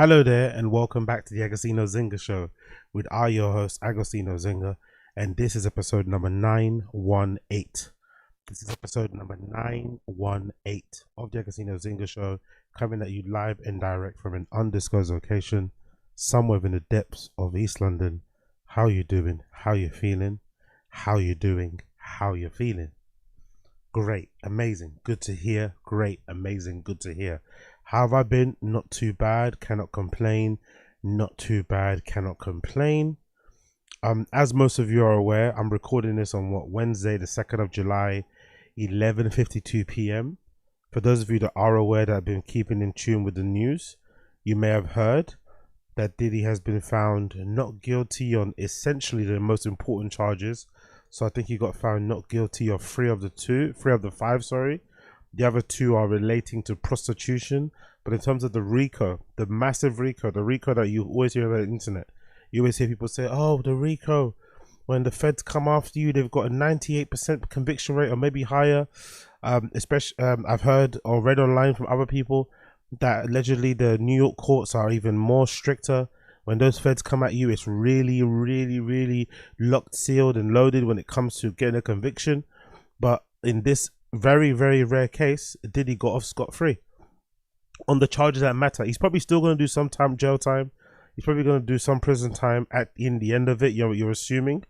Hello there, and welcome back to the Agostino Zinga Show with your host, Agostino Zinga, and this is episode number 918. This is episode number 918 of the Agostino Zinga Show, coming at you live and direct from an undisclosed location, somewhere in the depths of East London. How you doing? How you feeling? How you doing? How you feeling? Great, amazing, good to hear. Great, amazing, good to hear. How have I been? Not too bad, cannot complain. Not too bad, cannot complain. As most of you are aware, I'm recording this on Wednesday, the 2nd of July, 11:52 p.m. For those of you that are aware that have been keeping in tune with the news, you may have heard that Diddy has been found not guilty on essentially the most important charges. So I think he got found not guilty of three of the five, sorry. The other two are relating to prostitution. But in terms of the RICO, the massive RICO, the RICO that you always hear on the internet, you always hear people say, oh, the RICO, when the feds come after you, they've got a 98% conviction rate or maybe higher. Especially, I've heard or read online from other people that allegedly the New York courts are even more stricter. When those feds come at you, it's really, really, really locked, sealed, and loaded when it comes to getting a conviction. But in this very, very rare case, Diddy got off scot-free on the charges that matter. He's probably still going to do some jail time. He's probably going to do some prison time in the end of it, you're assuming.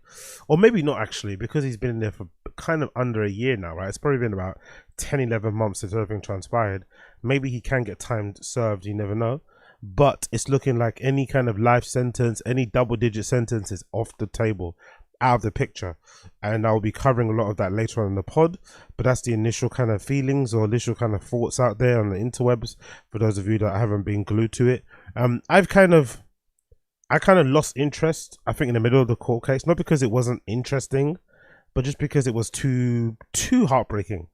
Or maybe not actually, because he's been in there for kind of under a year now, right? It's probably been about 10, 11 months since everything transpired. Maybe he can get time served, you never know. But it's looking like any kind of life sentence, any double-digit sentence is off the table, out of the picture. And I'll be covering a lot of that later on in the pod. But that's the initial kind of feelings or initial kind of thoughts out there on the interwebs, for those of you that haven't been glued to it. I kind of lost interest, I think, in the middle of the court case. Not because it wasn't interesting, but just because it was too heartbreaking.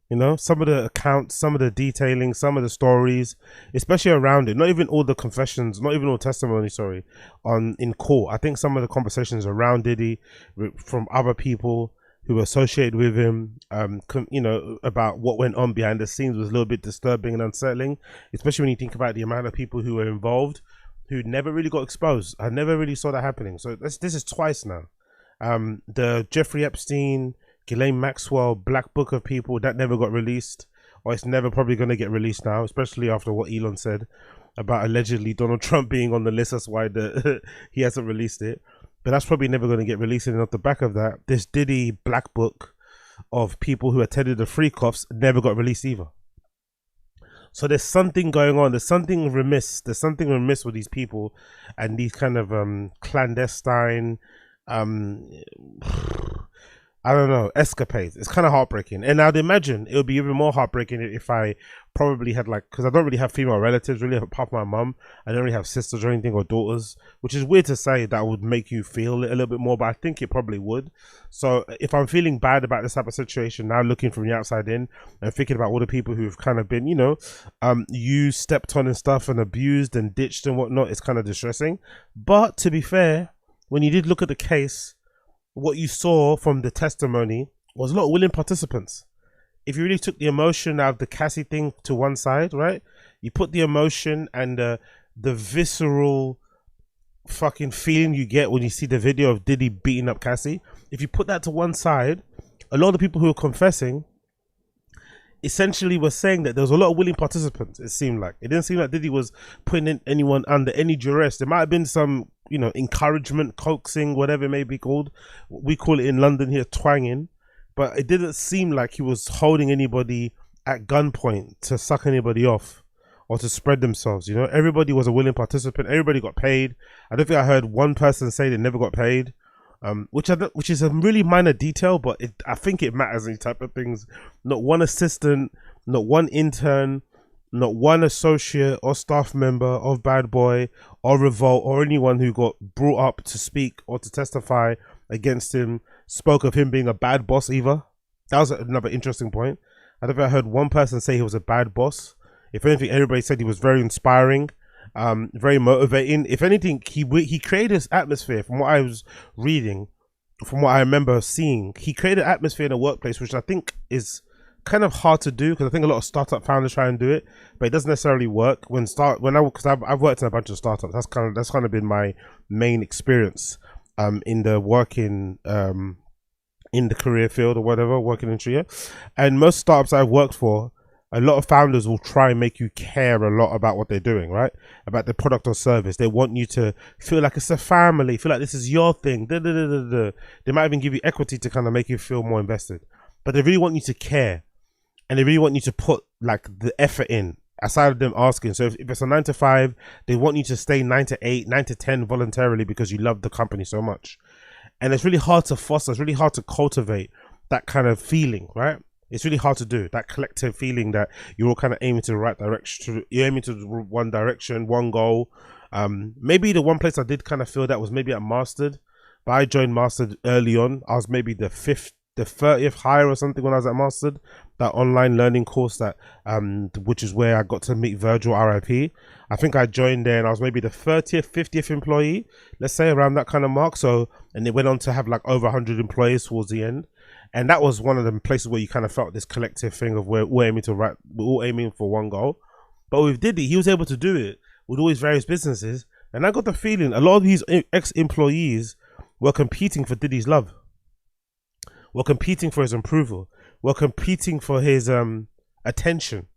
You know, some of the accounts, some of the detailing, some of the stories, especially around it. Not even all the confessions, not even all testimony, sorry, in court. I think some of the conversations around Diddy from other people who were associated with him, you know, about what went on behind the scenes was a little bit disturbing and unsettling, especially when you think about the amount of people who were involved who never really got exposed. I never really saw that happening. So this is twice now. The Jeffrey Epstein, Ghislaine Maxwell black book of people that never got released, or it's never probably going to get released now, especially after what Elon said about allegedly Donald Trump being on the list. That's why he hasn't released it, but that's probably never going to get released. And off the back of that, this Diddy black book of people who attended the free cops never got released either. So there's something going on. There's something remiss. There's something remiss with these people and these kind of clandestine I don't know, escapades. It's kind of heartbreaking. And I'd imagine it would be even more heartbreaking if I probably had, like, because I don't really have female relatives, really, apart from my mum. I don't really have sisters or anything, or daughters, which is weird to say that would make you feel it a little bit more, but I think it probably would. So if I'm feeling bad about this type of situation now, looking from the outside in and thinking about all the people who've kind of been, you know, used, stepped on and stuff, and abused and ditched and whatnot, it's kind of distressing. But to be fair, when you did look at the case, what you saw from the testimony was a lot of willing participants. If you really took the emotion out of the Cassie thing to one side, right? You put the emotion and the visceral fucking feeling you get when you see the video of Diddy beating up Cassie. If you put that to one side, a lot of the people who were confessing essentially were saying that there was a lot of willing participants. It seemed like it didn't seem like Diddy was putting anyone under any duress. There might have been some, you know, encouragement, coaxing, whatever it may be called. We call it in London here twanging, but it didn't seem like he was holding anybody at gunpoint to suck anybody off or to spread themselves. You know, everybody was a willing participant. Everybody got paid. I don't think I heard one person say they never got paid. Which is a really minor detail, but I think it matters in these type of things. Not one assistant, not one intern, not one associate or staff member of Bad Boy or Revolt or anyone who got brought up to speak or to testify against him spoke of him being a bad boss either. That was another interesting point. I don't think I heard one person say he was a bad boss. If anything, everybody said he was very inspiring, very motivating. If anything, he created this atmosphere. From what I was reading, from what I remember seeing, he created an atmosphere in the workplace which I think is kind of hard to do, because I think a lot of startup founders try and do it, but it doesn't necessarily work. Because I've worked in a bunch of startups. That's kind of been my main experience in the working in the career field or whatever, working in Tria. And most startups I've worked for, a lot of founders will try and make you care a lot about what they're doing, right? About the product or service. They want you to feel like it's a family, feel like this is your thing. They might even give you equity to kind of make you feel more invested. But they really want you to care. And they really want you to put like the effort in, aside of them asking. So if it's a 9 to 5, they want you to stay 9 to 8, 9 to 10 voluntarily because you love the company so much. And it's really hard to foster, it's really hard to cultivate that kind of feeling, right? It's really hard to do, that collective feeling that you're all kind of aiming to the right direction. You're aiming to one direction, one goal. Maybe the one place I did kind of feel that was maybe at Mastered, but I joined Mastered early on. I was maybe the 30th hire or something when I was at Mastered, that online learning course that which is where I got to meet Virgil, RIP. I think I joined there and I was maybe the 30th, 50th employee, let's say, around that kind of mark. So, and it went on to have like over 100 employees towards the end. And that was one of the places where you kind of felt this collective thing of we're all aiming for one goal. But with Diddy, he was able to do it with all his various businesses. And I got the feeling a lot of these ex-employees were competing for Diddy's love. Were competing for his approval. Were competing for his attention.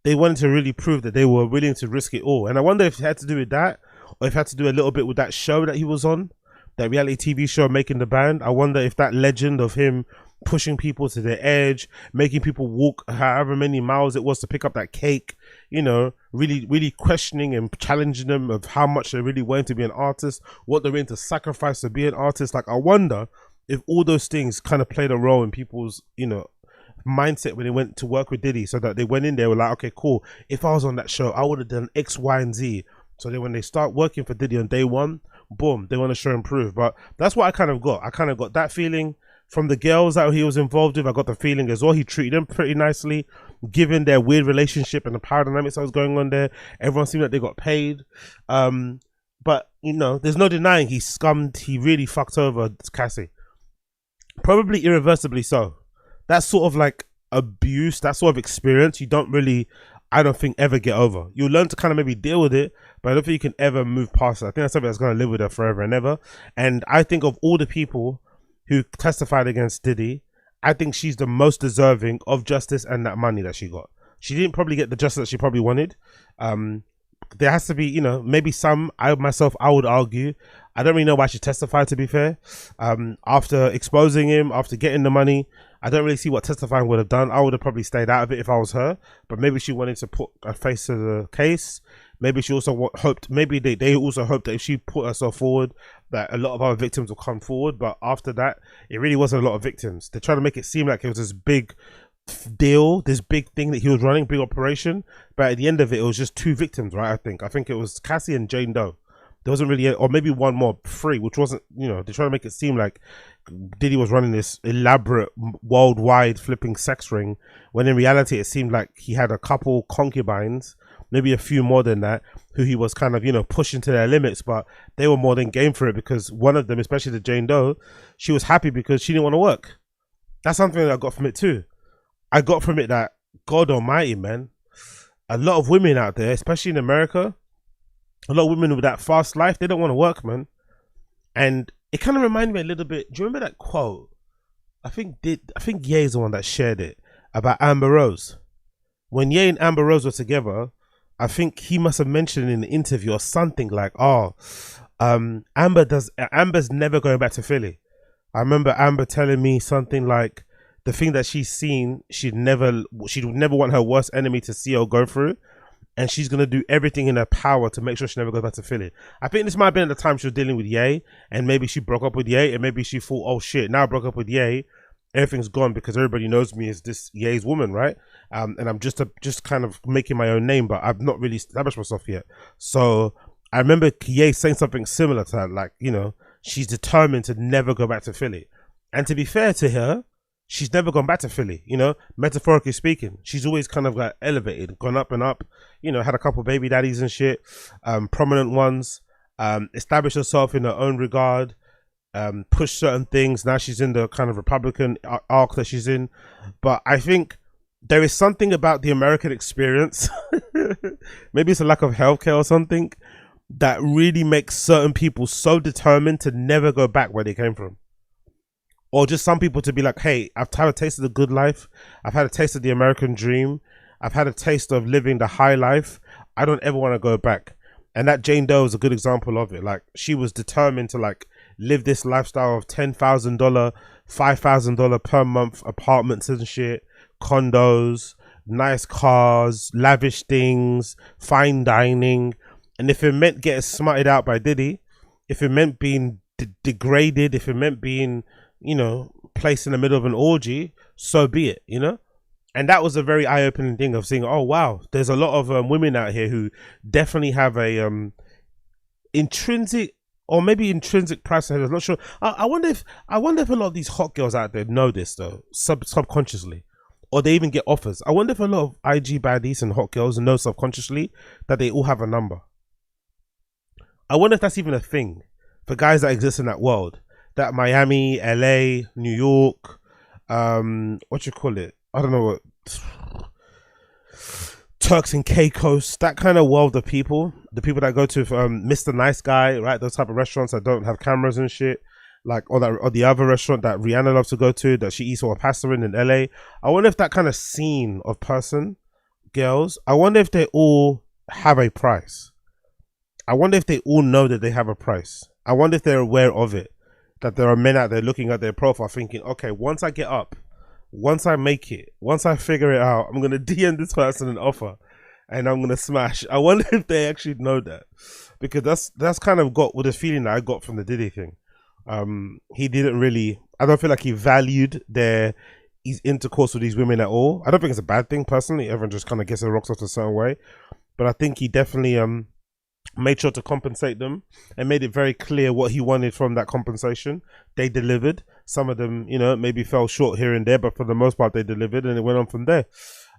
They wanted to really prove that they were willing to risk it all. And I wonder if it had to do with that, or if it had to do a little bit with that show that he was on, that reality TV show, Making the Band. I wonder if that legend of him pushing people to their edge, making people walk however many miles it was to pick up that cake, you know, really questioning and challenging them of how much they're really willing to be an artist, what they're willing to sacrifice to be an artist. Like, I wonder if all those things kind of played a role in people's, you know, mindset when they went to work with Diddy, so that they went in there, were like, okay, cool, if I was on that show, I would have done X, Y, and Z. So then when they start working for Diddy on day one, boom, they want to show and prove. But that's what I kind of got. I kind of got that feeling from the girls that he was involved with. I got the feeling as well he treated them pretty nicely, given their weird relationship and the power dynamics that was going on there. Everyone seemed like they got paid. But, you know, there's no denying he really fucked over Cassie. Probably irreversibly so. That sort of like abuse, that sort of experience, you don't really, I don't think, ever get over. You'll learn to kind of maybe deal with it, but I don't think you can ever move past it. I think that's something that's going to live with her forever and ever. And I think of all the people who testified against Diddy, I think she's the most deserving of justice and that money that she got. She didn't probably get the justice that she probably wanted. There has to be, you know, maybe some, I would argue, I don't really know why she testified, to be fair. After exposing him, after getting the money, I don't really see what testifying would have done. I would have probably stayed out of it if I was her, but maybe she wanted to put a face to the case. Maybe she also hoped, maybe they also hoped that if she put herself forward, that a lot of other victims will come forward. But after that, it really wasn't a lot of victims. They're trying to make it seem like it was this big deal, this big thing that he was running, big operation. But at the end of it, it was just 2 victims, right? I think it was Cassie and Jane Doe. There wasn't really, or maybe one more, 3, which wasn't, you know, they're trying to make it seem like Diddy was running this elaborate worldwide flipping sex ring, when in reality it seemed like he had a couple concubines, maybe a few more than that, who he was kind of, you know, pushing to their limits, but they were more than game for it, because one of them, especially the Jane Doe, she was happy because she didn't want to work. That's something that I got from it too. I got from it that, God almighty, man, a lot of women out there, especially in America, a lot of women with that fast life, they don't want to work, man. And it kind of reminded me a little bit. Do you remember that quote? I think Ye is the one that shared it, about Amber Rose. When Ye and Amber Rose were together, I think he must have mentioned in the interview or something like, "Oh, Amber's never going back to Philly." I remember Amber telling me something like, the thing that she's seen, she'd never want her worst enemy to see or go through. And she's going to do everything in her power to make sure she never goes back to Philly. I think this might have been at the time she was dealing with Ye, and maybe she broke up with Ye, and maybe she thought, oh shit, now I broke up with Ye, everything's gone because everybody knows me as this Ye's woman, right? And I'm just kind of making my own name, but I've not really established myself yet. So I remember Ye saying something similar to that, like, you know, she's determined to never go back to Philly. And to be fair to her, she's never gone back to Philly, you know, metaphorically speaking. She's always kind of like elevated, gone up and up, you know, had a couple baby daddies and shit, prominent ones, established herself in her own regard, pushed certain things. Now she's in the kind of Republican arc that she's in. But I think there is something about the American experience. Maybe it's a lack of healthcare or something that really makes certain people so determined to never go back where they came from. Or just some people to be like, hey, I've had a taste of the good life. I've had a taste of the American dream. I've had a taste of living the high life. I don't ever want to go back. And that Jane Doe is a good example of it. Like, she was determined to like live this lifestyle of $10,000, $5,000 per month apartments and shit, condos, nice cars, lavish things, fine dining. And if it meant getting smarted out by Diddy, if it meant being degraded, if it meant being, you know, placed in the middle of an orgy, so be it, you know? And that was a very eye-opening thing of seeing, oh, wow, there's a lot of women out here who definitely have a intrinsic or maybe intrinsic price. I'm not sure. I wonder if a lot of these hot girls out there know this, though, subconsciously. Or they even get offers. I wonder if a lot of IG baddies and hot girls know subconsciously that they all have a number. I wonder if that's even a thing for guys that exist in that world. That Miami, LA, New York, what you call it? I don't know what. Turks and Caicos, that kind of world of people. The people that go to Mr. Nice Guy, right? Those type of restaurants that don't have cameras and shit. Like, or the other restaurant that Rihanna loves to go to, that she eats all her pasta in LA. I wonder if that kind of scene of person, girls, I wonder if they all have a price. I wonder if they all know that they have a price. I wonder if they're aware of it. That there are men out there looking at their profile thinking, okay, once I get up, once I make it, once I figure it out, I'm going to DM this person an offer and I'm going to smash. I wonder if they actually know that. Because that's kind of got with the feeling that I got from the Diddy thing. He didn't really, I don't feel like he valued his intercourse with these women at all. I don't think it's a bad thing personally. Everyone just kind of gets their rocks off a certain way. But I think he definitely made sure to compensate them and made it very clear what he wanted from that compensation. They delivered. Some of them, you know, maybe fell short here and there, but for the most part they delivered, and it went on from there.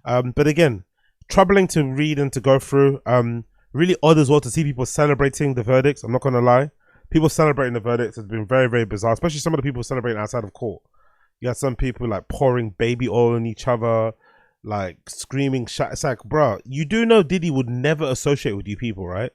But again, troubling to read and to go through. Really odd as well to see people celebrating the verdicts. I'm not going to lie. People celebrating the verdicts has been very, very bizarre, especially some of the people celebrating outside of court. You got some people like pouring baby oil on each other, like screaming. It's like, bro, you do know Diddy would never associate with you people, right?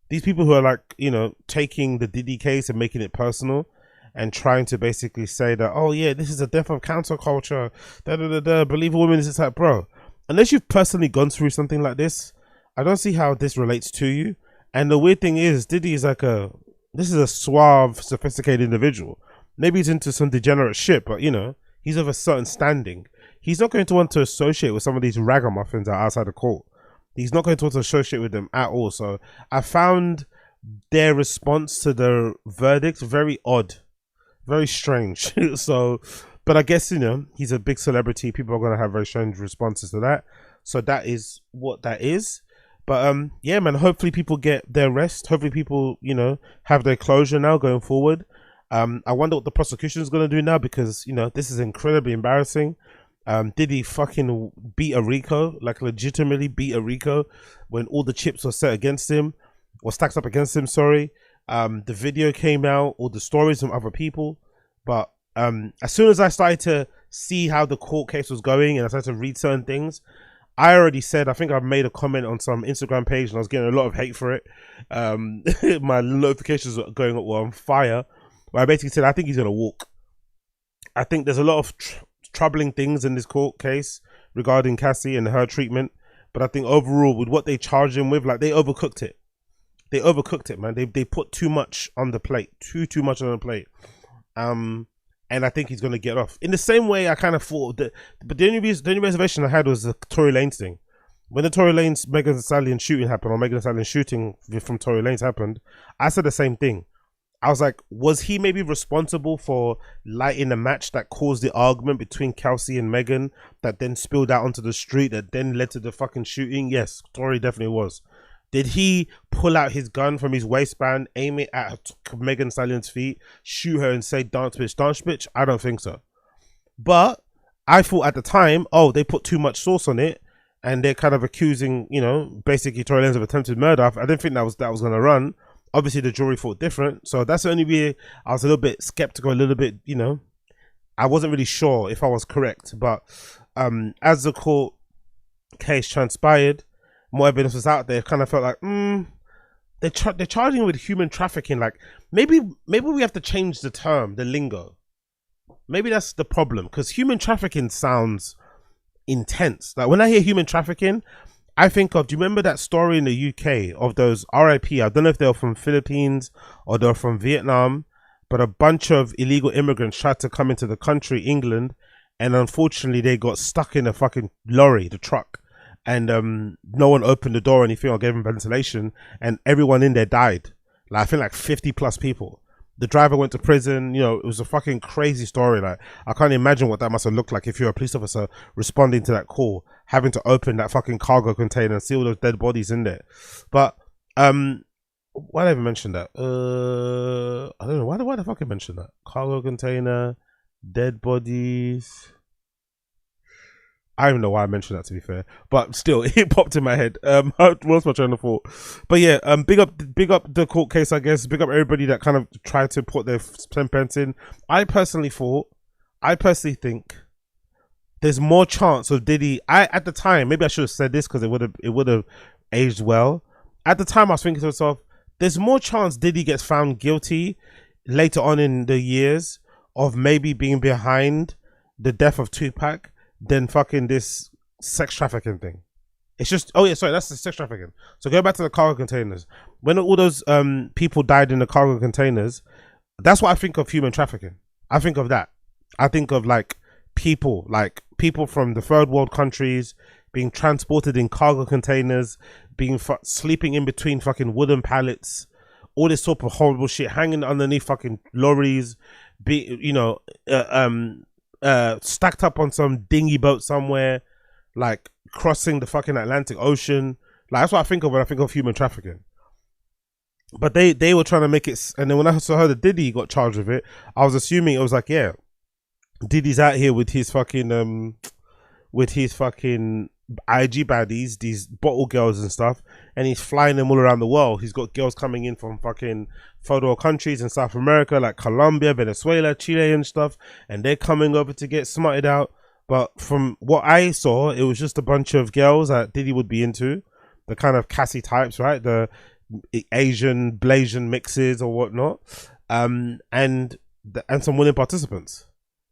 These people who are like, you know, taking the Diddy case and making it personal and trying to basically say that, oh yeah, this is a death of cancel culture, believe a woman is like, bro, unless you've personally gone through something like this, I don't see how this relates to you. And the weird thing is, Diddy is like this is a suave, sophisticated individual. Maybe he's into some degenerate shit, but you know, he's of a certain standing. He's not going to want to associate with some of these ragamuffins that are outside the court. He's not going to want to associate with them at all. So I found their response to the verdict very odd, very strange. So, but I guess, you know, he's a big celebrity. People are going to have very strange responses to that. So that is what that is. But yeah, man, hopefully people get their rest. Hopefully people, you know, have their closure now going forward. I wonder what the prosecution is going to do now, because, you know, this is incredibly embarrassing. Did he fucking beat a RICO, like legitimately beat a RICO when all the chips were set against him, or stacked up against him, sorry. The video came out, all the stories from other people. But as soon as I started to see how the court case was going and I started to read certain things, I already said, I think I've made a comment on some Instagram page and I was getting a lot of hate for it. My notifications were going up, were on fire. Where I basically said, I think he's going to walk. I think there's a lot of troubling things in this court case regarding Cassie and her treatment, but I think overall with what they charged him with, like, they overcooked it. They overcooked it, man. They put too much on the plate, too much on the plate. And I think he's gonna get off. In the same way, I kind of thought that, but the only reservation I had was the Tory Lanez thing. When the Tory Lanez Megan Thee Stallion shooting happened, or Megan Thee Stallion shooting from Tory Lanez happened, I said the same thing. I was like, was he maybe responsible for lighting a match that caused the argument between Kelsey and Megan that then spilled out onto the street that then led to the fucking shooting? Yes, Tory definitely was. Did he pull out his gun from his waistband, aim it at Megan Thee Stallion's feet, shoot her and say, dance bitch? I don't think so. But I thought at the time, oh, they put too much sauce on it and they're kind of accusing, you know, basically Tory Lanez of attempted murder. I didn't think that was going to run. Obviously, the jury thought different. So that's the only way I was a little bit skeptical, a little bit, you know, I wasn't really sure if I was correct. But as the court case transpired, more evidence was out there. It kind of felt like, they're charging with human trafficking. Like maybe we have to change the term, the lingo. Maybe that's the problem, because human trafficking sounds intense. Like when I hear human trafficking, I think of, do you remember that story in the UK of those RIP? I don't know if they were from Philippines or they're from Vietnam, but a bunch of illegal immigrants tried to come into the country, England, and unfortunately they got stuck in a fucking lorry, the truck, and no one opened the door or anything or gave them ventilation, and everyone in there died. Like I think like 50 plus people. The driver went to prison. You know, it was a fucking crazy story. Like I can't imagine what that must have looked like if you're a police officer responding to that call, having to open that fucking cargo container and see all those dead bodies in there. But why did I even mention that? I don't know. Why the fuck I mention that? Cargo container, dead bodies. I don't even know why I mentioned that, to be fair, but still, it popped in my head. What's my train of thought? But yeah, big up the court case, I guess. Big up everybody that kind of tried to put their 10 pence in. I personally think there's more chance of Diddy. At the time, maybe I should have said this because it would have aged well. At the time, I was thinking to myself, there's more chance Diddy gets found guilty later on in the years of maybe being behind the death of Tupac than fucking this sex trafficking thing. It's just, oh yeah, sorry, that's the sex trafficking. So go back to the cargo containers. When all those people died in the cargo containers, that's what I think of human trafficking. I think of that. I think of like people from the third world countries being transported in cargo containers, being sleeping in between fucking wooden pallets, all this sort of horrible shit, hanging underneath fucking lorries, stacked up on some dinghy boat somewhere, like crossing the fucking Atlantic Ocean. Like that's what I think of when I think of human trafficking. But they were trying to make it, and then when I heard that Diddy got charged with it, I was assuming it was like, yeah, Diddy's out here with his fucking IG baddies, these bottle girls and stuff, and he's flying them all around the world. He's got girls coming in from fucking third world countries in South America, like Colombia, Venezuela, Chile and stuff, and they're coming over to get smarted out. But from what I saw, it was just a bunch of girls that Diddy would be into, the kind of Cassie types, right? The Asian Blasian mixes or whatnot, and some willing participants,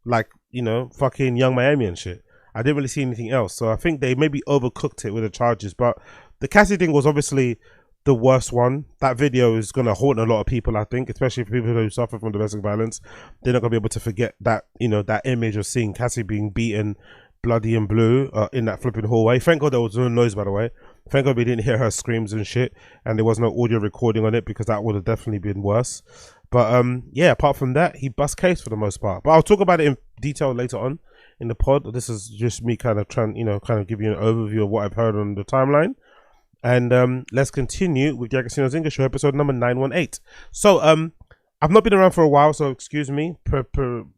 like, you know, fucking Young Miami and shit. I didn't really see anything else, so I think they maybe overcooked it with the charges. But the Cassie thing was obviously the worst one. That video is going to haunt a lot of people, I think, especially for people who suffer from domestic violence. They're not going to be able to forget that, you know, that image of seeing Cassie being beaten bloody and blue in that flipping hallway. Thank God there was no noise, by the way. Thank God we didn't hear her screams and shit, and there was no audio recording on it, because that would have definitely been worse. But yeah, apart from that, he bust case for the most part. But I'll talk about it in detail later on in the pod. This is just me kind of trying, you know, kind of give you an overview of what I've heard on the timeline. And let's continue with the Agostino Zinga Show, episode number 918. So I've not been around for a while, so excuse me.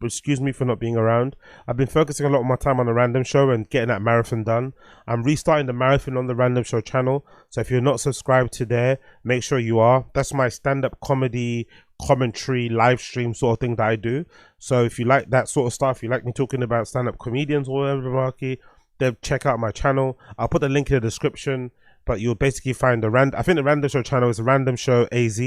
Excuse me for not being around. I've been focusing a lot of my time on the Random Show and getting that marathon done. I'm restarting the marathon on the Random Show channel, so if you're not subscribed to there, make sure you are. That's my stand-up comedy, commentary, live stream sort of thing that I do. So if you like that sort of stuff, you like me talking about stand-up comedians or whatever the market, then check out my channel. I'll put the link in the description, but you'll basically find I think the Random Show channel is Random Show AZ.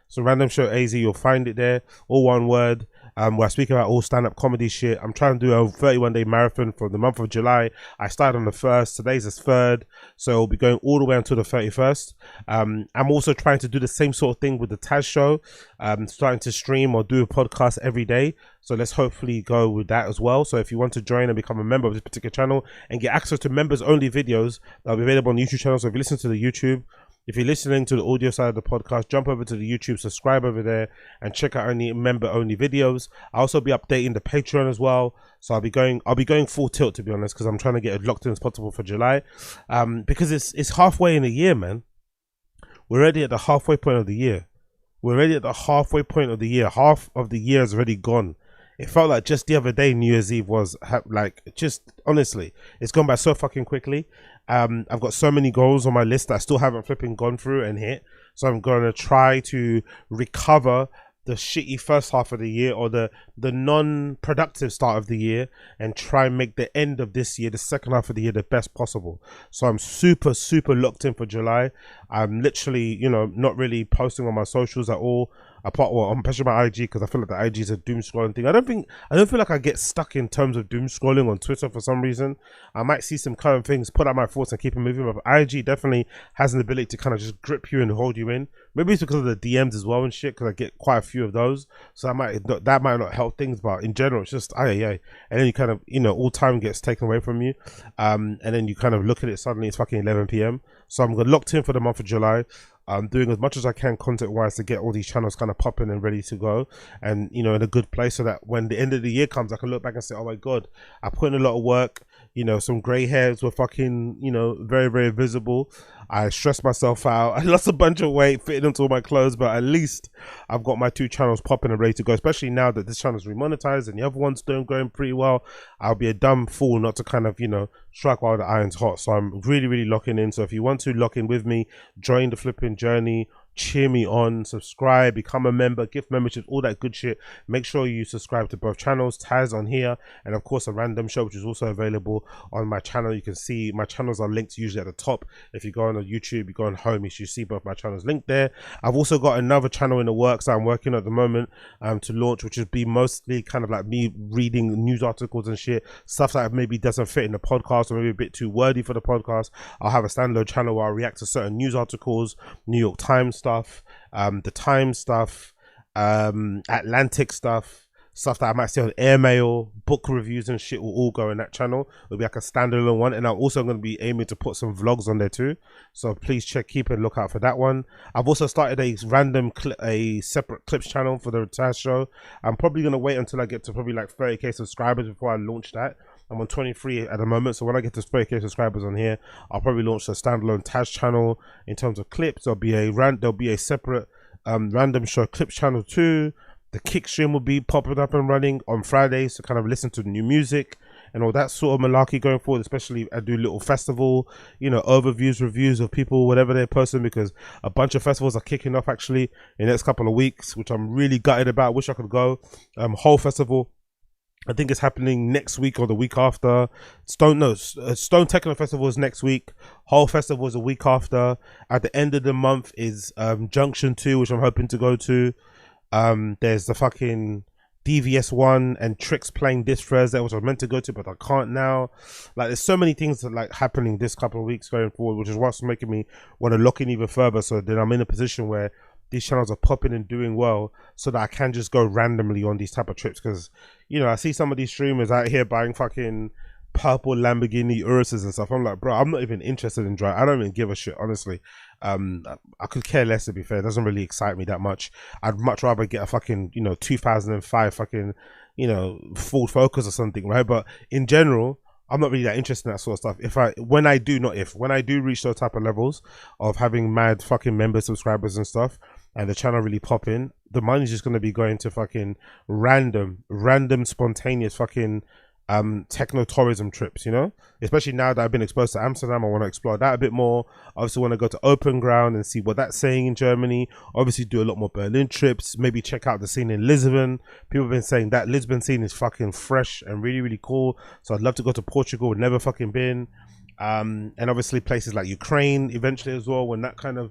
So Random Show AZ, you'll find it there, all one word, where I speak about all stand-up comedy shit. I'm trying to do a 31-day marathon for the month of July. I started on the 1st, today's the 3rd, so I'll be going all the way until the 31st. I'm also trying to do the same sort of thing with the Tazs show, starting to stream or do a podcast every day. So let's hopefully go with that as well. So if you want to join and become a member of this particular channel and get access to members-only videos, that'll be available on the YouTube channel. So if you listen to the YouTube, if you're listening to the audio side of the podcast, jump over to the YouTube, subscribe over there, and check out any member-only videos. I'll also be updating the Patreon as well. So I'll be going full tilt, to be honest, because I'm trying to get as locked in as possible for July. Because it's halfway in the year, man. We're already at the halfway point of the year. Half of the year is already gone. It felt like just the other day New Year's Eve was like, just honestly, it's gone by so fucking quickly. I've got so many goals on my list that I still haven't flipping gone through and hit. So I'm going to try to recover the shitty first half of the year, or the non-productive start of the year, and try and make the end of this year, the second half of the year, the best possible. So I'm super locked in for July. I'm literally, you know, not really posting on my socials at all, apart, well, I'm pushing my IG because I feel like the IG is a doom scrolling thing. I don't feel like I get stuck in terms of doom scrolling on Twitter for some reason. I might see some current things, put out my thoughts and keep it moving, but IG definitely has an ability to kind of just grip you and hold you in. Maybe it's because of the DMs as well and shit, because I get quite a few of those, so that might not help things, but in general it's just and then you kind of, you know, all time gets taken away from you, and then you kind of look at it, suddenly it's fucking 11 p.m. So I'm locked in for the month of July. I'm doing as much as I can content wise to get all these channels kind of popping and ready to go, and, you know, in a good place, so that when the end of the year comes, I can look back and say, oh my god, I put in a lot of work. You know, some gray hairs were fucking, you know, very visible. I stressed myself out. I lost a bunch of weight fitting into all my clothes, but at least I've got my 2 channels popping and ready to go, especially now that this channel's remonetized and the other one's going pretty well. I'll be a dumb fool not to kind of, you know, strike while the iron's hot. So I'm really locking in. So if you want to lock in with me, join the flipping journey, cheer me on, subscribe, become a member, gift membership, all that good shit. Make sure you subscribe to both channels, Tazz on here, and of course a random show, which is also available on my channel. You can see my channels are linked usually at the top. If you go on YouTube, you go on home, you should see both my channels linked there. I've also got another channel in the works that I'm working at the moment to launch, which would be mostly kind of like me reading news articles and shit, stuff that maybe doesn't fit in the podcast or maybe a bit too wordy for the podcast. I'll have a standalone channel where I react to certain news articles, New York Times stuff, the Times stuff, Atlantic stuff that I might see on airmail, book reviews and shit will all go in that channel. It'll be like a standalone one, and I'm also going to be aiming to put some vlogs on there too, so please keep a lookout for that one. I've also started a separate clips channel for the Tazz show. I'm probably going to wait until I get to probably like 30k subscribers before I launch that. I'm on 23 at the moment, so when I get to 30k subscribers on here, I'll probably launch a standalone Tazz channel in terms of clips. There'll be a separate random show clips channel too. The kick stream will be popping up and running on Fridays to kind of listen to new music and all that sort of malarkey going forward. Especially I do little festival, you know, overviews, reviews of people, whatever they're posting, because a bunch of festivals are kicking off actually in the next couple of weeks, which I'm really gutted about. Wish I could go. Whole festival, I think it's happening next week or the week after. Stone Techno Festival is next week. Whole Festival is a week after. At the end of the month is Junction 2, which I'm hoping to go to. There's the fucking DVS1 and Tricks playing this Thursday, which I was meant to go to, but I can't now. Like, there's so many things that like happening this couple of weeks going forward, which is what's making me want to lock in even further, so then I'm in a position where these channels are popping and doing well, so that I can just go randomly on these type of trips. Because, you know, I see some of these streamers out here buying fucking purple Lamborghini Uruses and stuff. I'm like, bro, I'm not even interested in driving. I don't even give a shit, honestly. I could care less, to be fair. It doesn't really excite me that much. I'd much rather get a fucking, you know, 2005 fucking, you know, Ford Focus or something, right? But in general, I'm not really that interested in that sort of stuff. When I do reach those type of levels of having mad fucking member subscribers and stuff, and the channel really popping, the money's just going to be going to fucking random spontaneous fucking techno tourism trips, you know. Especially now that I've been exposed to Amsterdam, I want to explore that a bit more. I obviously want to go to Open Ground and see what that's saying in Germany. Obviously do a lot more Berlin trips, maybe check out the scene in Lisbon. People have been saying that Lisbon scene is fucking fresh and really cool, so I'd love to go to Portugal. Never fucking been. And obviously places like Ukraine eventually as well, when that kind of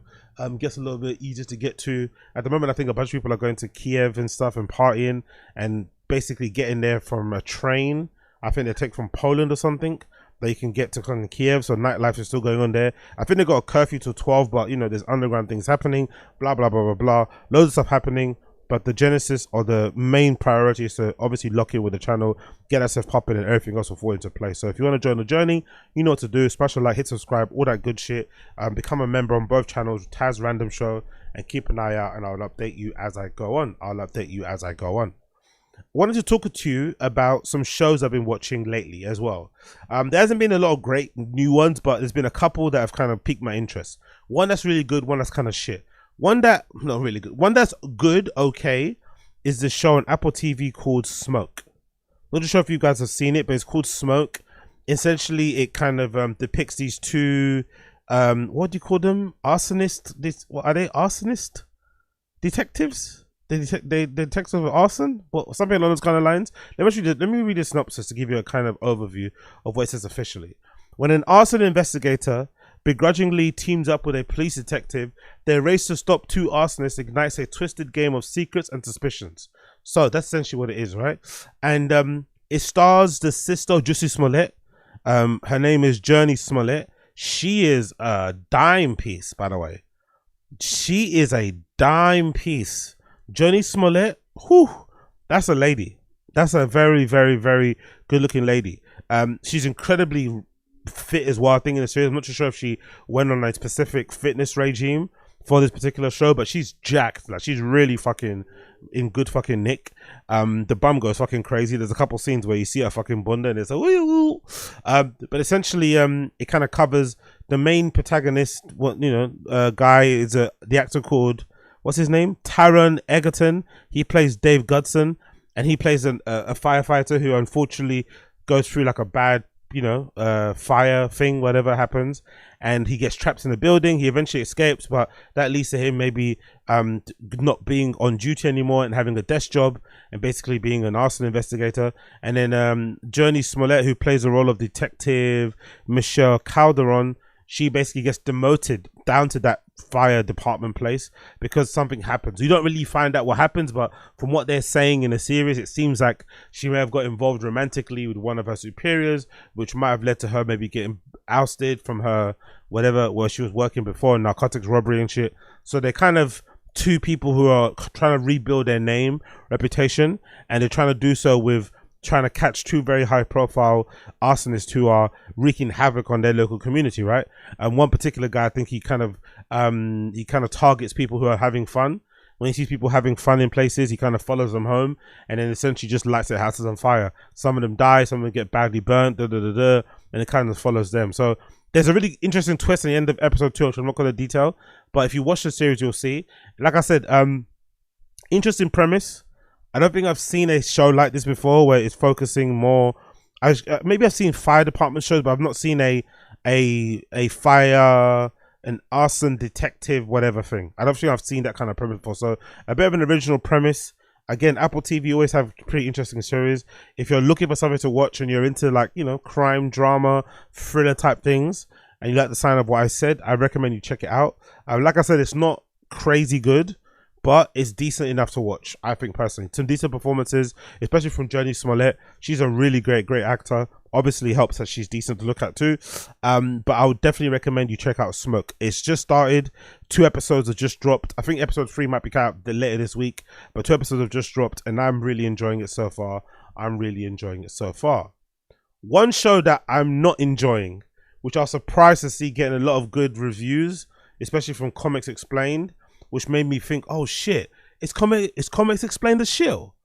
gets a little bit easier to get to. At the moment, I think a bunch of people are going to Kiev and stuff and partying and basically getting there from a train. I think they take from Poland or something that you can get to kind of Kiev, so nightlife is still going on there. I think they got a curfew till 12, but you know, there's underground things happening, blah blah blah blah blah, loads of stuff happening. But the genesis or the main priority is to obviously lock in with the channel, get that stuff popping, and everything else will fall into place. So if you want to join the journey, you know what to do. Smash a like, hit subscribe, all that good shit. Become a member on both channels, Tazz Random Show, and keep an eye out, and I'll update you as I go on. I wanted to talk to you about some shows I've been watching lately as well. There hasn't been a lot of great new ones, but there's been a couple that have kind of piqued my interest. One that's really good, one that's kind of shit. One that, not really good, one that's good, okay, is the show on Apple TV called Smoke. Not sure if you guys have seen it, but it's called Smoke. Essentially, it kind of depicts these two, what do you call them? Arsonist? What are they? Arsonist detectives? they detective of arson, well, something along those kind of lines. Let me read a synopsis to give you a kind of overview of what it says officially. When an arson investigator begrudgingly teams up with a police detective, their race to stop two arsonists ignites a twisted game of secrets and suspicions. So that's essentially what it is, right? And it stars the sister of Jussie Smollett. Her name is Journey Smollett. She is a dime piece, by the way. She is a dime piece. Journey Smollett, whew, that's a lady. That's a very, very, very good looking lady. She's incredibly fit as well. I think in the series, I'm not too sure if she went on a specific fitness regime for this particular show, but she's jacked. Like, she's really fucking in good fucking nick. The bum goes fucking crazy. There's a couple scenes where you see her fucking bunda and it's like woo. But essentially it kind of covers the main protagonist. What, you know, guy is the actor called, what's his name, Taron Egerton. He plays Dave Gudson, and he plays a firefighter who unfortunately goes through like a bad, you know, fire thing, whatever happens, and he gets trapped in the building. He eventually escapes, but that leads to him maybe not being on duty anymore and having a desk job and basically being an arson investigator. And then Journey Smollett, who plays the role of Detective Michelle Calderon, she basically gets demoted down to that fire department place because something happens. You don't really find out what happens, but from what they're saying in the series, it seems like she may have got involved romantically with one of her superiors, which might have led to her maybe getting ousted from her whatever where she was working before, narcotics robbery and shit. So they're kind of two people who are trying to rebuild their name, reputation, and they're trying to do so with trying to catch two very high profile arsonists who are wreaking havoc on their local community, right? And one particular guy, I think he kind of targets people who are having fun. When he sees people having fun in places, he kind of follows them home and then essentially just lights their houses on fire. Some of them die, some of them get badly burnt, and it kind of follows them. So there's a really interesting twist at the end of episode 2, which I'm not going to detail, but if you watch the series, you'll see. Like I said, interesting premise. I don't think I've seen a show like this before where it's focusing more. Maybe I've seen fire department shows, but I've not seen a fire, an arson detective, whatever thing. I don't think I've seen that kind of premise before. So a bit of an original premise. Again, Apple TV always have pretty interesting series. If you're looking for something to watch and you're into, like, you know, crime, drama, thriller type things, and you like the sound of what I said, I recommend you check it out. Like I said, it's not crazy good, but it's decent enough to watch, I think, personally. Some decent performances, especially from Journey Smollett. She's a really great actor. Obviously helps that she's decent to look at too. But I would definitely recommend you check out Smoke. It's just started. 2 episodes have just dropped. I think episode 3 might be out later this week, but 2 episodes have just dropped and I'm really enjoying it so far. One show that I'm not enjoying, which I was surprised to see getting a lot of good reviews, especially from Comics Explained, which made me think, oh shit, is Comics Explained a shill?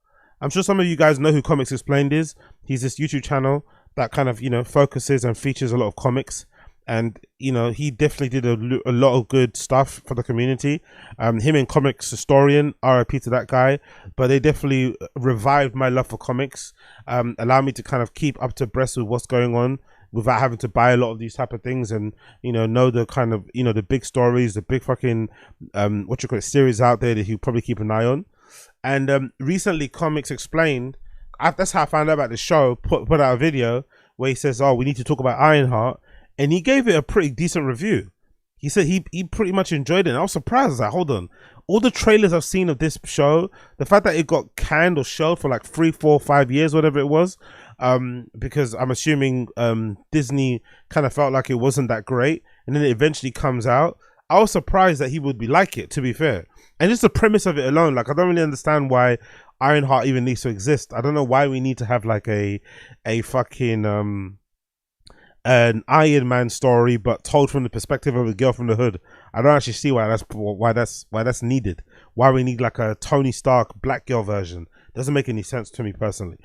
I'm sure some of you guys know who Comics Explained is. He's this YouTube channel that kind of, you know, focuses and features a lot of comics. And, you know, he definitely did a lot of good stuff for the community. Him and Comics Historian, RIP to that guy. But they definitely revived my love for comics. Allow me to kind of keep up to breast with what's going on without having to buy a lot of these type of things, and, you know the kind of, you know, the big stories, the big fucking series out there that you probably keep an eye on. And recently Comics Explained, that's how I found out about the show, put out a video where he says, oh, we need to talk about Ironheart, and he gave it a pretty decent review. He said he pretty much enjoyed it, and I was surprised. I was like, hold on, all the trailers I've seen of this show, the fact that it got canned or shelved for like 3, 4, 5 years, whatever it was, because I'm assuming Disney kind of felt like it wasn't that great, and then it eventually comes out. I was surprised that he would be like it, to be fair. And just the premise of it alone, like, I don't really understand why Ironheart even needs to exist. I don't know why we need to have like a fucking an Iron Man story, but told from the perspective of a girl from the hood. I don't actually see why that's needed. Why we need like a Tony Stark black girl version. Doesn't make any sense to me personally.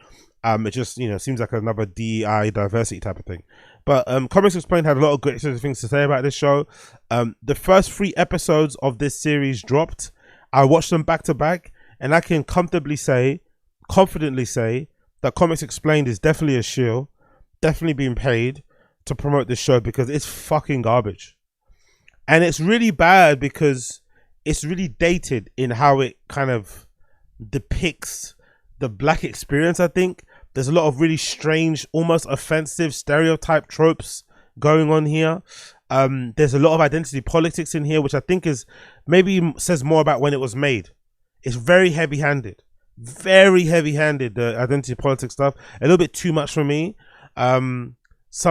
It just, you know, seems like another DEI diversity type of thing. But Comics Explained had a lot of great things to say about this show. The first 3 episodes of this series dropped. I watched them back to back, and I can confidently say that Comics Explained is definitely a shill, definitely being paid to promote this show, because it's fucking garbage. And it's really bad because it's really dated in how it kind of depicts the black experience. I think there's a lot of really strange, almost offensive stereotype tropes going on here. There's a lot of identity politics in here, which I think is maybe says more about when it was made. It's very heavy-handed, the identity politics stuff. A little bit too much for me. Some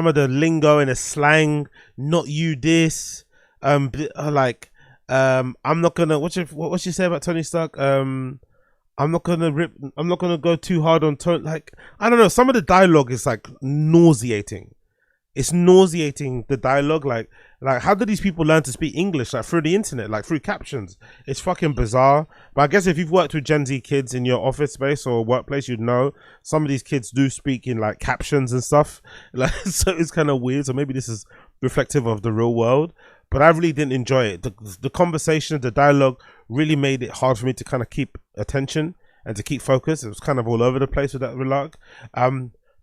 of the lingo and the slang, not you this, like, I'm not gonna, what she say about Tony Stark? I'm not gonna go too hard on Tony. Like, I don't know, some of the dialogue is like nauseating. It's nauseating, the dialogue. Like how do these people learn to speak English? Like through the internet, like through captions. It's fucking bizarre. But I guess if you've worked with Gen Z kids in your office space or workplace, you'd know some of these kids do speak in like captions and stuff. Like, so it's kind of weird. So maybe this is reflective of the real world. But I really didn't enjoy it. The conversation, the dialogue really made it hard for me to kind of keep attention and to keep focus. It was kind of all over the place with that remark.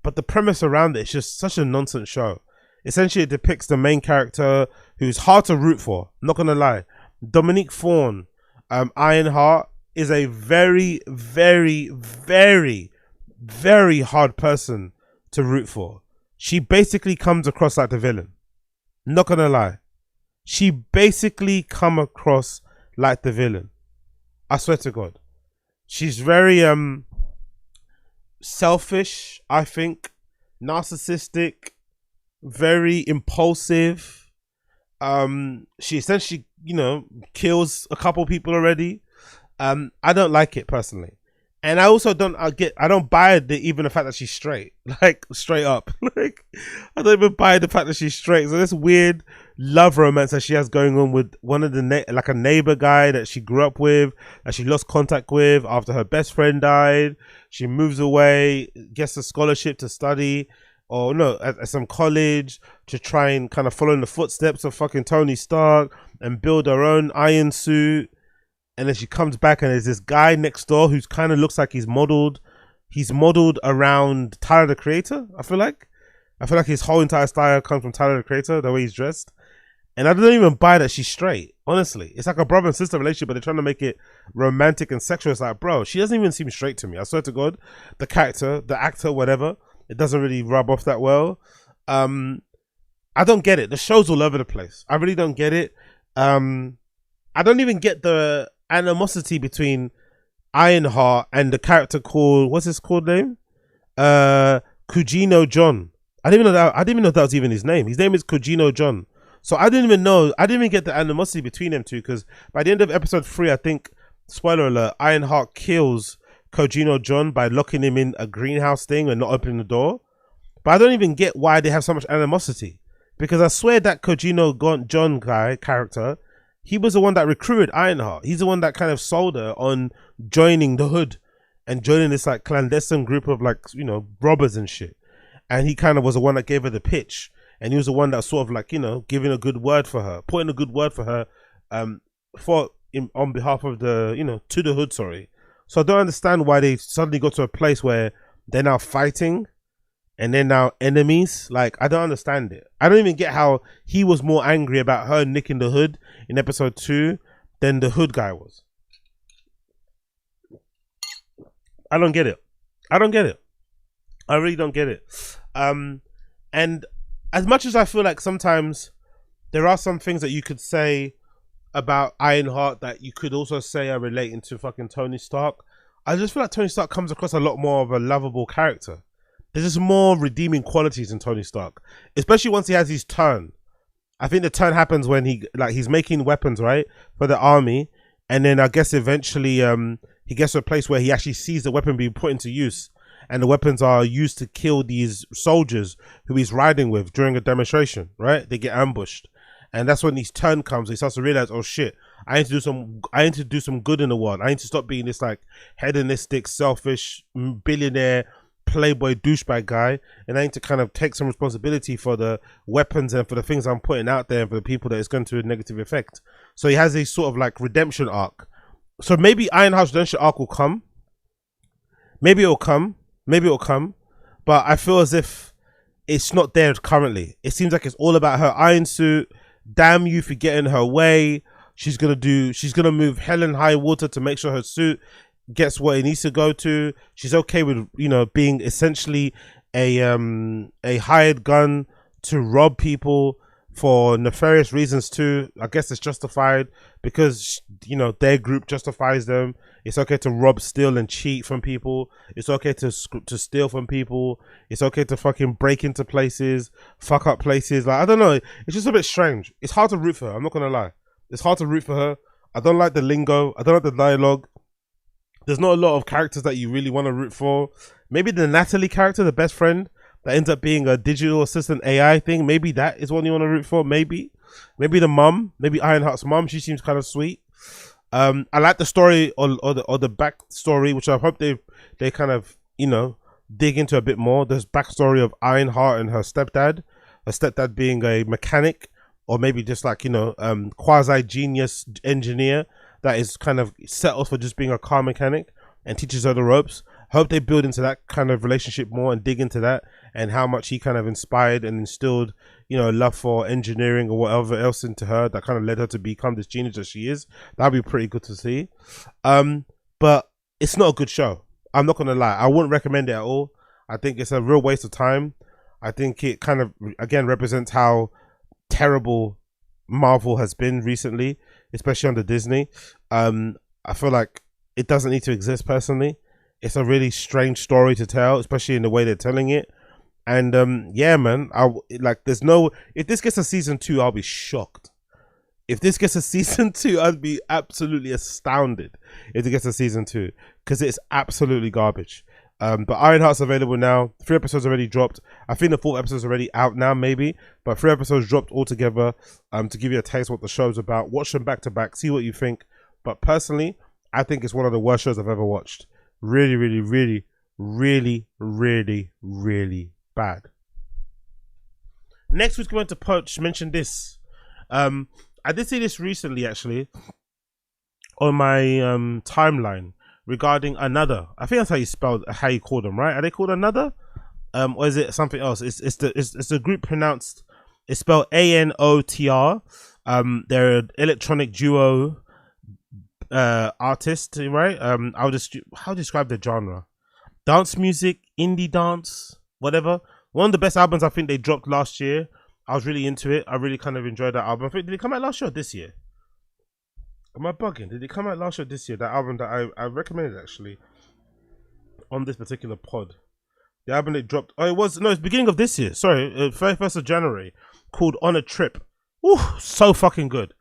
But the premise around it is just such a nonsense show. Essentially, it depicts the main character who's hard to root for. I'm not gonna lie. Dominique Fawn, Ironheart, is a very, very, very, very hard person to root for. She basically comes across like the villain. Not gonna lie. She basically come across like the villain. I swear to God. She's very selfish, I think, narcissistic, very impulsive. She essentially, you know, kills a couple people already. I don't like it personally. And I also don't buy even the fact that she's straight. Like, straight up. Like, I don't even buy the fact that she's straight. So this weird love romance that she has going on with one of the like a neighbor guy that she grew up with, that she lost contact with after her best friend died. She moves away, gets a scholarship to study, or no, at some college to try and kind of follow in the footsteps of fucking Tony Stark and build her own iron suit. And then she comes back and there's this guy next door who's kind of looks like he's modeled around Tyler the Creator. I feel like his whole entire style comes from Tyler the Creator, the way he's dressed. And I don't even buy that she's straight, honestly. It's like a brother and sister relationship, but they're trying to make it romantic and sexual. It's like, bro, she doesn't even seem straight to me. I swear to God, the character, the actor, whatever, it doesn't really rub off that well. I don't get it. The show's all over the place. I really don't get it. I don't even get the animosity between Ironheart and the character called, what's his called name? Kujino John. I didn't even know that was even his name. His name is Kujino John. So I didn't even get the animosity between them two, because by the end of episode 3, I think, spoiler alert, Ironheart kills Kojino John by locking him in a greenhouse thing and not opening the door. But I don't even get why they have so much animosity, because I swear that Kojino John character, he was the one that recruited Ironheart. He's the one that kind of sold her on joining the hood and joining this like clandestine group of like, you know, robbers and shit. And he kind of was the one that gave her the pitch. And he was the one that sort of like, you know, giving a good word for her, putting a good word for her on behalf of the, you know, to the hood, sorry. So I don't understand why they suddenly got to a place where they're now fighting and they're now enemies. Like, I don't understand it. I don't even get how he was more angry about her nicking the hood in episode 2 than the hood guy was. I don't get it. I really don't get it. And as much as I feel like sometimes there are some things that you could say about Ironheart that you could also say are relating to fucking Tony Stark, I just feel like Tony Stark comes across a lot more of a lovable character. There's just more redeeming qualities in Tony Stark, especially once he has his turn. I think the turn happens when he's making weapons, right, for the army, and then I guess eventually he gets to a place where he actually sees the weapon being put into use, and the weapons are used to kill these soldiers who he's riding with during a demonstration, right? They get ambushed. And that's when his turn comes. He starts to realize, oh shit, I need to do some good in the world. I need to stop being this like hedonistic, selfish, billionaire, playboy douchebag guy, and I need to kind of take some responsibility for the weapons and for the things I'm putting out there and for the people that it's going to a negative effect. So he has a sort of like redemption arc. So maybe Ironheart's redemption arc will come. Maybe it'll come. But I feel as if it's not there currently. It seems like it's all about her iron suit. Damn you for getting her way. She's gonna move hell and high water to make sure her suit gets what it needs to go to. She's okay with, you know, being essentially a hired gun to rob people for nefarious reasons too. I guess it's justified because, you know, their group justifies them. It's okay to rob, steal, and cheat from people. It's okay to steal from people. It's okay to fucking break into places, fuck up places. Like, I don't know. It's just a bit strange. It's hard to root for her. I'm not gonna lie. It's hard to root for her. I don't like the lingo. I don't like the dialogue. There's not a lot of characters that you really want to root for. Maybe the Natalie character, the best friend, that ends up being a digital assistant AI thing. Maybe that is one you want to root for. Maybe the mum. Maybe Ironheart's mum. She seems kind of sweet. I like the story or the backstory, which I hope they kind of, you know, dig into a bit more. There's backstory of Ironheart and her stepdad being a mechanic, or maybe just like, you know, quasi genius engineer that is kind of settled for just being a car mechanic and teaches her the ropes. Hope they build into that kind of relationship more and dig into that, and how much he kind of inspired and instilled, you know, love for engineering or whatever else into her that kind of led her to become this genius that she is. That'd be pretty good to see. But it's not a good show. I'm not gonna lie. I wouldn't recommend it at all. I think it's a real waste of time. I think it kind of, again, represents how terrible Marvel has been recently, especially under Disney. I feel like it doesn't need to exist personally. It's a really strange story to tell, especially in the way they're telling it. And yeah, man, there's no, if this gets a season 2, I'll be shocked. If this gets a season 2, I'd be absolutely astounded if it gets a season 2, because it's absolutely garbage. But Ironheart's available now. 3 episodes already dropped. I think the 4th episode's already out now, maybe. But 3 episodes dropped altogether. To give you a taste of what the show's about. Watch them back to back. See what you think. But personally, I think it's one of the worst shows I've ever watched. Really, really, really, really, really, really bad. Next, we're going to mention this. I did see this recently, actually, on my timeline, regarding ANOTR. I think that's how you call them, right? Are they called ANOTR? Or is it something else? It's the group pronounced, it's spelled ANOTR. They're an electronic duo artist, right? How describe the genre? Dance music, indie dance, whatever. One of the best albums I think they dropped last year. I was really into it. I really kind of enjoyed that album. I think, did it come out last year or this year? Am I bugging? Did it come out last year or this year? That album that I recommended, actually, on this particular pod. The album they dropped, it's beginning of this year. Sorry, 31st of January, called On a Trip. Ooh, so fucking good.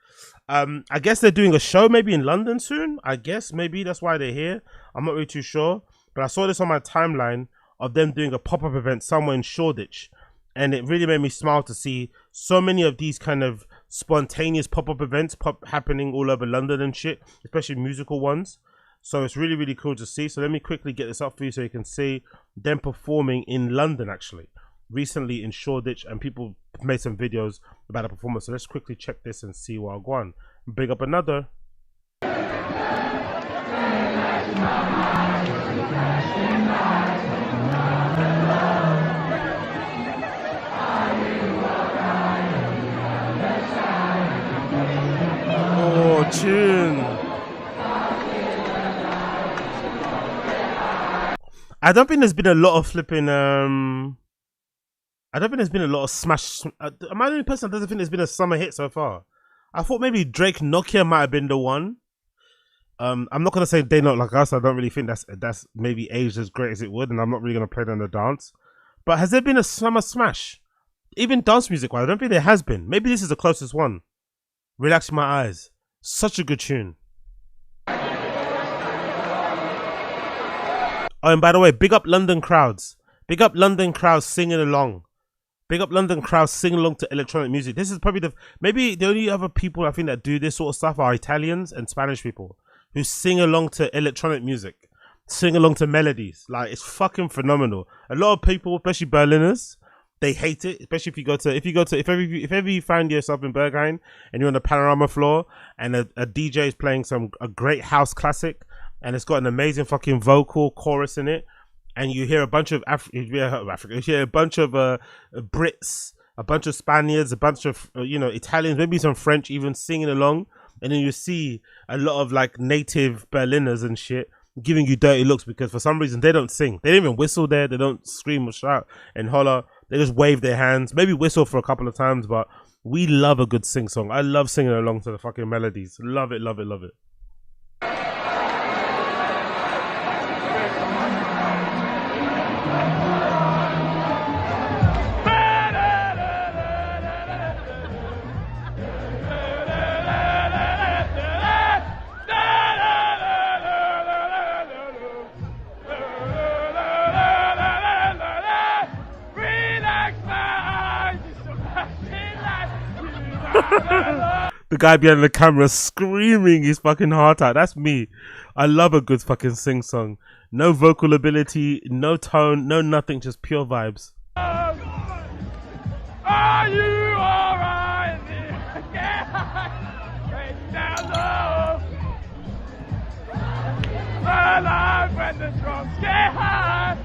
I guess they're doing a show maybe in London soon. I guess maybe that's why they're here. I'm not really too sure. But I saw this on my timeline of them doing a pop-up event somewhere in Shoreditch. And it really made me smile to see so many of these kind of spontaneous pop-up events happening all over London and shit, especially musical ones. So it's really, really cool to see. So let me quickly get this up for you so you can see them performing in London, actually, recently in Shoreditch, and people made some videos about the performance. So let's quickly check this and see what I'll go on. Big up ANOTR. Oh, tune. I don't think there's been a lot of flipping I don't think there's been a lot of smash. Am I the only person that doesn't think there's been a summer hit so far? I thought maybe Drake Nokia might have been the one. I'm not gonna say They Not Like Us. I don't really think that's maybe aged as great as it would, and I'm not really gonna play it on the dance. But has there been a summer smash? Even dance music wise, I don't think there has been. Maybe this is the closest one. Relax My Eyes. Such a good tune. Oh, and by the way, big up London crowds. Big up London crowds singing along. Big up London crowds singing along to electronic music. This is probably maybe the only other people I think that do this sort of stuff are Italians and Spanish people who sing along to electronic music, sing along to melodies. Like, it's fucking phenomenal. A lot of people, especially Berliners, they hate it. Especially if ever you find yourself in Berghain and you're on the panorama floor and a DJ is playing a great house classic and it's got an amazing fucking vocal chorus in it, and you hear a bunch of you hear a bunch of Brits, a bunch of Spaniards, a bunch of Italians, maybe some French even singing along, and then you see a lot of like native Berliners and shit giving you dirty looks because for some reason they don't sing. They don't even whistle there. They don't scream or shout and holler. They just wave their hands, maybe whistle for a couple of times, but we love a good sing song. I love singing along to the fucking melodies. Love it, love it, love it. The guy behind the camera screaming his fucking heart out. That's me. I love a good fucking sing song. No vocal ability, no tone, no nothing, just pure vibes. Are you alright? Get down low. Alive when the drums get high.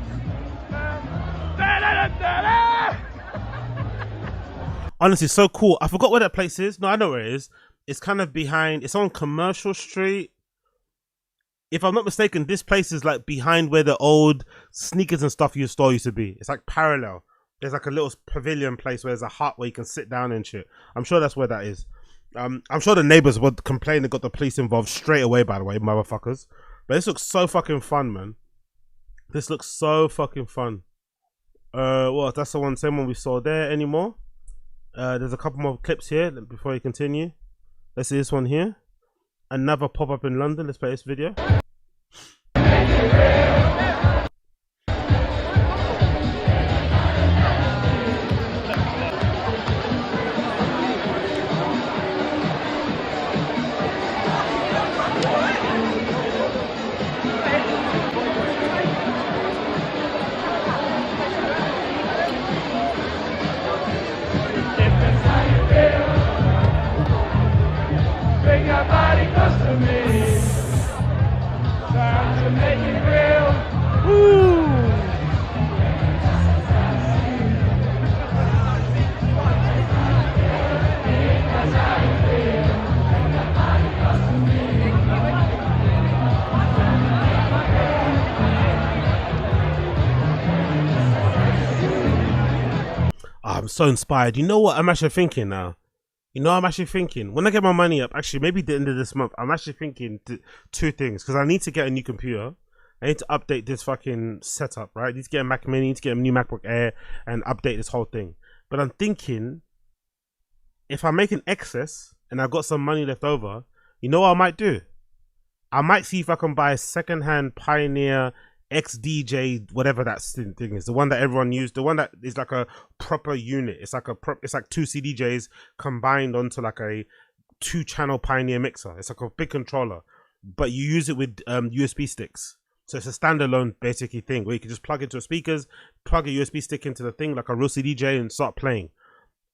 Honestly, so cool. I forgot where that place is. No, I know where it is. It's kind of behind. It's on Commercial Street. If I'm not mistaken, this place is like behind where the old sneakers and stuff store used to be. It's like parallel. There's like a little pavilion place where there's a hut where you can sit down and shit. I'm sure that's where that is. I'm sure the neighbors would complain they got the police involved straight away, by the way, motherfuckers. But this looks so fucking fun, man. This looks so fucking fun. What? That's the same one we saw there anymore. There's a couple more clips here before you continue. Let's see this one here. Another pop-up in London. Let's play this video. I'm so inspired. You know what I'm actually thinking now? You know what I'm actually thinking? When I get my money up, actually maybe the end of this month, I'm actually thinking two things. Because I need to get a new computer. I need to update this fucking setup, right? I need to get a Mac Mini, I need to get a new MacBook Air and update this whole thing. But I'm thinking, if I make an excess and I've got some money left over, you know what I might do? I might see if I can buy a second-hand Pioneer XDJ, whatever that thing is, the one that everyone used, the one that is like a proper unit. It's like it's like two CDJs combined onto like a 2-channel Pioneer mixer. It's like a big controller, but you use it with USB sticks. So it's a standalone basically thing where you can just plug into speakers, plug a USB stick into the thing like a real CDJ and start playing.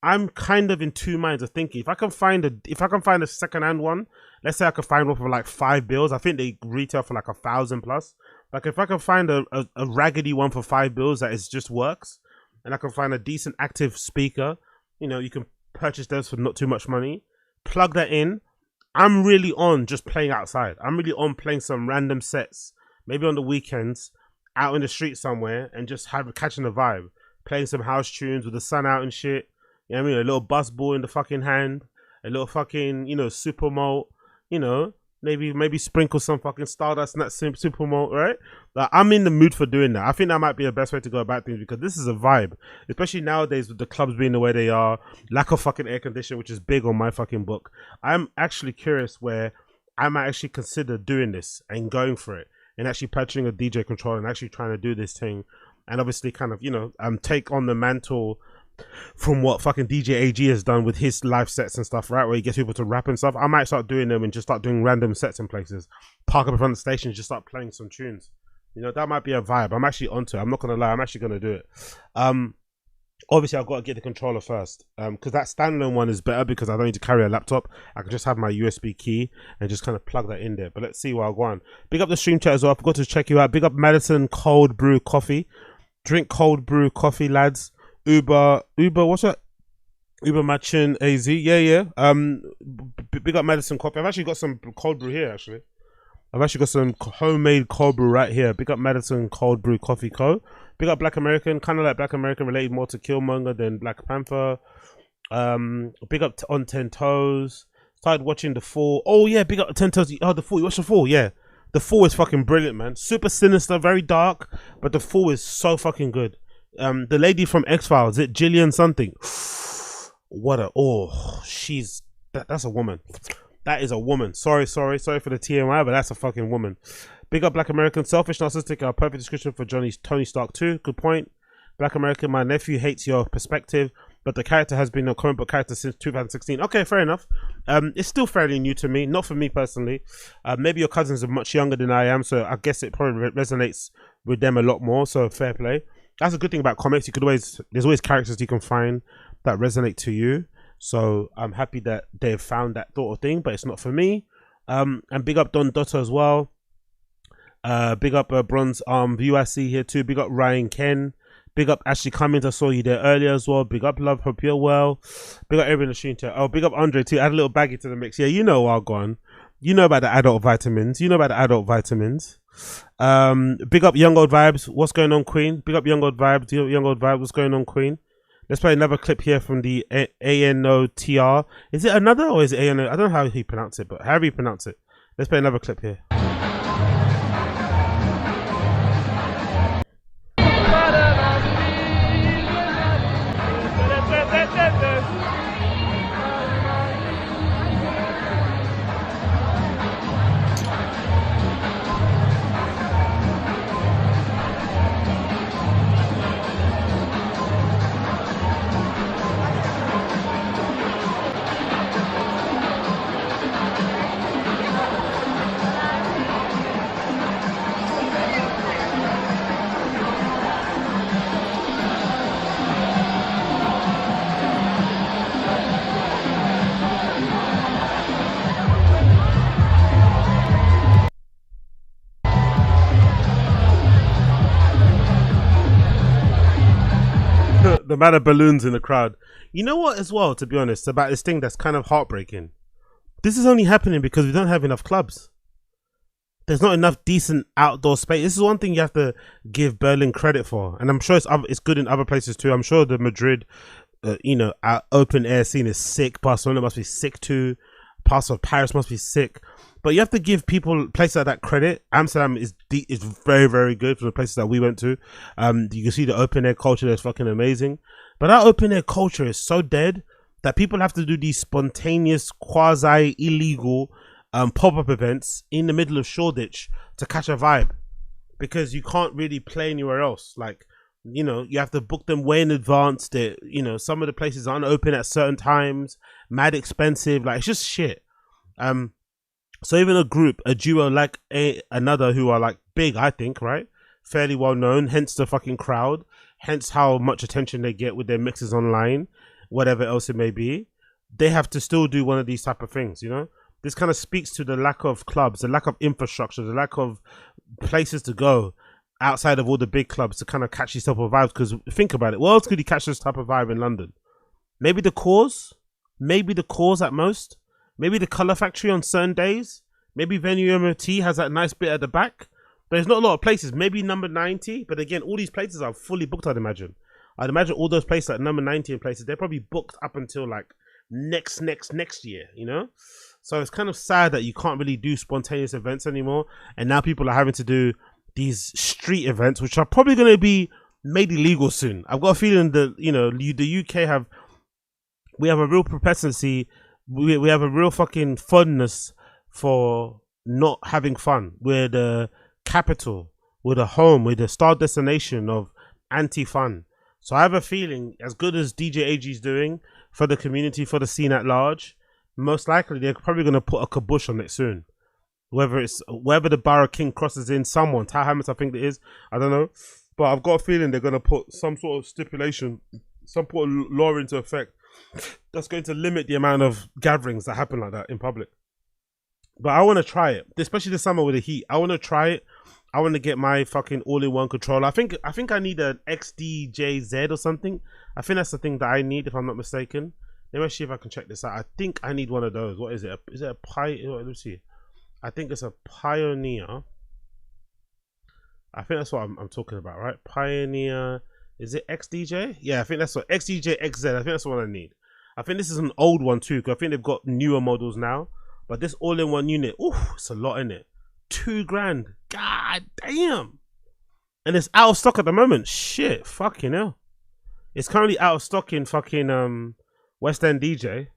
I'm kind of in two minds of thinking if I can find a second-hand one. Let's say I could find one for like £5. I think they retail for like 1,000 plus. Like if I can find a raggedy one for £5 that is just works, and I can find a decent active speaker, you know, you can purchase those for not too much money. Plug that in. I'm really on just playing outside. I'm really on playing some random sets, maybe on the weekends, out in the street somewhere, and just catching the vibe, playing some house tunes with the sun out and shit. You know what I mean? A little bus ball in the fucking hand, a little fucking, you know, super malt, you know, maybe sprinkle some fucking Stardust in that super malt, right? Like, I'm in the mood for doing that. I think that might be the best way to go about things because this is a vibe, especially nowadays with the clubs being the way they are, lack of fucking air conditioning, which is big on my fucking book. I'm actually curious where I might actually consider doing this and going for it and actually purchasing a DJ controller and actually trying to do this thing and obviously kind of, you know, take on the mantle from what fucking DJ AG has done with his live sets and stuff, right, where he gets people to rap and stuff. I might start doing them and just start doing random sets in places, park up in front of the station, just start playing some tunes. You know, that might be a vibe. I'm actually onto it. I'm not gonna lie, I'm actually gonna do it. Obviously I've got to get the controller first, because that standalone one is better because I don't need to carry a laptop. I can just have my USB key and just kind of plug that in there. But let's see what I go on. Big up the stream chat as well. I forgot to check you out. Big up Madison Cold Brew Coffee. Drink cold brew coffee, lads. Uber, what's that? Uber Machin AZ, yeah. Big up Madison Coffee. I've actually got some cold brew here, actually. I've actually got some homemade cold brew right here. Big up Madison Cold Brew Coffee Co. Big up Black American, kind of like Black American, related more to Killmonger than Black Panther. Big up on 10 Toes. Started watching The Fall. Oh yeah, big up 10 Toes. Oh, The Fall. You watched The Fall? Yeah. The Fall is fucking brilliant, man. Super sinister, very dark, but The Fall is so fucking good. The lady from X-Files, is it Gillian something? What a she's that's a woman. That is a woman. Sorry for the TMI, but that's a fucking woman. Big up Black American, selfish, narcissistic, perfect description for Tony Stark too. Good point. Black American, my nephew hates your perspective, but the character has been a comic book character since 2016. Okay, fair enough. It's still fairly new to me, not for me personally. Maybe your cousins are much younger than I am, so I guess it probably resonates with them a lot more. So fair play. That's a good thing about comics. There's always characters you can find that resonate to you. So I'm happy that they've found that sort of thing, but it's not for me. And big up Don Dotto as well. Big up Bronze UIC here too. Big up Ryan Ken. Big up Ashley Cummings. I saw you there earlier as well. Big up Love. Hope you're well. Big up everyone in the stream chat. Oh, big up Andre too. Add a little baggy to the mix. Yeah, you know what gone. You know about the adult vitamins. Big up Young Old Vibes. What's going on, Queen? Big up Young Old Vibes. Young Old Vibes. What's going on, Queen? Let's play another clip here from the ANOTR. Is it another or is it ANO? I don't know how he pronounce it, but however you pronounce it. Let's play another clip here. The amount of balloons in the crowd. You know what, as well, to be honest, about this thing that's kind of heartbreaking. This is only happening because we don't have enough clubs. There's not enough decent outdoor space. This is one thing you have to give Berlin credit for, and I'm sure it's good in other places too. I'm sure the Madrid, our open air scene is sick. Barcelona must be sick too. Parts of Paris must be sick. But you have to give places like that credit. Amsterdam is very, very good for the places that we went to. You can see the open air culture that's fucking amazing. But our open air culture is so dead that people have to do these spontaneous, quasi illegal pop-up events in the middle of Shoreditch to catch a vibe, because you can't really play anywhere else. Like, you have to book them way in advance. Some of the places aren't open at certain times, mad expensive. Like, it's just shit. So even a duo like ANOTR, who are like big, I think, right? Fairly well known, hence the fucking crowd, hence how much attention they get with their mixes online, whatever else it may be. They have to still do one of these type of things, This kind of speaks to the lack of clubs, the lack of infrastructure, the lack of places to go outside of all the big clubs to kind of catch these type of vibes. Because think about it, where else could you catch this type of vibe in London? Maybe the Cause at most. Maybe the Colour Factory on certain days. Maybe Venue MOT has that nice bit at the back. But there's not a lot of places. Maybe number 90. But again, all these places are fully booked, I'd imagine. I'd imagine all those places like number 90 and places, they're probably booked up until like next year, So it's kind of sad that you can't really do spontaneous events anymore. And now people are having to do these street events, which are probably going to be made illegal soon. I've got a feeling that, the UK we have a real propensity. We have a real fucking fondness for not having fun. We're the capital, we're the home, we're the star destination of anti-fun. So I have a feeling, as good as DJ AG's doing for the community, for the scene at large, most likely they're probably going to put a kibosh on it soon. Whether the Borough King crosses in someone, Tower Hamlets I think it is, I don't know. But I've got a feeling they're going to put some sort of stipulation, some sort of law into effect that's going to limit the amount of gatherings that happen like that in public. But I want to try it, especially this summer with the heat. I want to try it. I want to get my fucking all-in-one controller. I think I need an XDJ-Z or something. I think that's the thing that I need, if I'm not mistaken. Let me see if I can check this out. I think I need one of those. What is it? Is it a Pi? Let me see. I think it's a Pioneer. I think that's what I'm talking about, right? Pioneer, is it XDJ? Yeah, I think that's what, XDJ-RX3. I think that's the one I need. I think this is an old one too, because I think they've got newer models now. But this all-in-one unit, ooh, it's a lot in it. $2,000. God damn. And it's out of stock at the moment. Shit, fucking hell. It's currently out of stock in fucking West End DJ.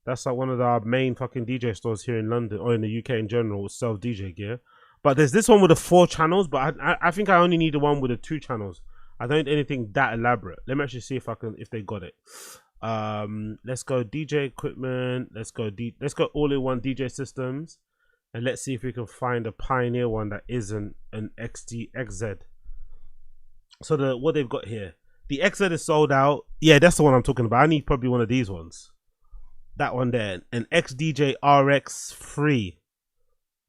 That's like one of our main fucking DJ stores here in London, or in the UK in general, with self DJ gear. But there's this one with the 4 channels, but I think I only need the one with the 2 channels. I don't need anything that elaborate. Let me actually see if they got it. Let's go DJ equipment. Let's go all-in-one DJ systems, and let's see if we can find a Pioneer one that isn't an XZ. So what they've got here, the XZ is sold out. Yeah, that's the one I'm talking about. I need probably one of these ones. That one there, an XDJ-RX3.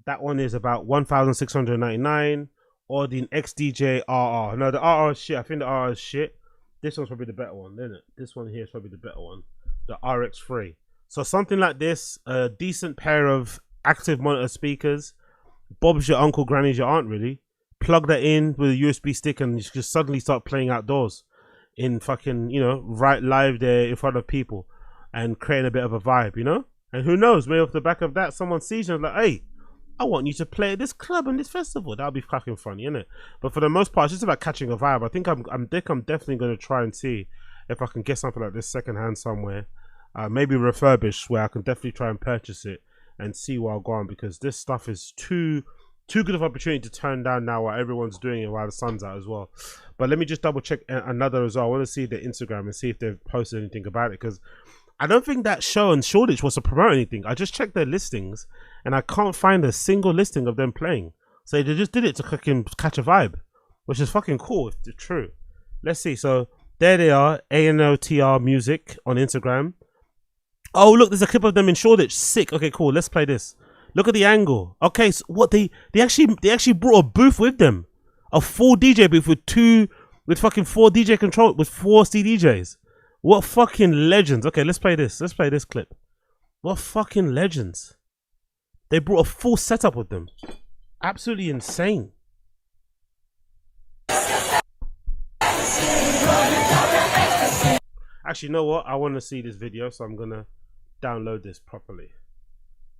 That one is about 1,699. Or the XDJ-RR. No, the RR is shit. I think the RR is shit. This one's probably the better one, isn't it? This one here is probably the better one. The RX3. So something like this, a decent pair of active monitor speakers. Bob's your uncle, granny's your aunt, really. Plug that in with a USB stick and you just suddenly start playing outdoors. In fucking, you know, right live there in front of people. And creating a bit of a vibe, you know? And who knows, maybe off the back of that, someone sees you and like, hey, I want you to play at this club and this festival. That'll be fucking funny, innit? But for the most part, it's just about catching a vibe. I think I'm definitely going to try and see if I can get something like this secondhand somewhere. Maybe refurbished, where I can definitely try and purchase it and see where I'll go on, because this stuff is too good of an opportunity to turn down now while everyone's doing it while the sun's out as well. But let me just double check another as well. I want to see their Instagram and see if they've posted anything about it, because I don't think that show in Shoreditch was to promote anything. I just checked their listings and I can't find a single listing of them playing. So they just did it to fucking catch a vibe, which is fucking cool if it's true. Let's see. So there they are, ANOTR music on Instagram. Oh, look, there's a clip of them in Shoreditch. Sick. Okay, cool. Let's play this. Look at the angle. Okay, so what they actually brought a booth with them, a full DJ booth with fucking 4 DJ control with 4 CDJs. What fucking legends. Okay, let's play this. Let's play this clip. What fucking legends. They brought a full setup with them. Absolutely insane. Actually, you know what? I want to see this video, so I'm going to download this properly.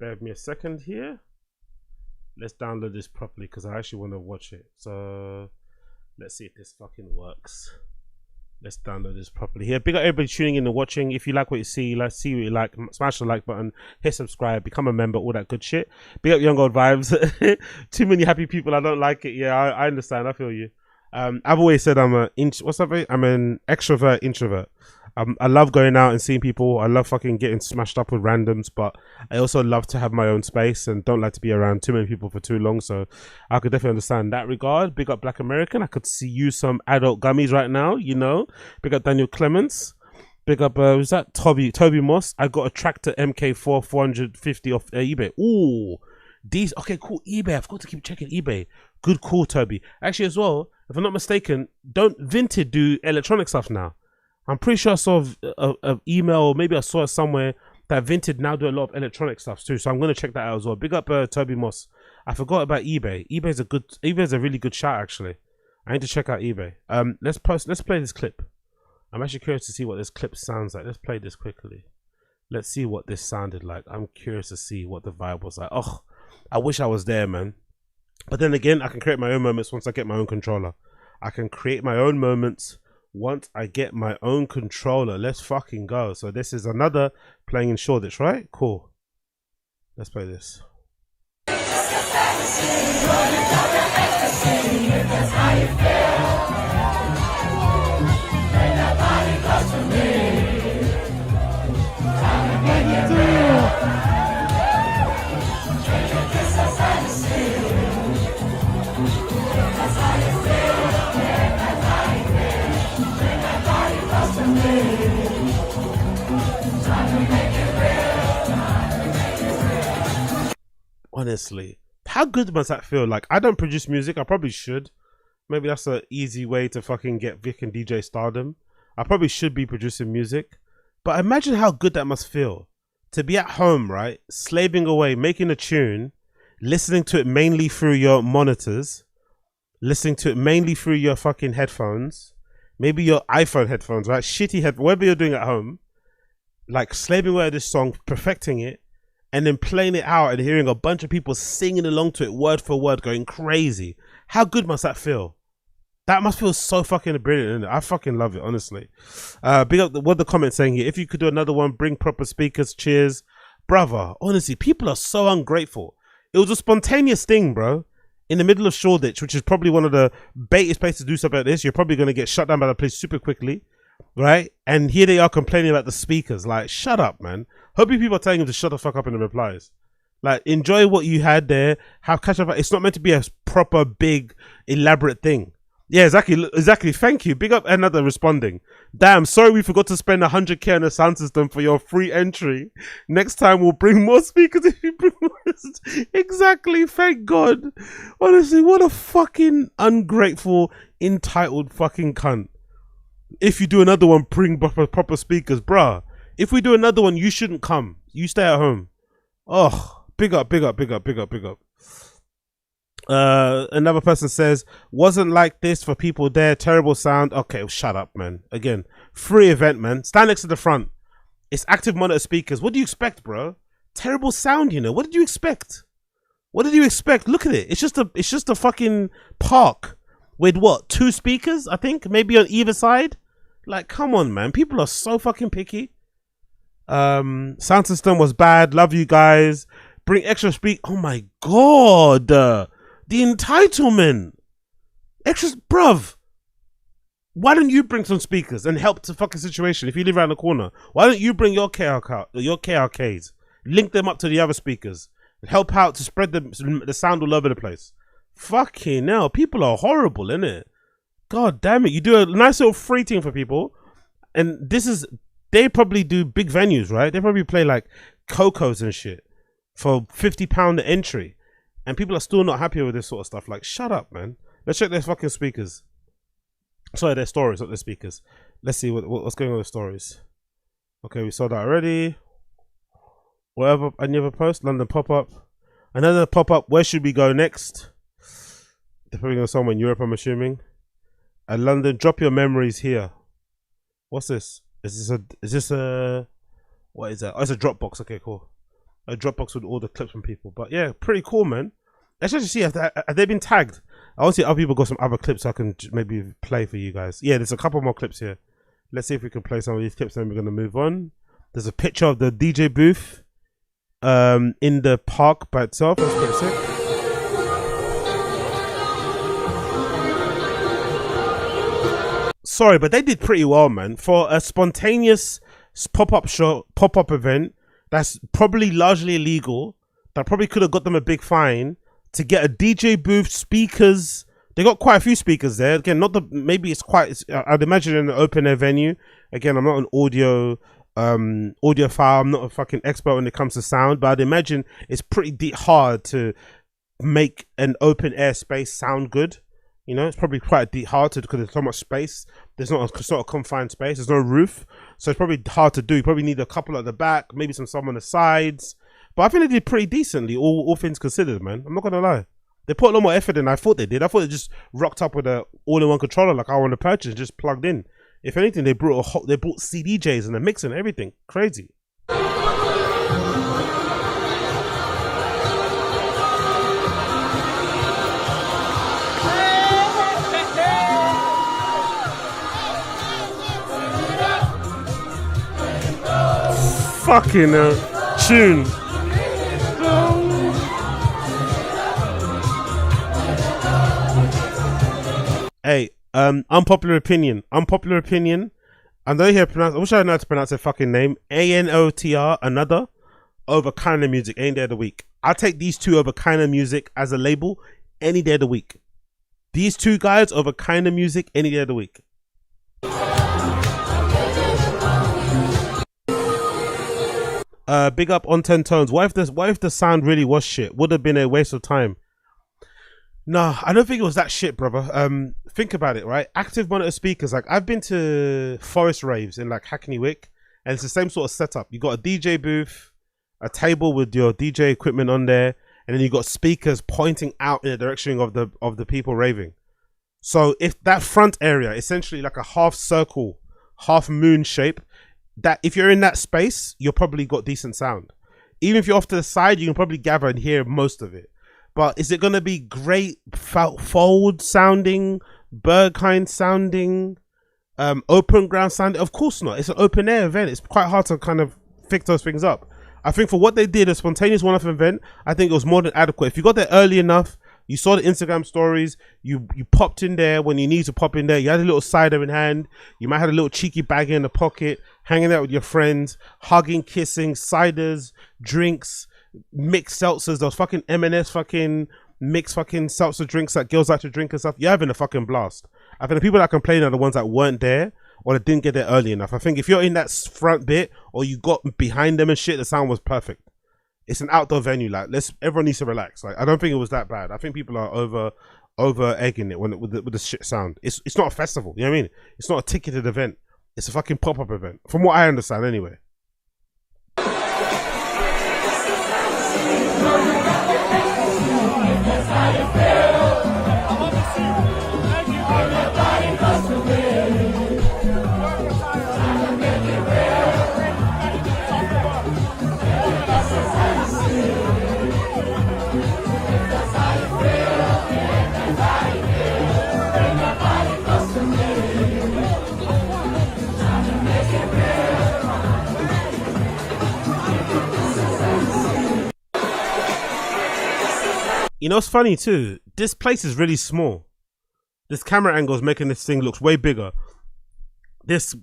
Bear with me a second here. Let's download this properly because I actually want to watch it. So let's see if this fucking works. Let's download this properly here. Big up everybody tuning in and watching. If you like what you see, see what you like, smash the like button, hit subscribe, become a member, all that good shit. Big up young old vibes. Too many happy people. I don't like it. Yeah, I understand. I feel you. I've always said I'm an extrovert introvert. I love going out and seeing people. I love fucking getting smashed up with randoms, but I also love to have my own space and don't like to be around too many people for too long. So I could definitely understand that regard. Big up Black American. I could see you some adult gummies right now, you know. Big up Daniel Clements. Big up, who's that? Toby Moss. I got a Tractor MK4 450 off eBay. Ooh, these. Okay, cool. eBay. I forgot to keep checking eBay. Good call, Toby. Actually, as well, if I'm not mistaken, don't Vinted do electronic stuff now? I'm pretty sure I saw an email, or maybe I saw it somewhere, that Vinted now do a lot of electronic stuff too. So I'm going to check that out as well. Big up Toby Moss. I forgot about eBay. eBay's a really good shout, actually. I need to check out eBay. Let's play this clip. I'm actually curious to see what this clip sounds like. Let's play this quickly. Let's see what this sounded like. I'm curious to see what the vibe was like. Oh, I wish I was there, man. But then again, I can create my own moments once I get my own controller. I can create my own moments once I get my own controller. Let's fucking go. So this is another playing in Shoreditch, right? Cool. Let's play this. Honestly, how good must that feel? Like, I don't produce music. I probably should. Maybe that's an easy way to fucking get Vic and DJ stardom. I probably should be producing music. But imagine how good that must feel. To be at home, right? Slaving away, making a tune, listening to it mainly through your monitors, listening to it mainly through your fucking headphones, maybe your iPhone headphones, right? Shitty head, whatever you're doing at home, like slaving away at this song, perfecting it, and then playing it out and hearing a bunch of people singing along to it word for word, going crazy. How good must that feel? That must feel so fucking brilliant, innit? I fucking love it, honestly. Big up what the comments saying here. If you could do another one, bring proper speakers, cheers. Brother, honestly, people are so ungrateful. It was a spontaneous thing, bro. In the middle of Shoreditch, which is probably one of the baitest places to do something like this. You're probably going to get shut down by the police super quickly, right? And here they are complaining about the speakers. Like, shut up, man. Hopefully people are telling him to shut the fuck up in the replies. Like, enjoy what you had there. Have catch up. It's not meant to be a proper, big, elaborate thing. Yeah, exactly. Thank you. Big up another responding. Damn, sorry we forgot to spend 100k on a sound system for your free entry. Next time we'll bring more speakers if you bring more. Exactly, thank God. Honestly, what a fucking ungrateful, entitled fucking cunt. If you do another one, bring proper speakers. Bruh, if we do another one, you shouldn't come. You stay at home. Oh, big up. Another person says, wasn't like this for people there. Terrible sound. Okay, well, shut up, man. Again, free event, man. Stand next to the front. It's active monitor speakers. What do you expect, bro? Terrible sound, you know. What did you expect? What did you expect? Look at it. It's just a fucking park with what? 2 speakers, I think, maybe on either side. Like, come on, man. People are so fucking picky. Sound system was bad. Love you guys. Bring extra speak. Oh my God. The entitlement. Extras, bruv. Why don't you bring some speakers and help the fucking situation if you live around the corner? Why don't you bring your KRKs? Link them up to the other speakers. Help out to spread the sound all over the place. Fucking hell. People are horrible, innit? God damn it. You do a nice little free thing for people. And they probably do big venues, right? They probably play like Cocos and shit for £50 an entry. And people are still not happy with this sort of stuff. Like, shut up, man. Let's check their fucking speakers. Sorry, their stories, not their speakers. Let's see what's going on with stories. Okay, we saw that already. Whatever, any other post? London pop-up. Another pop-up. Where should we go next? They're probably going to somewhere in Europe, I'm assuming. London, drop your memories here. What's this? Is this a what is that? Oh, it's a Dropbox. Okay, cool. A Dropbox with all the clips from people. But yeah, pretty cool, man. Let's just see, have they been tagged? I want to see other people got some other clips I can maybe play for you guys. Yeah, there's a couple more clips here. Let's see if we can play some of these clips, then we're going to move on. There's a picture of the DJ booth in the park by itself. That's pretty sick. Sorry, but they did pretty well, man. For a spontaneous pop-up event that's probably largely illegal, that probably could have got them a big fine, to get a DJ booth, speakers. They got quite a few speakers there. Again, I'd imagine in an open air venue. Again, I'm not an audiophile. I'm not a fucking expert when it comes to sound, but I'd imagine it's pretty hard to make an open air space sound good. You know, it's probably quite hard to, because there's so much space. There's not a sort of confined space. There's no roof. So it's probably hard to do. You probably need a couple at the back, maybe some on the sides. But I think they did pretty decently, all things considered, man. I'm not going to lie. They put a lot more effort than I thought they did. I thought they just rocked up with a all-in-one controller like I want to purchase, just plugged in. If anything, they brought CDJs and a mix and everything. Crazy. Fucking tune. Hey, unpopular opinion. I don't hear pronounce. I wish I knew how to pronounce their fucking name. ANOTR, another, over Kind of Music any day of the week. I'll take these two over Kind of Music as a label any day of the week. These two guys over Kind of Music any day of the week. Big up on 10 tones. What if the sound really was shit? Would have been a waste of time. No, I don't think it was that shit, brother. Think about it, right? Active monitor speakers. Like, I've been to forest raves in like Hackney Wick, and it's the same sort of setup. You got a DJ booth, a table with your DJ equipment on there, and then you got speakers pointing out in the direction of the people raving. So if that front area, essentially like a half circle, half moon shape, that if you're in that space, you're probably got decent sound. Even if you're off to the side, you can probably gather and hear most of it. But is it going to be great fold sounding, Berghain sounding, open ground sounding? Of course not. It's an open air event. It's quite hard to kind of fix those things up. I think for what they did, a spontaneous one-off event, I think it was more than adequate. If you got there early enough, you saw the Instagram stories, you popped in there when you need to pop in there, you had a little cider in hand, you might have a little cheeky bag in the pocket, hanging out with your friends, hugging, kissing, ciders, drinks, mixed seltzers, those fucking M&S fucking mixed fucking seltzer drinks that girls like to drink and stuff. You're having a fucking blast. I think the people that complain are the ones that weren't there or that didn't get there early enough. I think if you're in that front bit or you got behind them and shit, the sound was perfect. It's an outdoor venue. Like, everyone needs to relax. Like, I don't think it was that bad. I think people are over egging it with the shit sound. It's not a festival. You know what I mean? It's not a ticketed event. It's a fucking pop-up event, from what I understand, anyway. You know, it's funny too. This place is really small. This camera angle is making this thing look way bigger. This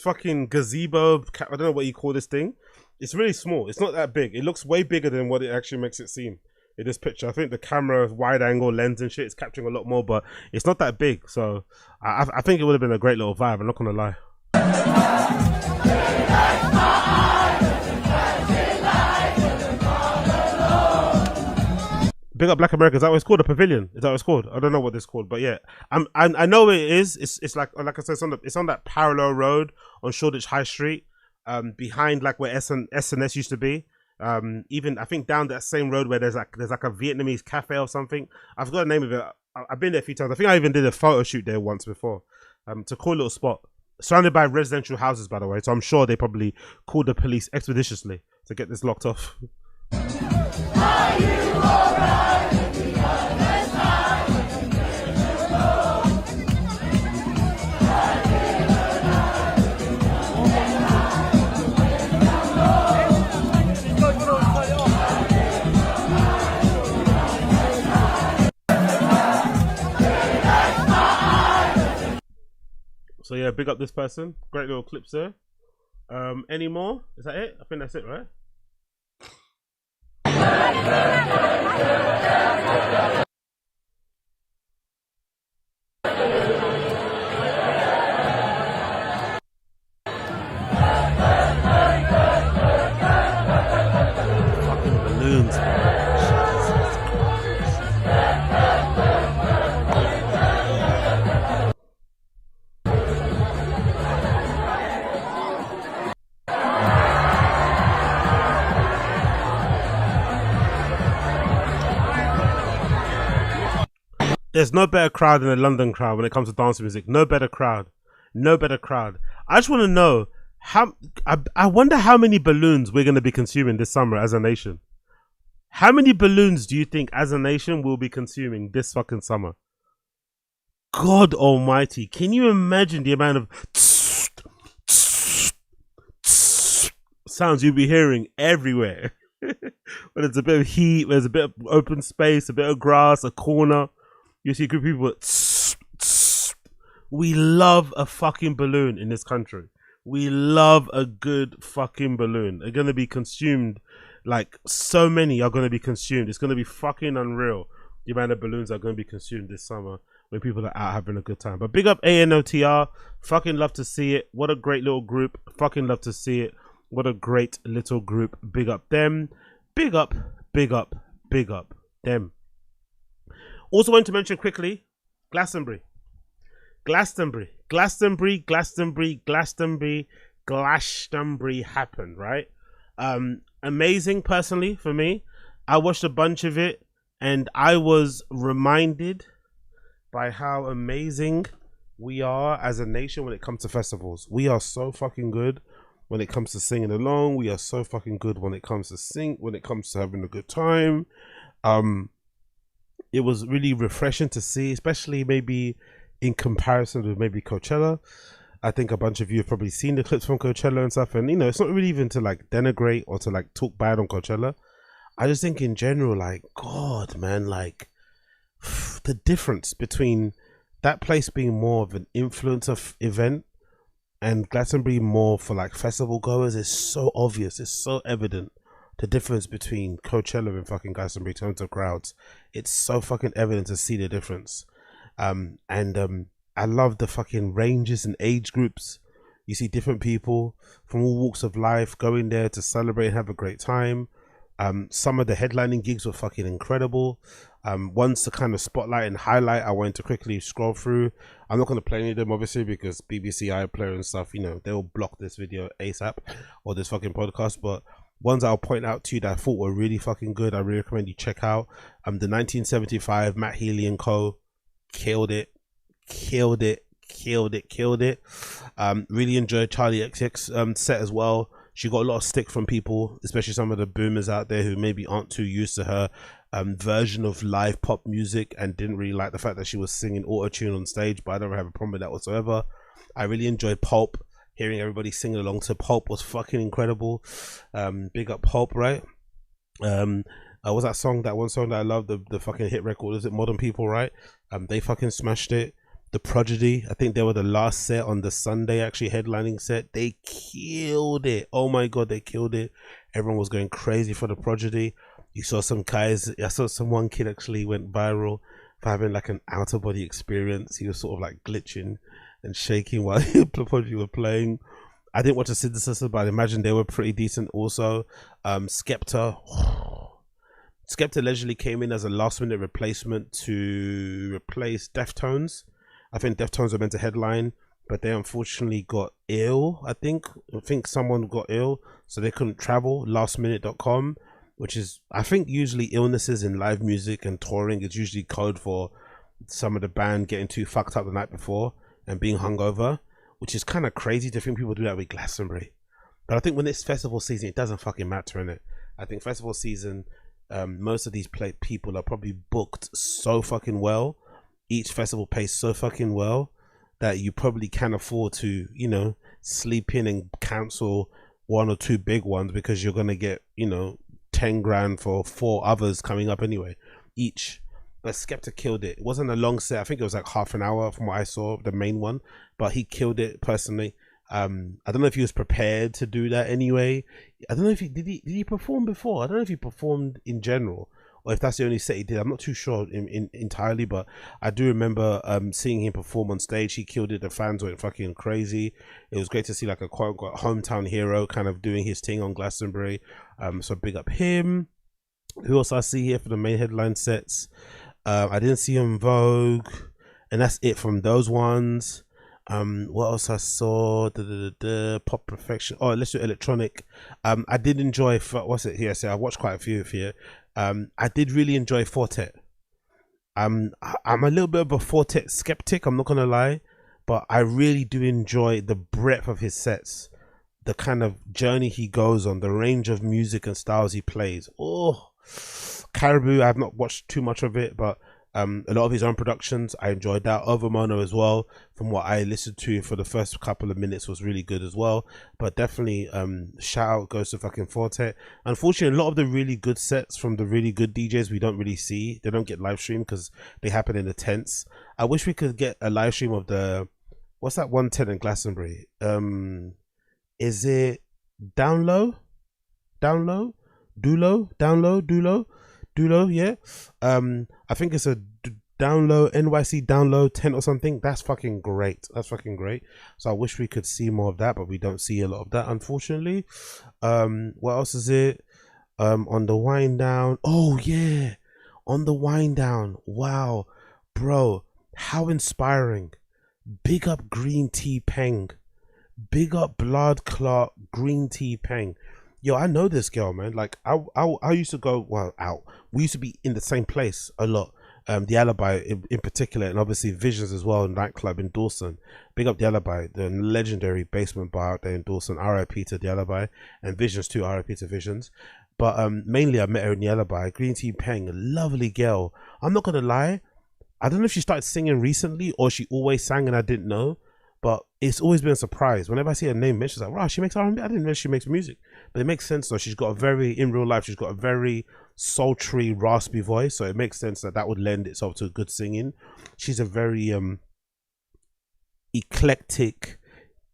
fucking gazebo, I don't know what you call this thing. It's really small. It's not that big. It looks way bigger than what it actually makes it seem in this picture. I think the camera wide angle lens and shit is capturing a lot more, but it's not that big. So I think it would have been a great little vibe. I'm not gonna lie. Big up Black America. Is that what it's called? A pavilion? Is that what it's called? I don't know what it's called, but yeah, I know what it is. It's like I said, it's on that parallel road on Shoreditch High Street, behind like where S&S used to be. Even I think down that same road where there's like a Vietnamese cafe or something. I've got the name of it. I've been there a few times. I think I even did a photo shoot there once before. It's a cool little spot, surrounded by residential houses, by the way. So I'm sure they probably called the police expeditiously to get this locked off. Are you alright? So yeah, big up this person. Great little clips there. Any more? Is that it? I think that's it, right? Fucking balloons. There's no better crowd than a London crowd when it comes to dance music. No better crowd. No better crowd. I just want to know I wonder how many balloons we're going to be consuming this summer as a nation. How many balloons do you think as a nation we'll be consuming this fucking summer? God almighty. Can you imagine the amount of sounds you'll be hearing everywhere? When there's a bit of heat, there's a bit of open space, a bit of grass, a corner. You see a group of people. We love a fucking balloon in this country. We love a good fucking balloon. They're going to be consumed. Like, so many are going to be consumed. It's going to be fucking unreal. The amount of balloons are going to be consumed this summer when people are out having a good time. But big up ANOTR. Fucking love to see it. What a great little group. Fucking love to see it. What a great little group. Big up them. Big up, big up, big up them. Also want to mention quickly, Glastonbury happened, right? Amazing personally for me. I watched a bunch of it, and I was reminded by how amazing we are as a nation when it comes to festivals. We are so fucking good when it comes to singing along. We are so fucking good when it comes to having a good time. It was really refreshing to see, especially maybe in comparison with maybe Coachella. I think a bunch of you have probably seen the clips from Coachella and stuff, and it's not really even to like denigrate or to like talk bad on Coachella. I just think in general, like, God, man, like the difference between that place being more of an influencer event and Glastonbury more for like festival goers is so obvious. It's so evident. The difference between Coachella and fucking Glastonbury in terms of crowds. It's so fucking evident to see the difference. I love the fucking ranges and age groups. You see different people from all walks of life going there to celebrate and have a great time. Some of the headlining gigs were fucking incredible. Ones to kind of spotlight and highlight, I wanted to quickly scroll through. I'm not going to play any of them, obviously, because BBC iPlayer and stuff, they'll block this video ASAP or this fucking podcast. But ones I'll point out to you that I thought were really fucking good, I really recommend you check out. The 1975 Matt Healy and Co. killed it. Really enjoyed Charlie XX set as well. She got a lot of stick from people, especially some of the boomers out there who maybe aren't too used to her version of live pop music and didn't really like the fact that she was singing auto-tune on stage, but I don't have a problem with that whatsoever. I really enjoyed Pulp. Hearing everybody singing along to Pulp was fucking incredible. Big up Pulp, right? Was that one song that I love, the fucking hit record, is it Modern People, right? They fucking smashed it. The Prodigy, I think they were the last set on the Sunday, actually headlining set. They killed it. Oh my god, they killed it. Everyone was going crazy for the Prodigy. You saw some guys, I saw one kid actually went viral for having like an outer body experience. He was sort of like glitching and shaking while the Prodigy were playing. I didn't watch the synthesizer, but I imagine they were pretty decent also. Skepta allegedly came in as a last minute replacement to replace Deftones. I think Deftones were meant to headline, but they unfortunately got ill. I think someone got ill, so they couldn't travel. Lastminute.com, which is, I think, usually illnesses in live music and touring is usually code for some of the band getting too fucked up the night before and being hungover, which is kind of crazy to think people do that with Glastonbury. But I think when it's festival season, it doesn't fucking matter, innit? I think festival season, most of these people are probably booked so fucking well. Each festival pays so fucking well that you probably can afford to, sleep in and cancel one or two big ones because you're going to get, 10 grand for 4 others coming up anyway, each. But Skepta killed it. It wasn't a long set. I think it was like half an hour from what I saw, the main one, but he killed it personally. I don't know if he was prepared to do that anyway. I don't know if did he perform before? I don't know if he performed in general, or if that's the only set he did. I'm not too sure entirely, but I do remember seeing him perform on stage. He killed it. The fans went fucking crazy. It was great to see like a quote-unquote hometown hero kind of doing his thing on Glastonbury. So big up him. Who else I see here for the main headline sets? I didn't see him Vogue, and that's it from those ones. What else I saw? Pop Perfection. Oh, let's do Electronic. I did enjoy, what's it here? So I watched quite a few here. I did really enjoy Fortet. I'm a little bit of a Fortet skeptic, I'm not gonna lie, but I really do enjoy the breadth of his sets, the kind of journey he goes on, the range of music and styles he plays. Oh, Caribou, I've not watched too much of it, but a lot of his own productions, I enjoyed that. Overmono as well, from what I listened to for the first couple of minutes, was really good as well. But definitely shout out goes to fucking Fortet. Unfortunately, a lot of the really good sets from the really good DJs we don't really see. They don't get live streamed because they happen in the tents. I wish we could get a live stream of the, what's that one tent in Glastonbury? Is it Downlow, yeah. I think it's a NYC Download tent or something. That's fucking great. So I wish we could see more of that, but we don't see a lot of that, unfortunately. What else is it? On the wind down. Oh yeah, on the wind down. Wow, bro, how inspiring. Big up Green Tea Peng. Big up Blood Clot Green Tea Peng. Yo, I know this girl, man. Like, I used to go, well, out. We used to be in the same place a lot. The Alibi in particular, and obviously Visions as well, nightclub in Dawson. Big up the Alibi, the legendary basement bar out there in Dawson. RIP to the Alibi, and Visions too. RIP to Visions. But mainly I met her in the Alibi. Green Tea Peng, a lovely girl. I'm not gonna lie, I don't know if she started singing recently or she always sang and I didn't know. But it's always been a surprise. Whenever I see her name mentioned, like, wow, she makes R&B. I didn't know she makes music. But it makes sense though. She's got a very, in real life, she's got a very sultry, raspy voice. So it makes sense that that would lend itself to good singing. She's a very eclectic,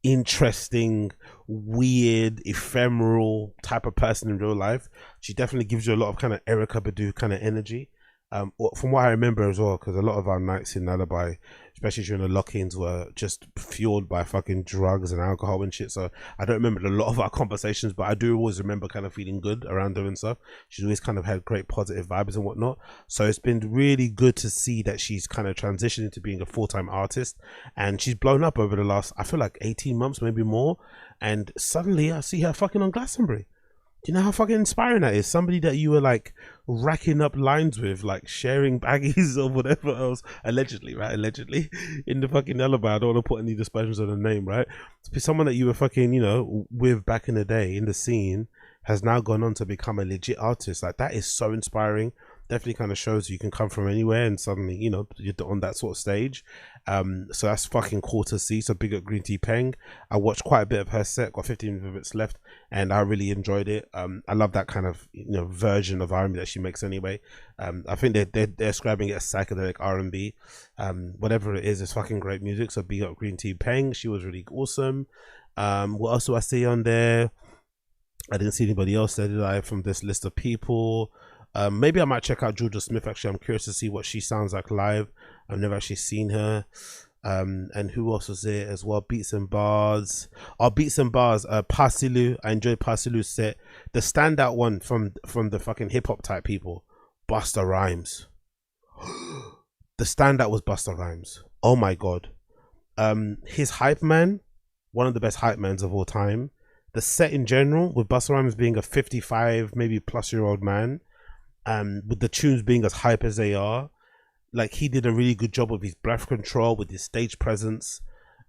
interesting, weird, ephemeral type of person in real life. She definitely gives you a lot of kind of Erykah Badu kind of energy. From what I remember as well, because a lot of our nights in Alibi, especially during the lock-ins, were just fueled by fucking drugs and alcohol and shit. So I don't remember a lot of our conversations, but I do always remember kind of feeling good around her and stuff. She's always kind of had great positive vibes and whatnot. So it's been really good to see that she's kind of transitioned into being a full-time artist, and she's blown up over the last, I feel like 18 months, maybe more. And suddenly I see her fucking on Glastonbury. Do you know how fucking inspiring that is? Somebody that you were like racking up lines with, like sharing baggies or whatever else, allegedly, right? Allegedly, in the fucking Alibi. I don't want to put any dispersions on the name, right? Someone that you were fucking, you know, with back in the day in the scene has now gone on to become a legit artist. Like, that is so inspiring. Definitely kind of shows you can come from anywhere and suddenly, you know, you're on that sort of stage. So that's fucking cool to see. So big up Green Tea Peng. I watched quite a bit of her set, got 15 minutes left, and I really enjoyed it. I love that kind of, you know, version of R&B that she makes anyway. I think they're describing it as psychedelic R&B. Whatever it is, it's fucking great music. So big up Green Tea Peng. She was really awesome. What else do I see on there? I didn't see anybody else there, did I, from this list of people? Maybe I might check out Georgia Smith. Actually, I'm curious to see what she sounds like live. I've never actually seen her. And who else was there as well? Beats and Bars. Oh, Beats and Bars. Parsilu. I enjoyed Parsilu's set. The standout one from the fucking hip hop type people, Busta Rhymes. The standout was Busta Rhymes. Oh my god. His hype man, one of the best hype mans of all time. The set in general, with Busta Rhymes being a 55 maybe plus year old man, with the tunes being as hype as they are, like, he did a really good job of his breath control, with his stage presence,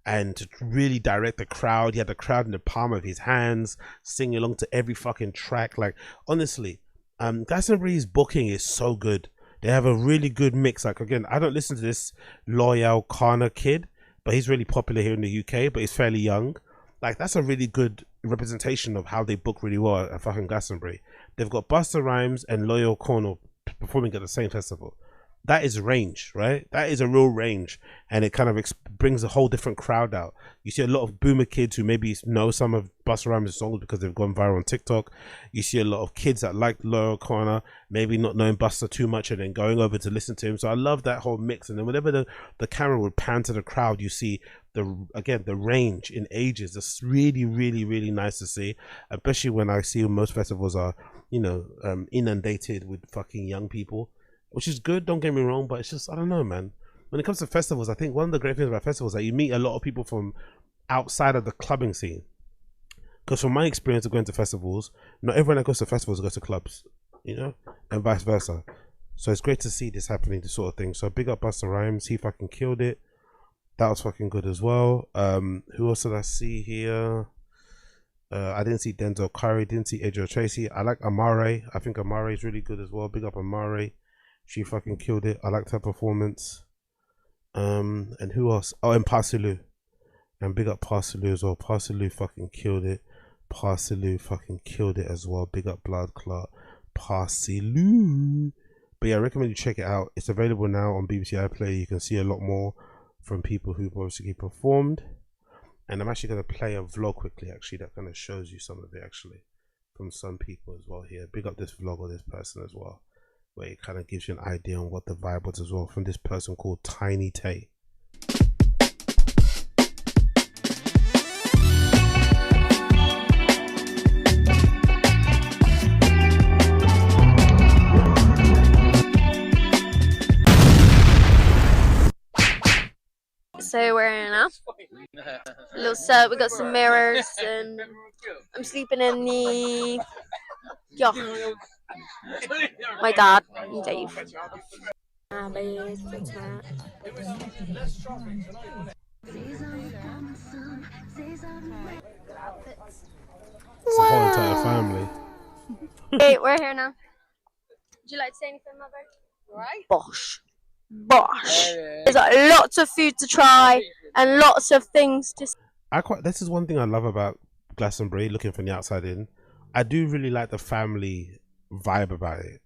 and to really direct the crowd. He had the crowd in the palm of his hands, singing along to every fucking track. Like, honestly, Glastonbury's booking is so good. They have a really good mix. Like, again, I don't listen to this Loyal Kana kid, but he's really popular here in the UK, but he's fairly young. Like, that's a really good representation of how they book really well at fucking Glastonbury. They've got Busta Rhymes and Loyal Kana performing at the same festival. That is range, right? That is a real range, and it kind of brings a whole different crowd out. You see a lot of boomer kids who maybe know some of Busta Rhymes' songs because they've gone viral on TikTok. You see a lot of kids that like Loyal Kana, maybe not knowing Busta too much and then going over to listen to him. So I love that whole mix. And then whenever the camera would pan to the crowd, you see the range in ages. It's really, really, really nice to see, especially when I see most festivals are, you know, inundated with fucking young people, which is good, don't get me wrong, but it's just, I don't know, man. When it comes to festivals, I think one of the great things about festivals is that you meet a lot of people from outside of the clubbing scene. Because from my experience of going to festivals, not everyone that goes to festivals goes to clubs, you know, and vice versa. So it's great to see this happening, this sort of thing. So big up Busta Rhymes, he fucking killed it. That was fucking good as well. Who else did I see here? I didn't see Denzel Curry, didn't see Adriel Tracy. I like Amare. I think Amare is really good as well. Big up Amare. She fucking killed it. I liked her performance. And who else? Oh, and Parsilu. And big up Parsilu as well. Parsilu fucking killed it. Parsilu fucking killed it as well. Big up Blood Clot. Parsilu. But yeah, I recommend you check it out. It's available now on BBC iPlayer. You can see a lot more from people who've obviously performed. And I'm actually going to play a vlog quickly, actually, that kind of shows you some of it, actually, from some people as well here. Big up this vlog or this person as well, where it kind of gives you an idea on what the vibe was as well, from this person called Tiny Tay. So we're in now. A little set. We got some mirrors, and I'm sleeping in the yacht. My dad and Dave. It's a whole entire family. Hey, we're here now. Would you like to say anything, Mother? Right. Bosh. Bosh. There's lots of food to try and lots of things to. This is one thing I love about Glastonbury. Looking from the outside in, I do really like the family vibe about it.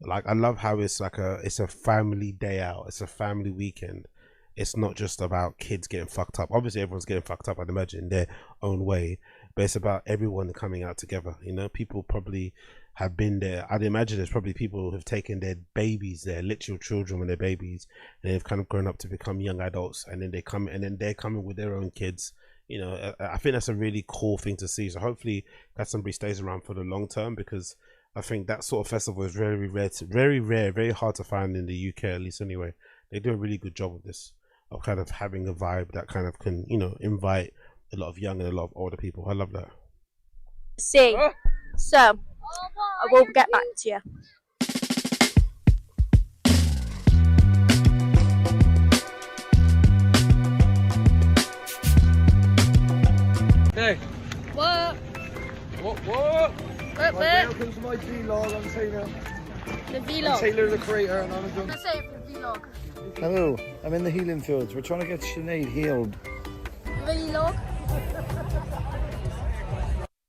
Like, I love how it's a family day out. It's a family weekend. It's not just about kids getting fucked up. Obviously, everyone's getting fucked up, I'd imagine, in their own way. But it's about everyone coming out together. You know, people probably have been there. I'd imagine there's probably people who have taken their babies, their literal children when they're babies, and they've kind of grown up to become young adults, and then they're coming with their own kids. You know, I think that's a really cool thing to see. So hopefully Glastonbury stays around for the long term, because I think that sort of festival is very rare, very hard to find in the UK, at least anyway. They do a really good job with this, of kind of having a vibe that kind of can, you know, invite a lot of young and a lot of older people. I love that. See, so I will get back to you. Hey. What? What? Welcome to my vlog. I'm Taylor. The I'm vlog. Taylor the creator, and I'm a drunk. Let's say it for the vlog. Hello, I'm in the healing fields. We're trying to get Sinead healed. Vlog.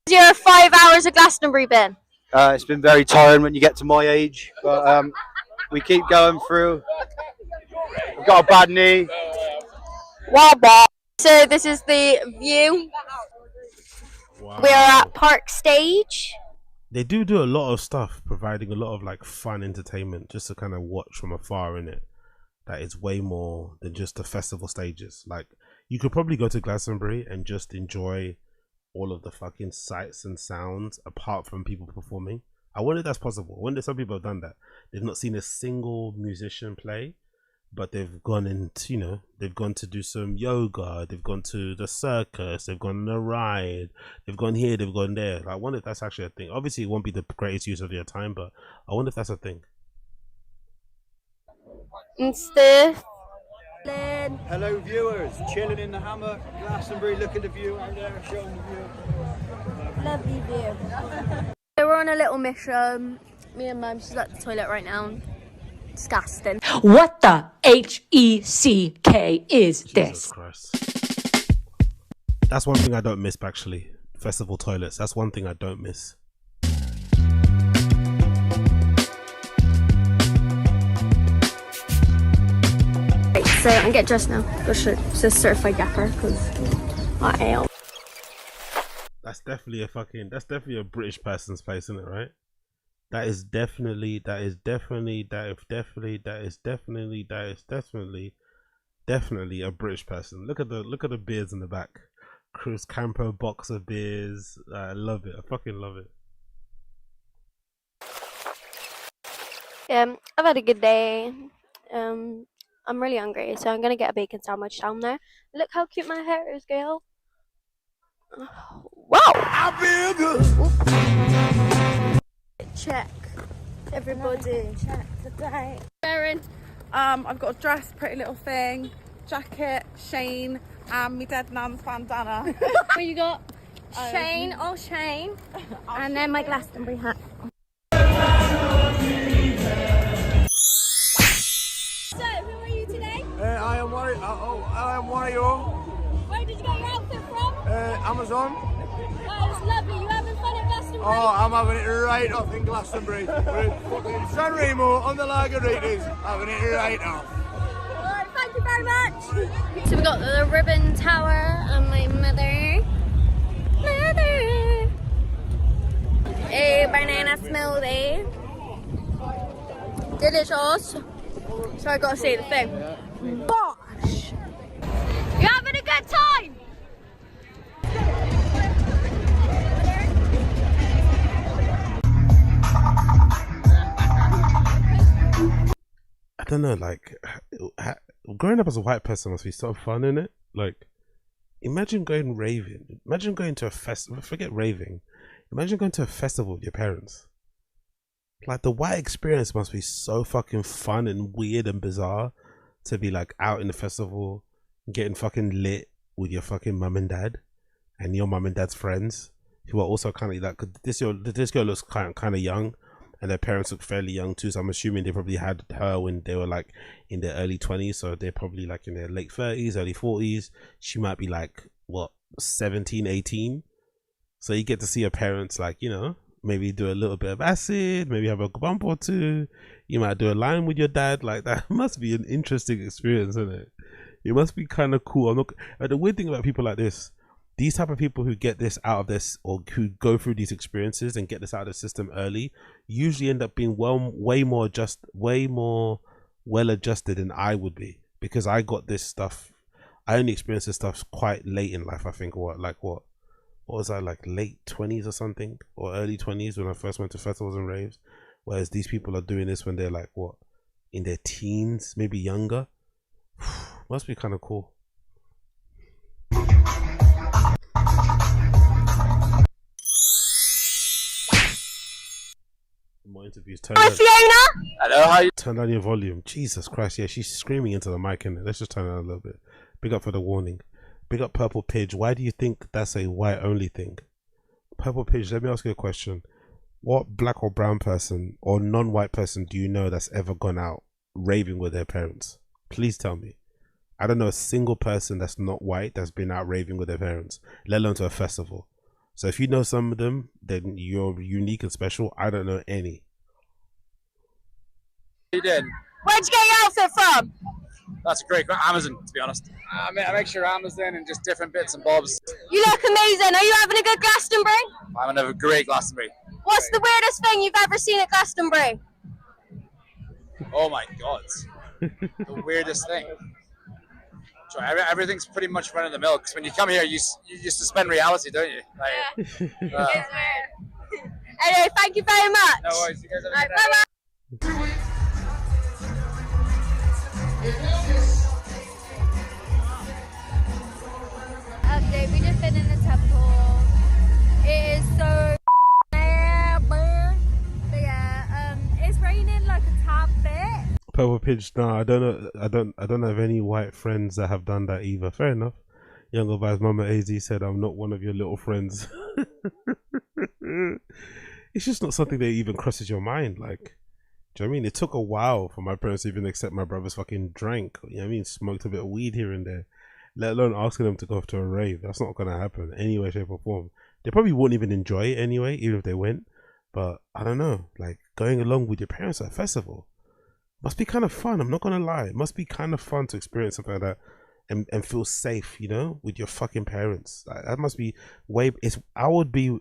Your 5 hours of Glastonbury been? It's been very tiring when you get to my age, but we keep going through. I've got a bad knee. Wow. So this is the view. Wow. We are at Park Stage. They do a lot of stuff, providing a lot of like fun entertainment just to kind of watch from afar, in it. That is way more than just the festival stages. Like, you could probably go to Glastonbury and just enjoy all of the fucking sights and sounds apart from people performing. I wonder if that's possible. I wonder if some people have done that. They've not seen a single musician play, but they've gone into, you know, they've gone to do some yoga, they've gone to the circus, they've gone on a ride, they've gone here, they've gone there. I wonder if that's actually a thing. Obviously, it won't be the greatest use of your time, but I wonder if that's a thing. And stuff. Hello viewers, chilling in the hammock, Glastonbury, look at the view out there, showing the view. Lovely view. So we're on a little mission. Me and Mum, she's at the toilet right now. Disgusting. What the HECK is Jesus this? Christ. That's one thing I don't miss, actually. Festival toilets. That's one thing I don't miss. Right, so I'm getting dressed now. Go to certified yapper because I am. That's definitely a British person's place, isn't it, right? That is definitely a British person. Look at the beers in the back. Cruz Campo box of beers. I love it. I fucking love it. I've had a good day. I'm really hungry, so I'm gonna get a bacon sandwich down there. Look how cute my hair is, girl. Wow! I feel good. Check, everybody. Check today. Wearing. I've got a dress, pretty little thing, jacket, Shane, and my dead nan's bandana. What you got? Shane, and then my Glastonbury hat. So, who are you today? I am one of you. Where did you get your outfit from? Amazon. Oh, it's lovely. You having fun at Glastonbury? Oh, I'm having it right off in Glastonbury. We're in fucking San Remo on the Lagaritas, having it right off. Alright, thank you very much. So we got the ribbon tower and my mother. A banana smoothie. Delicious. So I gotta say the thing. Bosh! You having a good time? I don't know, like, growing up as a white person must be so fun, innit? Like, imagine going raving. Imagine going to a festival. Forget raving. Imagine going to a festival with your parents. Like, the white experience must be so fucking fun and weird and bizarre to be like out in the festival, getting fucking lit with your fucking mum and dad and your mum and dad's friends who are also kind of like, this girl looks kind of young. And their parents look fairly young too, so I'm assuming they probably had her when they were like in their early 20s, so they're probably like in their late 30s, early 40s. She might be like, what, 17, 18? So you get to see her parents, like, you know, maybe do a little bit of acid, maybe have a bump or two. You might do a line with your dad. Like, that must be an interesting experience, isn't it? It must be kind of cool. The weird thing about people like this, these type of people who get this out of this, or who go through these experiences and get this out of the system early, usually end up being way more well adjusted than I would be, because I got this stuff. I only experienced this stuff quite late in life. I think what was I, like late 20s or something, or early 20s when I first went to festivals and raves, whereas these people are doing this when they're like, what, in their teens, maybe younger. Must be kind of cool. More interviews. Hi, Fiona. Hello, how you? Turn down your volume. Jesus Christ, yeah, she's screaming into the mic, innit? Let's just turn it down a little bit. Big up for the warning. Big up Purple Pidge. Why do you think that's a white only thing? Purple Pidge, let me ask you a question. What black or brown person or non-white person do you know that's ever gone out raving with their parents? Please tell me. I don't know a single person that's not white that's been out raving with their parents, let alone to a festival. So if you know some of them, then you're unique and special. I don't know any. You did. Where'd you get your outfit from? That's a great Amazon, to be honest. I make sure Amazon and just different bits and bobs. You look amazing. Are you having a good Glastonbury? I'm gonna have a great Glastonbury. What's the weirdest thing you've ever seen at Glastonbury? Oh my god, the weirdest thing. So everything's pretty much run of the mill. Because when you come here, you suspend reality, don't you? Like, It's weird. Anyway, thank you very much. No worries. You guys have a Right, good day. bye-bye. Update, we just been in the temple. It is so but yeah, it's raining like a tad bit. Purple Pidge, no, I don't have any white friends that have done that either. Fair enough. Younger Vice Mama AZ said, I'm not one of your little friends. It's just not something that even crosses your mind. Like, do you know what I mean? It took a while for my parents to even accept my brother's fucking drank. You know what I mean? Smoked a bit of weed here and there. Let alone asking them to go to a rave. That's not going to happen any way, shape or form. They probably wouldn't even enjoy it anyway, even if they went. But I don't know, like going along with your parents at a festival must be kind of fun. I'm not going to lie. It must be kind of fun to experience something like that and feel safe, you know, with your fucking parents. Like, that must be I would be,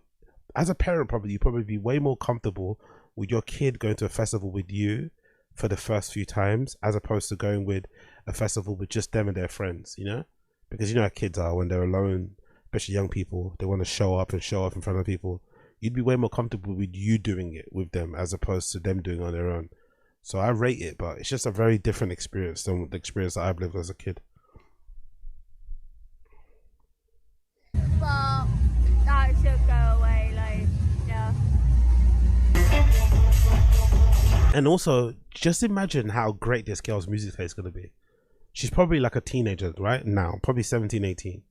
as a parent probably, you'd probably be way more comfortable with your kid going to a festival with you for the first few times, as opposed to going with a festival with just them and their friends, you know? Because you know how kids are when they're alone, especially young people, they want to show up in front of people. You'd be way more comfortable with you doing it with them as opposed to them doing it on their own. So I rate it, but it's just a very different experience than the experience that I've lived as a kid. But that should go away, like, yeah. And also, just imagine how great this girl's music taste is going to be. She's probably like a teenager right now, probably 17, 18.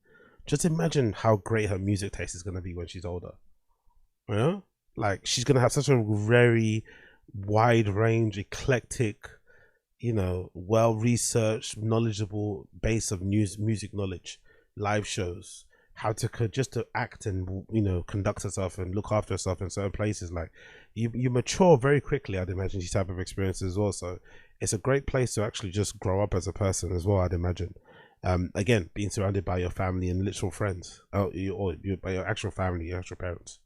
Just imagine how great her music taste is going to be when she's older. You know? Like, she's going to have such a very wide range, eclectic, you know, well-researched, knowledgeable base of music knowledge, live shows, how to just to act and, you know, conduct herself and look after herself in certain places. Like, you mature very quickly, I'd imagine, these type of experiences also. It's a great place to actually just grow up as a person as well, I'd imagine. Again, being surrounded by your family and literal friends, or by your actual family, your actual parents.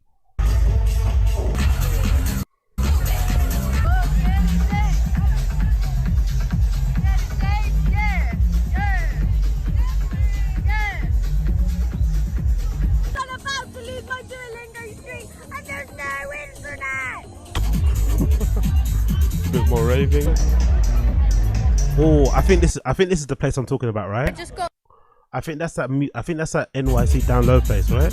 I'm about to lose my Duolingo streak and there's no internet. A bit more raving. Oh, Oh, I think this is the place I'm talking about, right? I just got. I think that's that NYC download place, right?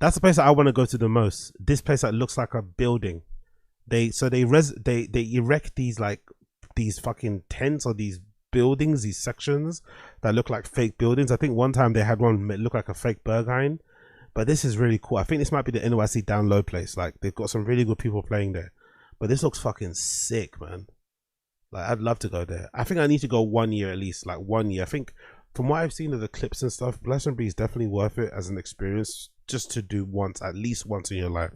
That's the place that I want to go to the most. This place that looks like a building. They erect these fucking tents or these buildings, these sections that look like fake buildings. I think one time they had one that looked like a fake Berghain, but this is really cool. I think this might be the NYC download place. Like they've got some really good people playing there, but this looks fucking sick, man. Like I'd love to go there. I think I need to go 1 year at least, like 1 year. I think from what I've seen of the clips and stuff, Glastonbury is definitely worth it as an experience just to do at least once in your life,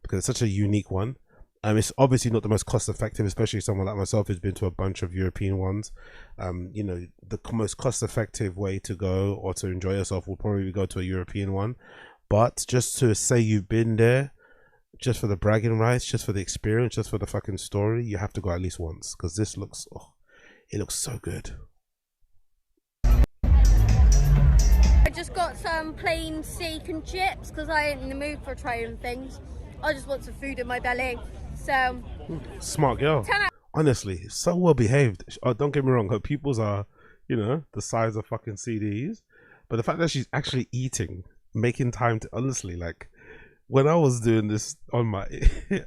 because it's such a unique one. It's obviously not the most cost effective, especially someone like myself who's been to a bunch of European ones. You know, the most cost effective way to go or to enjoy yourself will probably go to a European one. But just to say you've been there, just for the bragging rights, just for the experience, just for the fucking story, you have to go at least once, because this looks, it looks so good. I just got some plain steak and chips because I ain't in the mood for trying things. I just want some food in my belly. So smart girl. Honestly, so well behaved. Oh, don't get me wrong, her pupils are, you know, the size of fucking CDs. But the fact that she's actually eating, making time to, honestly, like when I was doing this on my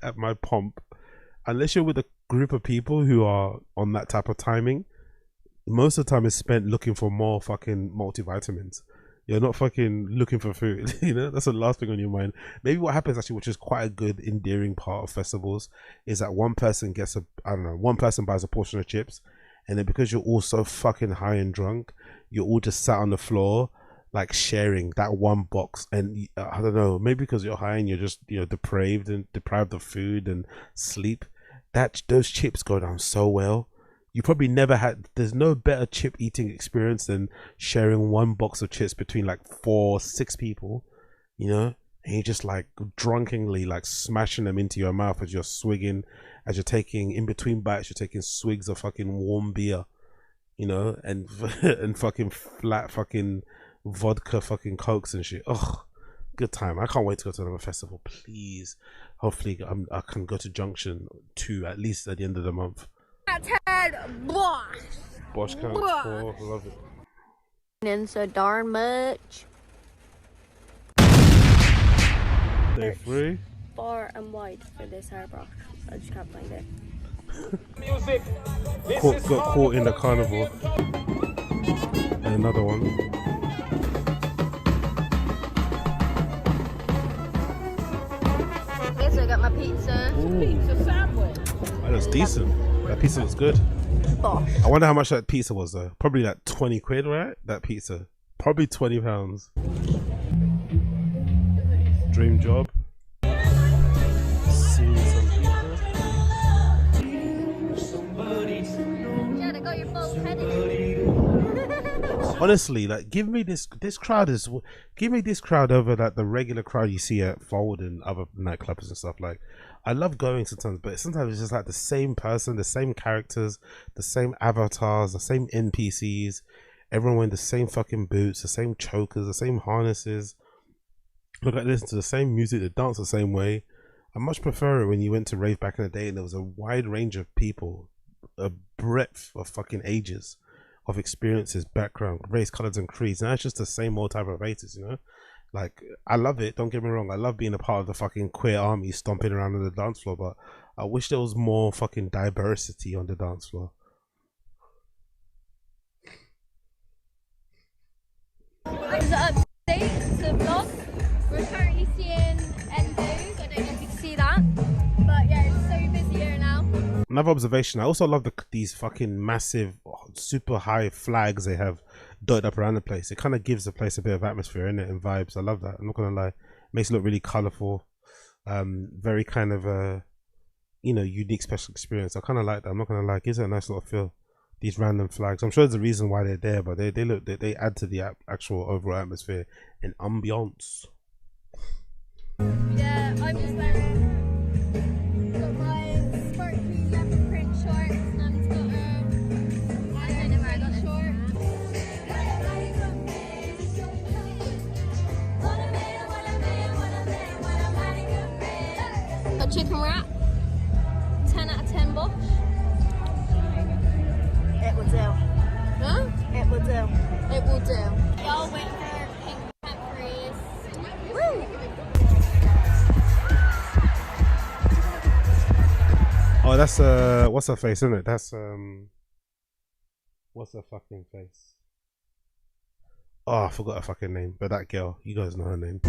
at my pomp, unless you're with a group of people who are on that type of timing, most of the time is spent looking for more fucking multivitamins. You're not fucking looking for food, you know? That's the last thing on your mind. Maybe what happens actually, which is quite a good endearing part of festivals, is that one person gets one person buys a portion of chips, and then because you're all so fucking high and drunk, you're all just sat on the floor, like sharing that one box. And I don't know, maybe because you're high and you're just, you know, deprived of food and sleep, those chips go down so well. You probably never had, there's no better chip eating experience than sharing one box of chips between like 4 or 6 people, you know, and you're just like drunkenly like smashing them into your mouth as you're swigging, as you're taking, in between bites, you're taking swigs of fucking warm beer, you know, and fucking flat fucking vodka fucking cokes and shit. Oh, good time. I can't wait to go to another festival, please. Hopefully I can go to Junction 2 at least at the end of the month. Bosch count 4, love it. And so darn much. Day 3. Far and wide for this hairbrush. I just can't find it. Got caught in the carnival. And another one. Okay, so I got my pizza. Pizza sandwich. That looks decent. That pizza looks good. Bosh. I wonder how much that pizza was though. Probably like 20 quid, right? That pizza. Probably £20. Dream job. Seeing some people. yeah, they got your full credit. Honestly, like give me this crowd over like the regular crowd you see at Fold and other nightclubs and stuff. Like I love going sometimes, but sometimes it's just like the same person, the same characters, the same avatars, the same NPCs, everyone wearing the same fucking boots, the same chokers, the same harnesses. Look, I listen to the same music, they dance the same way. I much prefer it when you went to rave back in the day and there was a wide range of people, a breadth of fucking ages, of experiences, background, race, colors and creeds. Now it's just the same old type of races, you know? Like, I love it, don't get me wrong, I love being a part of the fucking queer army stomping around on the dance floor, but I wish there was more fucking diversity on the dance floor. Is it update to the vlog? We're currently seeing Endos. I don't know if you can see that. But yeah, it's so busy here now. Another observation, I also love these fucking massive, super high flags they have dotted up around the place. It kind of gives the place a bit of atmosphere in it and vibes. I love that. I'm not gonna lie, it makes it look really colorful. Very kind of you know, unique, special experience. I kind of like that. I'm not gonna lie, it gives it a nice little feel. These random flags. I'm sure there's a reason why they're there, but they add to the actual overall atmosphere and ambiance. Yeah, I'm just wearing got my sparkly leopard print shorts and it's got I don't know where I got it. Got chicken wrap, 10 out of 10 Bosch. will do. Huh? It will do. It will do. Y'all wait for pink peppers. Woo! Oh, that's what's her face, isn't it? That's what's her fucking face? Oh, I forgot her fucking name, but that girl, you guys know her name.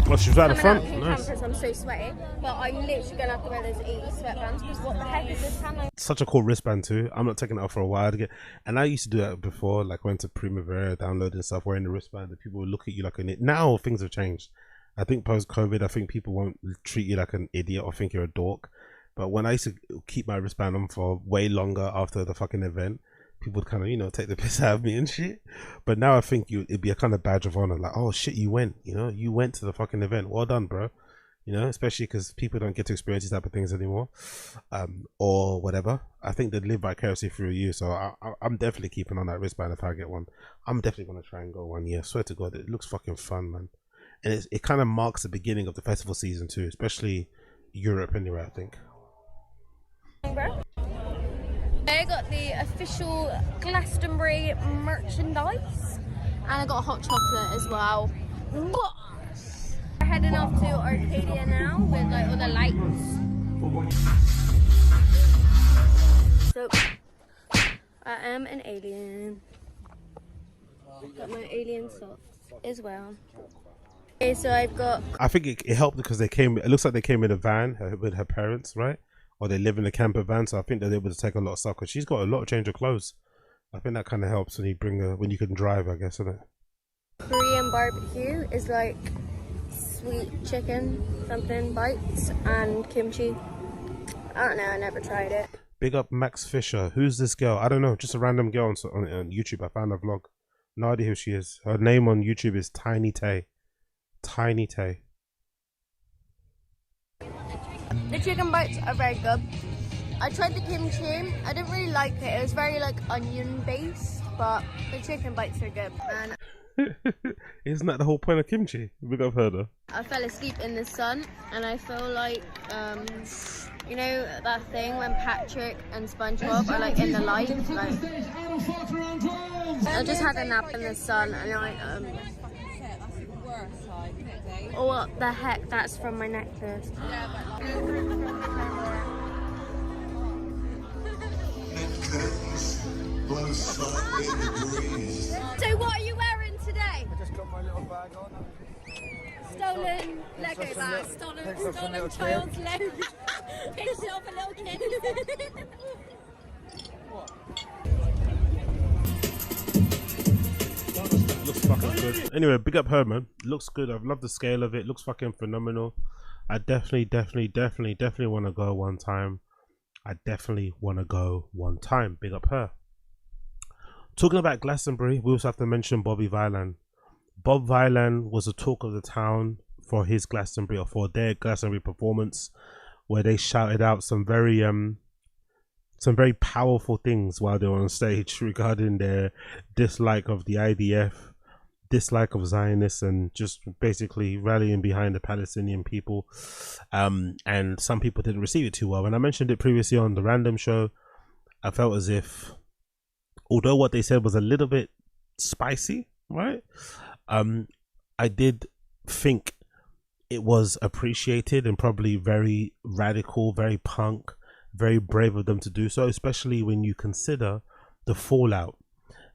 Oh, she's right at the front. Nice. I'm so sweaty, but I'm literally gonna have to wear those 80 sweatbands because what the heck is this camo? Such a cool wristband too. I'm not taking it off for a while to get, and I used to do that before, like went to Primavera, downloading stuff, wearing the wristband, and people would look at you like an idiot. Now things have changed. I think post-COVID, I think people won't treat you like an idiot or think you're a dork. But when I used to keep my wristband on for way longer after the fucking event, people would kind of, you know, take the piss out of me and shit. But now I think it'd be a kind of badge of honor, like, oh shit, you went, you know, you went to the fucking event. Well done, bro. You know, especially because people don't get to experience these type of things anymore, or whatever. I think they live vicariously through you. So I'm definitely keeping on that wristband if I get one. I'm definitely gonna try and go one. Yeah, swear to God, it looks fucking fun, man. And it kind of marks the beginning of the festival season too, especially Europe anyway, I think. I got the official Glastonbury merchandise and I got a hot chocolate as well. We're heading off to Arcadia now with like all the lights. So I am an alien. Got my alien socks as well. Okay, so I've got. I think it helped because they came. It looks like they came in a van with her parents, right? Or they live in a camper van, so I think they're able to take a lot of stuff because she's got a lot of change of clothes. I think that kind of helps when you bring her, when you can drive, I guess, isn't it? Korean barbecue is like sweet chicken, something bites, and kimchi. I don't know, I never tried it. Big up Max Fisher. Who's this girl? I don't know, just a random girl on YouTube. I found her vlog. No idea who she is. Her name on YouTube is Tiny Tay. Tiny Tay. The chicken bites are very good. I tried the kimchi. I didn't really like it. It was very like onion based, but the chicken bites are good. And Isn't that the whole point of kimchi? Big up her. I fell asleep in the sun, and I feel like you know that thing when Patrick and SpongeBob are like in the light. Like, I just had a nap in the sun, and I oh, what the heck? That's from my necklace. So what are you wearing today? I just got my little bag on. Stolen Lego bag. Stolen child's Lego. Pick yourself a little kid. Looks fucking good. Anyway, big up her, man. Looks good. I've loved the scale of it. Looks fucking phenomenal. I definitely want to go one time. Big up her. Talking about Glastonbury, we also have to mention Bobby Vylan. Bob Vylan was the talk of the town for his Glastonbury, or for their Glastonbury performance, where they shouted out some very powerful things while they were on stage regarding their dislike of the IDF, dislike of Zionists, and just basically rallying behind the Palestinian people. And some people didn't receive it too well. When I mentioned it previously on the Random Show, I felt as if, although what they said was a little bit spicy, right? I did think it was appreciated and probably very radical, very punk, very brave of them to do so, especially when you consider the fallout.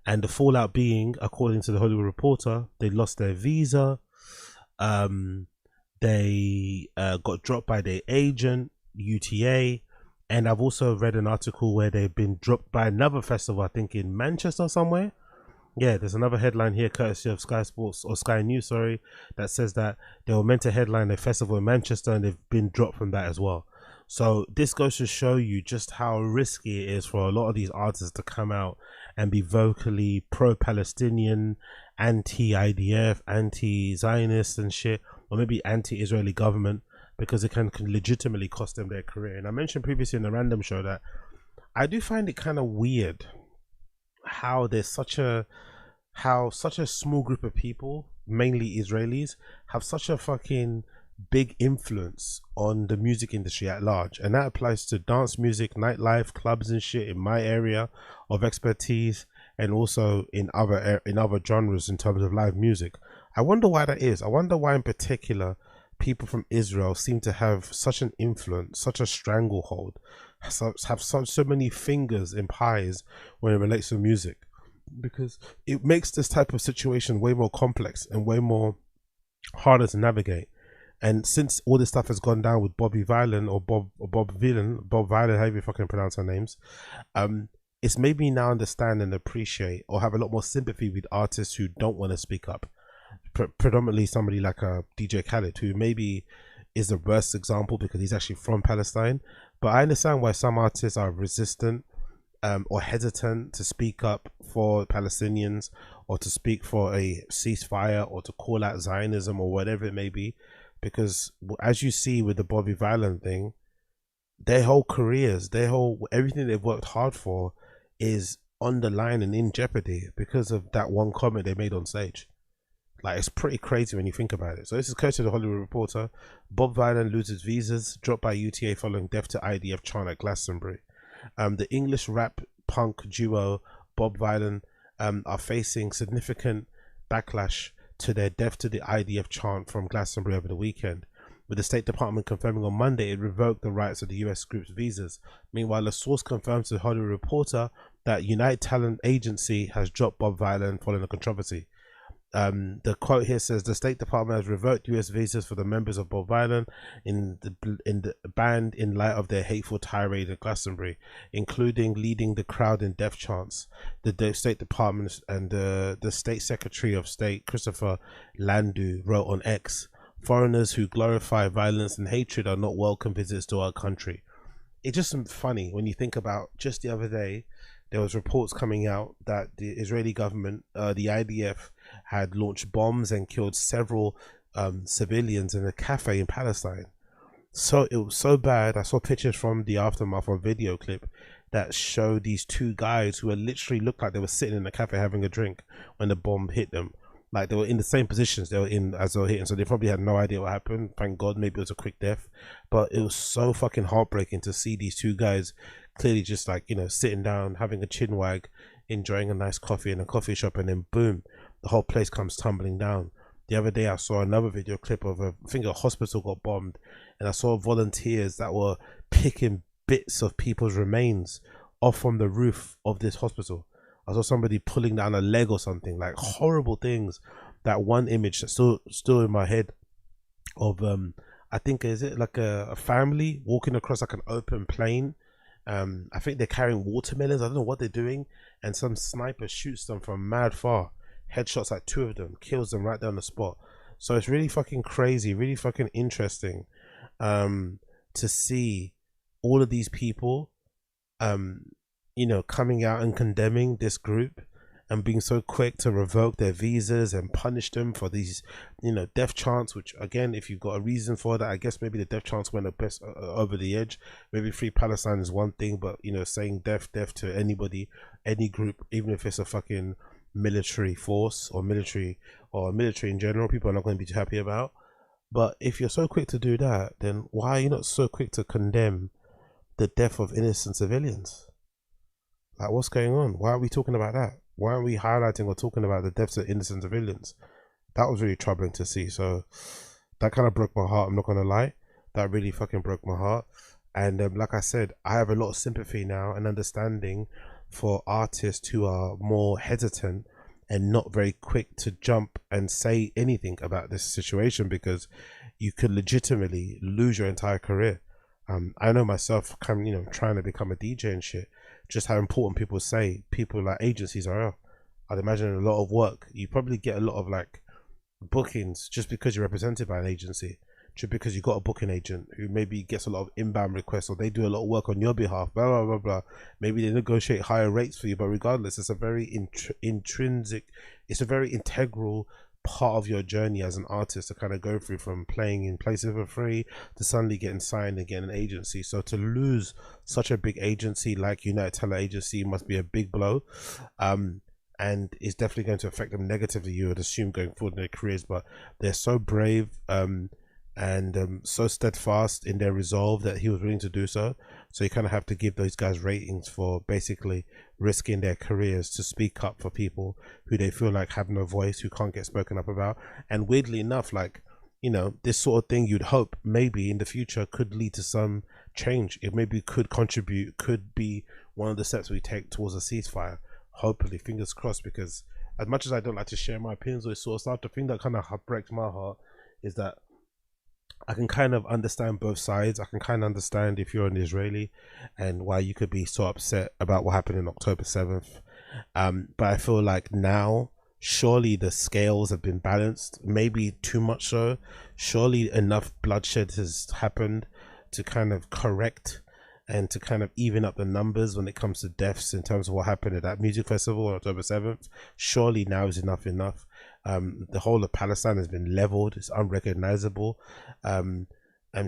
And the fallout being, according to the Hollywood Reporter, they lost their visa, they got dropped by their agent, UTA, and I've also read an article where they've been dropped by another festival, I think in Manchester somewhere. Yeah, there's another headline here courtesy of Sky Sports, or Sky News, sorry, that says that they were meant to headline a festival in Manchester and they've been dropped from that as well. So this goes to show you just how risky it is for a lot of these artists to come out and be vocally pro-Palestinian, anti-IDF, anti-Zionist and shit, or maybe anti-Israeli government, because it can legitimately cost them their career. And I mentioned previously in the Random Show that I do find it kind of weird how there's such a small group of people, mainly Israelis, have such a fucking big influence on the music industry at large, and that applies to dance music, nightlife, clubs and shit in my area of expertise, and also in other genres in terms of live music. I wonder why that is. I wonder why in particular people from Israel seem to have such an influence, such a stranglehold, have so many fingers in pies when it relates to music, because it makes this type of situation way more complex and way more harder to navigate. And since all this stuff has gone down with Bobby Vylan or Bob Vylan, however you fucking pronounce her names, it's made me now understand and appreciate or have a lot more sympathy with artists who don't want to speak up. Predominantly somebody like a DJ Khaled, who maybe is the worst example because he's actually from Palestine. But I understand why some artists are resistant or hesitant to speak up for Palestinians, or to speak for a ceasefire, or to call out Zionism or whatever it may be. Because as you see with the Bobby Vylan thing, their whole careers, everything they've worked hard for is on the line and in jeopardy because of that one comment they made on stage. Like, it's pretty crazy when you think about it. So this is courtesy of the Hollywood Reporter. Bob Vylan loses visas, dropped by UTA following death to IDF chant at Glastonbury. The English rap punk duo Bob Vylan are facing significant backlash to their death to the IDF chant from Glastonbury over the weekend, with the State Department confirming on Monday it revoked the rights of the US group's visas. Meanwhile, a source confirms to the Hollywood Reporter that United Talent Agency has dropped Bob Vylan following the controversy. The quote here says the State Department has revoked US visas for the members of Bob Vylan in the band in light of their hateful tirade at Glastonbury, including leading the crowd in death chants. The State Department and the State Secretary of State Christopher Landau wrote on X, "Foreigners who glorify violence and hatred are not welcome visitors to our country." It's just funny when you think about, just the other day there was reports coming out that the Israeli government, the IDF, had launched bombs and killed several civilians in a cafe in Palestine. So it was so bad. I saw pictures from the aftermath, or video clip that showed these two guys who literally looked like they were sitting in a cafe having a drink when the bomb hit them. Like, they were in the same positions they were in as they were hitting, so they probably had no idea what happened. Thank God, maybe it was a quick death. But it was so fucking heartbreaking to see these two guys clearly just, like, you know, sitting down, having a chin wag, enjoying a nice coffee in a coffee shop, and then boom, the whole place comes tumbling down. The other day I saw another video clip of I think a hospital got bombed, and I saw volunteers that were picking bits of people's remains off from the roof of this hospital. I saw somebody pulling down a leg or something, like horrible things. That one image that's still in my head of I think, is it like a family walking across like an open plain. I think they're carrying watermelons. I don't know what they're doing, and some sniper shoots them from mad far. Headshots like 2 of them, kills them right there on the spot. So it's really fucking crazy, really fucking interesting to see all of these people you know, coming out and condemning this group and being so quick to revoke their visas and punish them for these, you know, death chants, which, again, if you've got a reason for that, I guess maybe the death chants went a bit over the edge. Maybe Free Palestine is one thing, but, you know, saying death to anybody, any group, even if it's a fucking military force or military in general, people are not going to be too happy about. But if you're so quick to do that, then why are you not so quick to condemn the death of innocent civilians? Like, what's going on? Why are we talking about that? Why aren't we highlighting or talking about the deaths of innocent civilians? That was really troubling to see. So that kind of broke my heart, I'm not going to lie. That really fucking broke my heart. And like I said, I have a lot of sympathy now and understanding for artists who are more hesitant and not very quick to jump and say anything about this situation, because you could legitimately lose your entire career. I know myself, you know, trying to become a DJ and shit, just how important people say people like agencies are. I'd imagine a lot of work. You probably get a lot of like bookings just because you're represented by an agency, just because you got a booking agent who maybe gets a lot of inbound requests, or they do a lot of work on your behalf, blah blah blah blah. Maybe they negotiate higher rates for you, but regardless, it's a very intrinsic, it's a very integral part of your journey as an artist to kind of go through, from playing in places for free to suddenly getting signed and getting an agency. So to lose such a big agency like United Talent Agency must be a big blow, and it's definitely going to affect them negatively, you would assume, going forward in their careers. But they're so brave, and and so steadfast in their resolve that he was willing to do so. So you kind of have to give those guys ratings for basically risking their careers to speak up for people who they feel like have no voice, who can't get spoken up about. And weirdly enough, like, you know, this sort of thing you'd hope maybe in the future could lead to some change. It maybe could contribute, could be one of the steps we take towards a ceasefire. Hopefully, fingers crossed, because as much as I don't like to share my opinions or sort of stuff, the thing that kind of breaks my heart is that I can kind of understand both sides. I can kind of understand if you're an Israeli and why you could be so upset about what happened on October 7th. But I feel like now, surely the scales have been balanced, maybe too much so. Surely enough bloodshed has happened to kind of correct and to kind of even up the numbers when it comes to deaths in terms of what happened at that music festival on October 7th. Surely now is enough. The whole of Palestine has been leveled. It's unrecognizable. And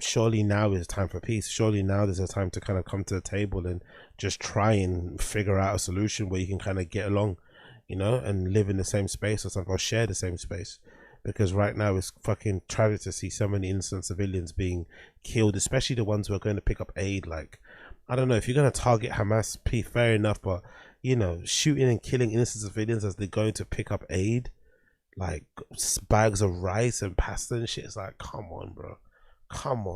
surely now is time for peace. Surely now there's a time to kind of come to the table and just try and figure out a solution where you can kind of get along, you know, and live in the same space or something, or share the same space. Because right now it's fucking tragic to see so many innocent civilians being killed, especially the ones who are going to pick up aid. Like, I don't know, if you're going to target Hamas, fair enough, but, you know, shooting and killing innocent civilians as they're going to pick up aid, like bags of rice and pasta and shit, it's like, come on, bro. Come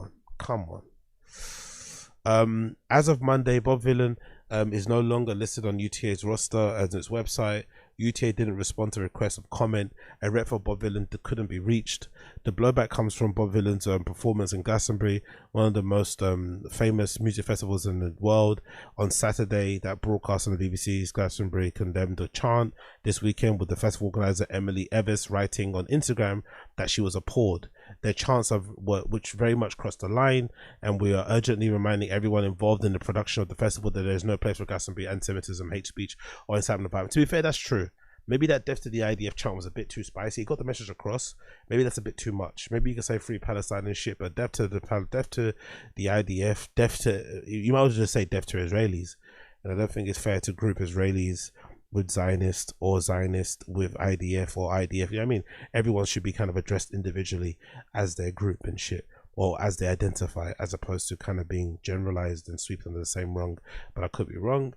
on. As of Monday, Bob Vylan is no longer listed on UTA's roster as its website. UTA didn't respond to requests of comment. A rep for Bob Vylan couldn't be reached. The blowback comes from Bob Vylan's performance in Glastonbury, one of the most famous music festivals in the world. On Saturday, that broadcast on the BBC's Glastonbury condemned the chant this weekend, with the festival organizer Emily Evis writing on Instagram that she was appalled. Their chants which very much crossed the line, and we are urgently reminding everyone involved in the production of the festival that there is no place for Glastonbury anti-Semitism, hate speech, or incitement of violence. To be fair, that's true. Maybe that death to the IDF chant was a bit too spicy. It got the message across. Maybe that's a bit too much. Maybe you can say free Palestine and shit, but death to the IDF, you might as well just say death to Israelis. And I don't think it's fair to group Israelis with Zionist or Zionist with IDF or IDF. You know what I mean? Everyone should be kind of addressed individually as their group and shit, or as they identify, as opposed to kind of being generalized and swept under the same rung. But I could be wrong.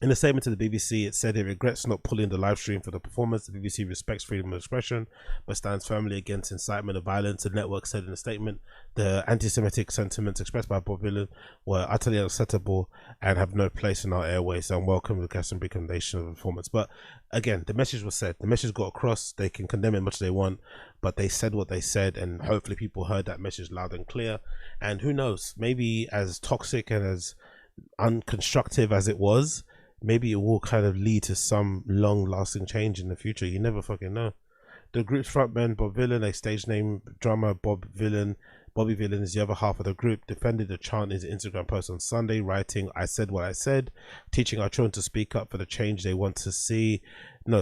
In a statement to the BBC, it said it regrets not pulling the live stream for the performance. The BBC respects freedom of expression, but stands firmly against incitement of violence. The network said in a statement, the anti-Semitic sentiments expressed by Bob Vylan were utterly unacceptable and have no place in our airways. So I'm welcome with Glastonbury condemnation of the performance. But again, the message was said. The message got across. They can condemn it as much as they want, but they said what they said, and hopefully people heard that message loud and clear. And who knows, maybe as toxic and as unconstructive as it was, maybe it will kind of lead to some long-lasting change in the future. You never fucking know. The group's frontman, Bob Vylan, a stage name drummer Bobby Vylan is the other half of the group, defended the chant in his Instagram post on Sunday, writing, "I said what I said, teaching our children to speak up for the change they want to see.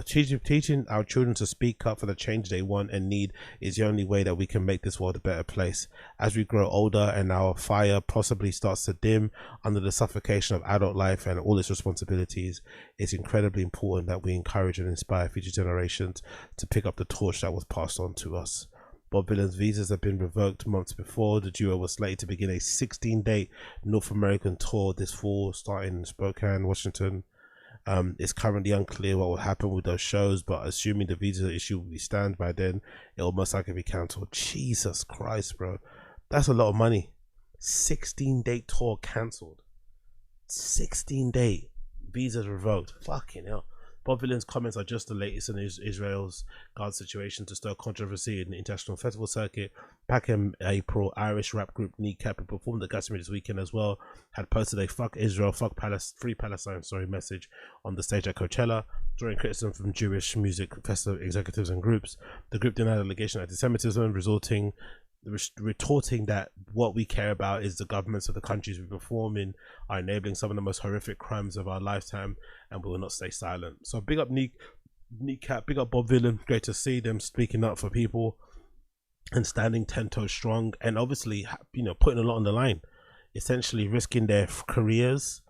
Teaching our children to speak up for the change they want and need is the only way that we can make this world a better place. As we grow older and our fire possibly starts to dim under the suffocation of adult life and all its responsibilities, it's incredibly important that we encourage and inspire future generations to pick up the torch that was passed on to us." Bob Vylan's visas have been revoked months before. The duo was slated to begin a 16-date North American tour this fall, starting in Spokane, Washington. It's currently unclear what will happen with those shows, but assuming the visa issue will be stand by then, it will most likely be cancelled. Jesus Christ, bro. That's a lot of money. 16-date tour cancelled. 16-date visas revoked. Fucking hell. Bob Vylan's comments are just the latest in Israel's guard situation to stir controversy in the international festival circuit. Back in April, Irish rap group Kneecap, who performed at Glastonbury this weekend as well, had posted a "Fuck Israel, Fuck Free Palestine" message on the stage at Coachella, drawing criticism from Jewish music festival executives and groups. The group denied allegation of anti-Semitism, retorting that what we care about is the governments of the countries we perform in are enabling some of the most horrific crimes of our lifetime, and we will not stay silent. So big up Kneecap, big up Bob Vylan. Great to see them speaking up for people and standing 10 toes strong, and obviously, you know, putting a lot on the line, essentially risking their careers,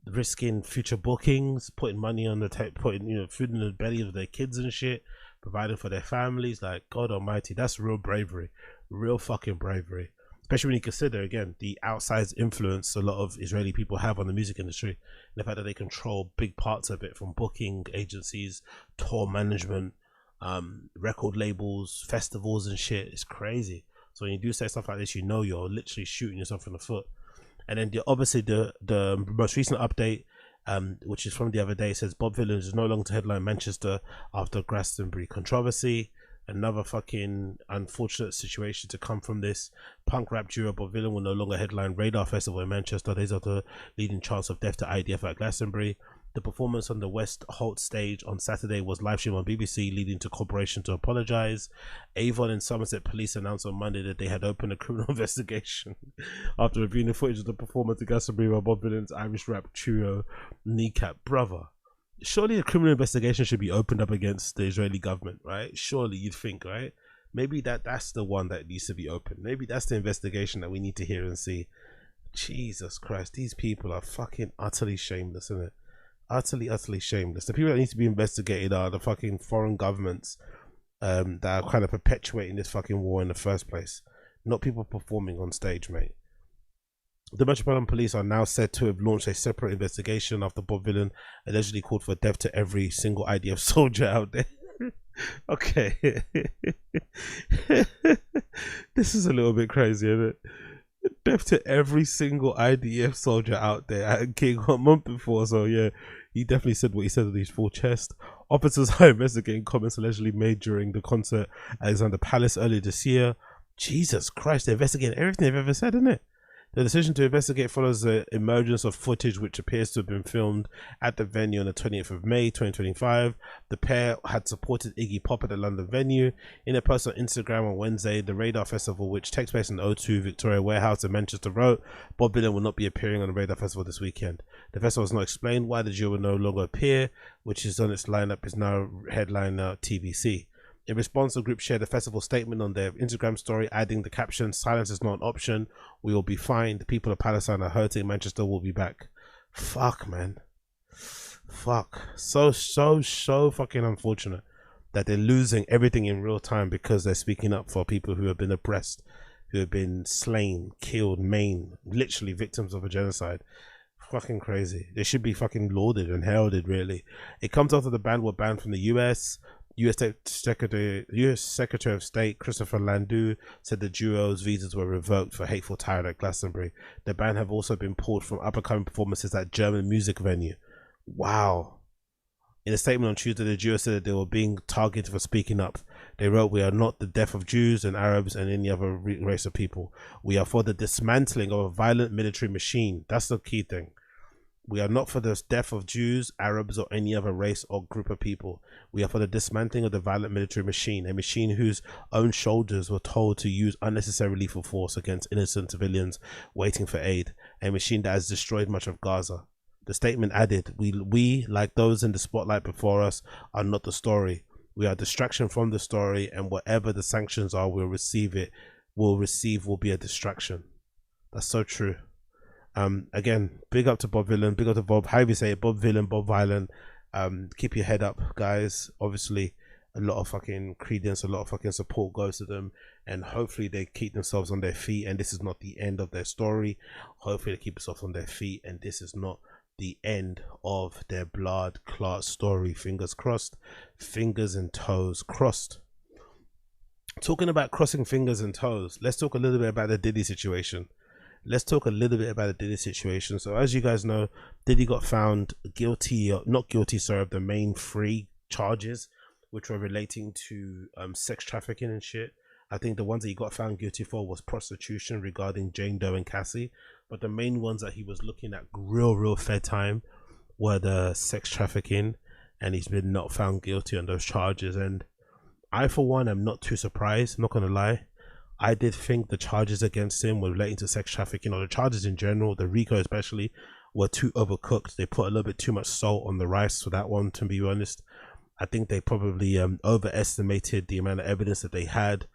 risking future bookings, putting money on the putting, you know, food in the belly of their kids and shit, providing for their families. Like, God almighty, that's real bravery. Real fucking bravery. Especially when you consider, again, the outsized influence a lot of Israeli people have on the music industry. And the fact that they control big parts of it, from booking agencies, tour management, record labels, festivals and shit. It's crazy. So when you do say stuff like this, you know you're literally shooting yourself in the foot. And then obviously the most recent update, which is from the other day, says Bob Vylan is no longer to headline Manchester after Glastonbury controversy. Another fucking unfortunate situation to come from this. Punk rap duo Bob Vylan will no longer headline Radar Festival in Manchester. These are the leading chance of death to IDF at Glastonbury. The performance on the West Holt stage on Saturday was live streamed on BBC, leading to corporation to apologise. Avon and Somerset police announced on Monday that they had opened a criminal investigation after reviewing the footage of the performance at Glastonbury by Bob Vylan's Irish rap trio Kneecap Brother. Surely a criminal investigation should be opened up against the Israeli government, right? Surely you'd think, right? Maybe that's the one that needs to be opened. Maybe that's the investigation that we need to hear and see. Jesus Christ, these people are fucking utterly shameless, isn't it? Utterly shameless. The people that need to be investigated are the fucking foreign governments that are kind of perpetuating this fucking war in the first place, not people performing on stage, mate. The Metropolitan Police are now said to have launched a separate investigation after Bob Vylan allegedly called for death to every single IDF soldier out there. Okay. This is a little bit crazy, isn't it? Death to every single IDF soldier out there at King 1 month before, so yeah, he definitely said what he said with his full chest. Officers are investigating comments allegedly made during the concert at Alexander Palace earlier this year. Jesus Christ, they're investigating everything they've ever said, isn't it? The decision to investigate follows the emergence of footage which appears to have been filmed at the venue on the 20th of May 2025. The pair had supported Iggy Pop at the London venue. In a post on Instagram on Wednesday, the Radar Festival, which takes place in the O2 Victoria Warehouse in Manchester, wrote, Bob Vylan will not be appearing on the Radar Festival this weekend. The festival has not explained why the duo will no longer appear, which is on its lineup is now headliner TBC. In response, the group shared a festival statement on their Instagram story, adding the caption, "Silence is not an option. We will be fine. The people of Palestine are hurting. Manchester will be back." Fuck, man. Fuck. So fucking unfortunate that they're losing everything in real time because they're speaking up for people who have been oppressed, who have been slain, killed, maimed, literally victims of a genocide. Fucking crazy. They should be fucking lauded and heralded, really. It comes after the band were banned from the US. US Secretary of State Christopher Landau said the duo's visas were revoked for hateful tirade at Glastonbury. The band have also been pulled from up-and-coming performances at German music venue. Wow. In a statement on Tuesday, the duo said that they were being targeted for speaking up. They wrote, "We are not the death of Jews and Arabs and any other race of people. We are for the dismantling of a violent military machine." That's the key thing. We are not for the death of Jews, Arabs, or any other race or group of people. We are for the dismantling of the violent military machine, a machine whose own soldiers were told to use unnecessary lethal force against innocent civilians waiting for aid, a machine that has destroyed much of Gaza. The statement added, we, like those in the spotlight before us, are not the story. We are a distraction from the story, and whatever the sanctions are, will be a distraction. That's so true. Again, big up to Bob Vylan, big up to Bob, however you say it, Bob Vylan, Bob Vylan. Keep your head up, guys. Obviously a lot of fucking credence, a lot of fucking support goes to them, and hopefully they keep themselves on their feet, and this is not the end of their story. Hopefully they keep themselves on their feet, and this is not the end of their blood clot story. Fingers crossed, fingers and toes crossed. Talking about crossing fingers and toes, let's talk a little bit about the Diddy situation. So as you guys know, Diddy got found guilty, not guilty, sorry, of the main 3 charges, which were relating to sex trafficking and shit. I think the ones that he got found guilty for was prostitution regarding Jane Doe and Cassie, but the main ones that he was looking at real fair time were the sex trafficking, and he's been not found guilty on those charges. And I, for one, am not too surprised, I'm not gonna lie. I did think the charges against him were relating to sex trafficking, or the charges in general, the RICO especially, were too overcooked. They put a little bit too much salt on the rice for that one, to be honest. I think they probably overestimated the amount of evidence that they had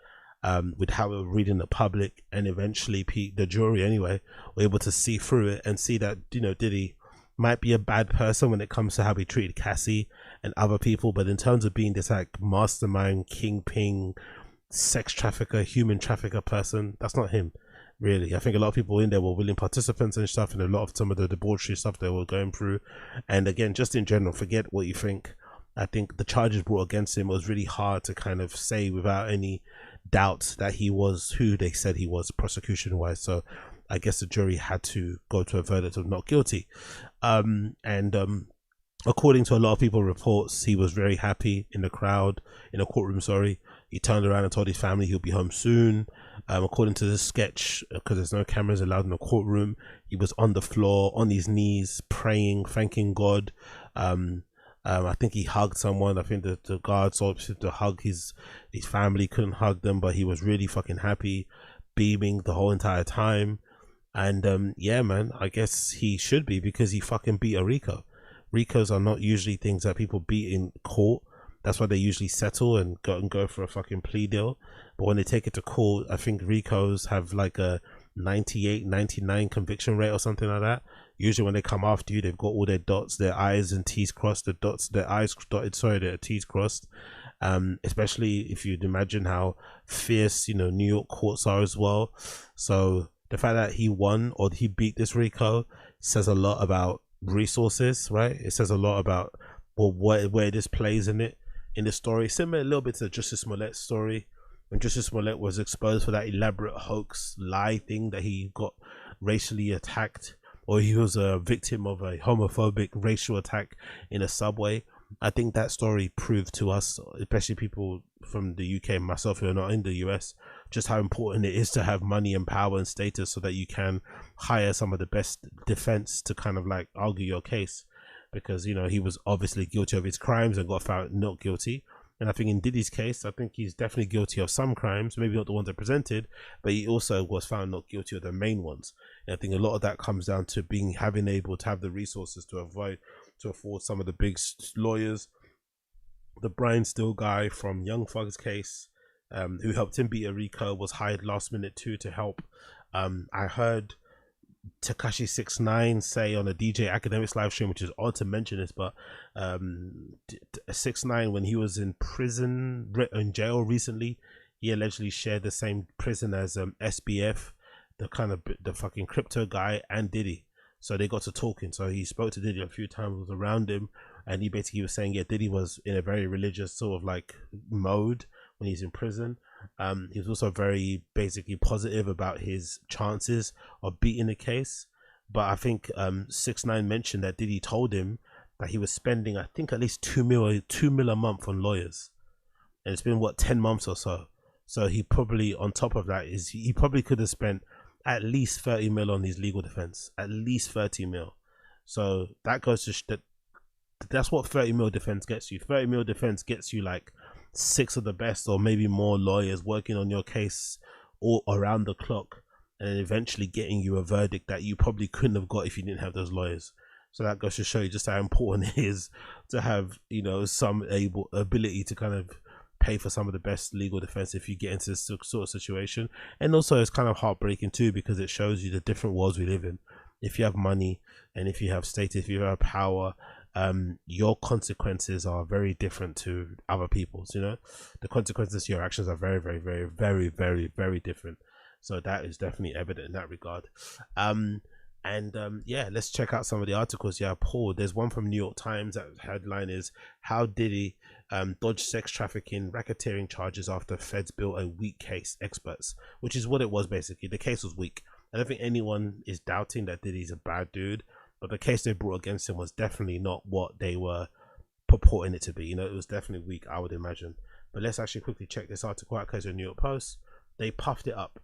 with how it was reading the public, and eventually the jury anyway were able to see through it and see that, you know, Diddy might be a bad person when it comes to how he treated Cassie and other people, but in terms of being this like mastermind, kingpin, sex trafficker, human trafficker person. That's not him, really. I think a lot of people in there were willing participants and stuff, and a lot of some of the debauchery stuff they were going through. And again, just in general, forget what you think. I think the charges brought against him was really hard to kind of say without any doubt that he was who they said he was, prosecution wise. So I guess the jury had to go to a verdict of not guilty. According to a lot of people reports, he was very happy in the courtroom, sorry. He turned around and told his family he'll be home soon. According to the sketch, because there's no cameras allowed in the courtroom, he was on the floor, on his knees, praying, thanking God. I think he hugged someone. I think the guard saw him to hug his family, couldn't hug them, but he was really fucking happy, beaming the whole entire time. And yeah, man, I guess he should be, because he fucking beat a RICO. RICOs are not usually things that people beat in court. That's why they usually settle and go for a fucking plea deal. But when they take it to court, I think RICOs have like a 98, 99 conviction rate or something like that. Usually when they come after you, they've got all their dots, their I's and T's crossed, their I's dotted, sorry, their T's crossed. Especially if you'd imagine how fierce, New York courts are as well. So the fact that he won or he beat this RICO says a lot about resources, right? It says a lot about where this plays in the story. Similar a little bit to Justice Smollett's story, when Justice Smollett was exposed for that elaborate hoax lie thing that he got racially attacked, or he was a victim of a homophobic racial attack in a subway. I think that story proved to us, especially people from the UK and myself who are not in the US, just how important it is to have money and power and status so that you can hire some of the best defense to kind of like argue your case. Because he was obviously guilty of his crimes and got found not guilty. And I think in Diddy's case, I think he's definitely guilty of some crimes, maybe not the ones that presented, but he also was found not guilty of the main ones. And I think a lot of that comes down to having able to have the resources to afford some of the big lawyers. The Brian Steele guy from Young Thug's case, who helped him beat a RICO, was hired last minute too to help. I heard Tekashi 6ix9ine say on a DJ Academics live stream, which is odd to mention this, but 6ix9ine, when he was in jail recently, he allegedly shared the same prison as SBF, the fucking crypto guy, and Diddy. So they got to talking. So he spoke to Diddy a few times, was around him, and he basically was saying, yeah, Diddy was in a very religious sort of like mode when he's in prison. He was also very basically positive about his chances of beating the case. But I think 6ix9ine mentioned that Diddy told him that he was spending, I think, at least $2 mil a month on lawyers, and it's been 10 months or so. So he probably, on top of that, he probably could have spent at least 30 mil on his legal defense, at least 30 mil. So that goes to that's what 30 mil defense gets you. 30 mil defense gets you like 6 of the best or maybe more lawyers working on your case all around the clock, and then eventually getting you a verdict that you probably couldn't have got if you didn't have those lawyers. So that goes to show you just how important it is to have some ability to kind of pay for some of the best legal defense if you get into this sort of situation. And also it's kind of heartbreaking too, because it shows you the different worlds we live in. If you have money and if you have status, if you have power, your consequences are very different to other people's. The consequences to your actions are very, very, very, very, very, very different. So that is definitely evident in that regard. Yeah, let's check out some of the articles. Yeah, Paul, there's one from New York Times that headline is "How Diddy dodged sex trafficking racketeering charges after feds built a weak case, experts," which is what it was basically. The case was weak. I don't think anyone is doubting that Diddy's a bad dude, but the case they brought against him was definitely not what they were purporting it to be. It was definitely weak, I would imagine. But let's actually quickly check this article out, because in New York Post, they puffed it up.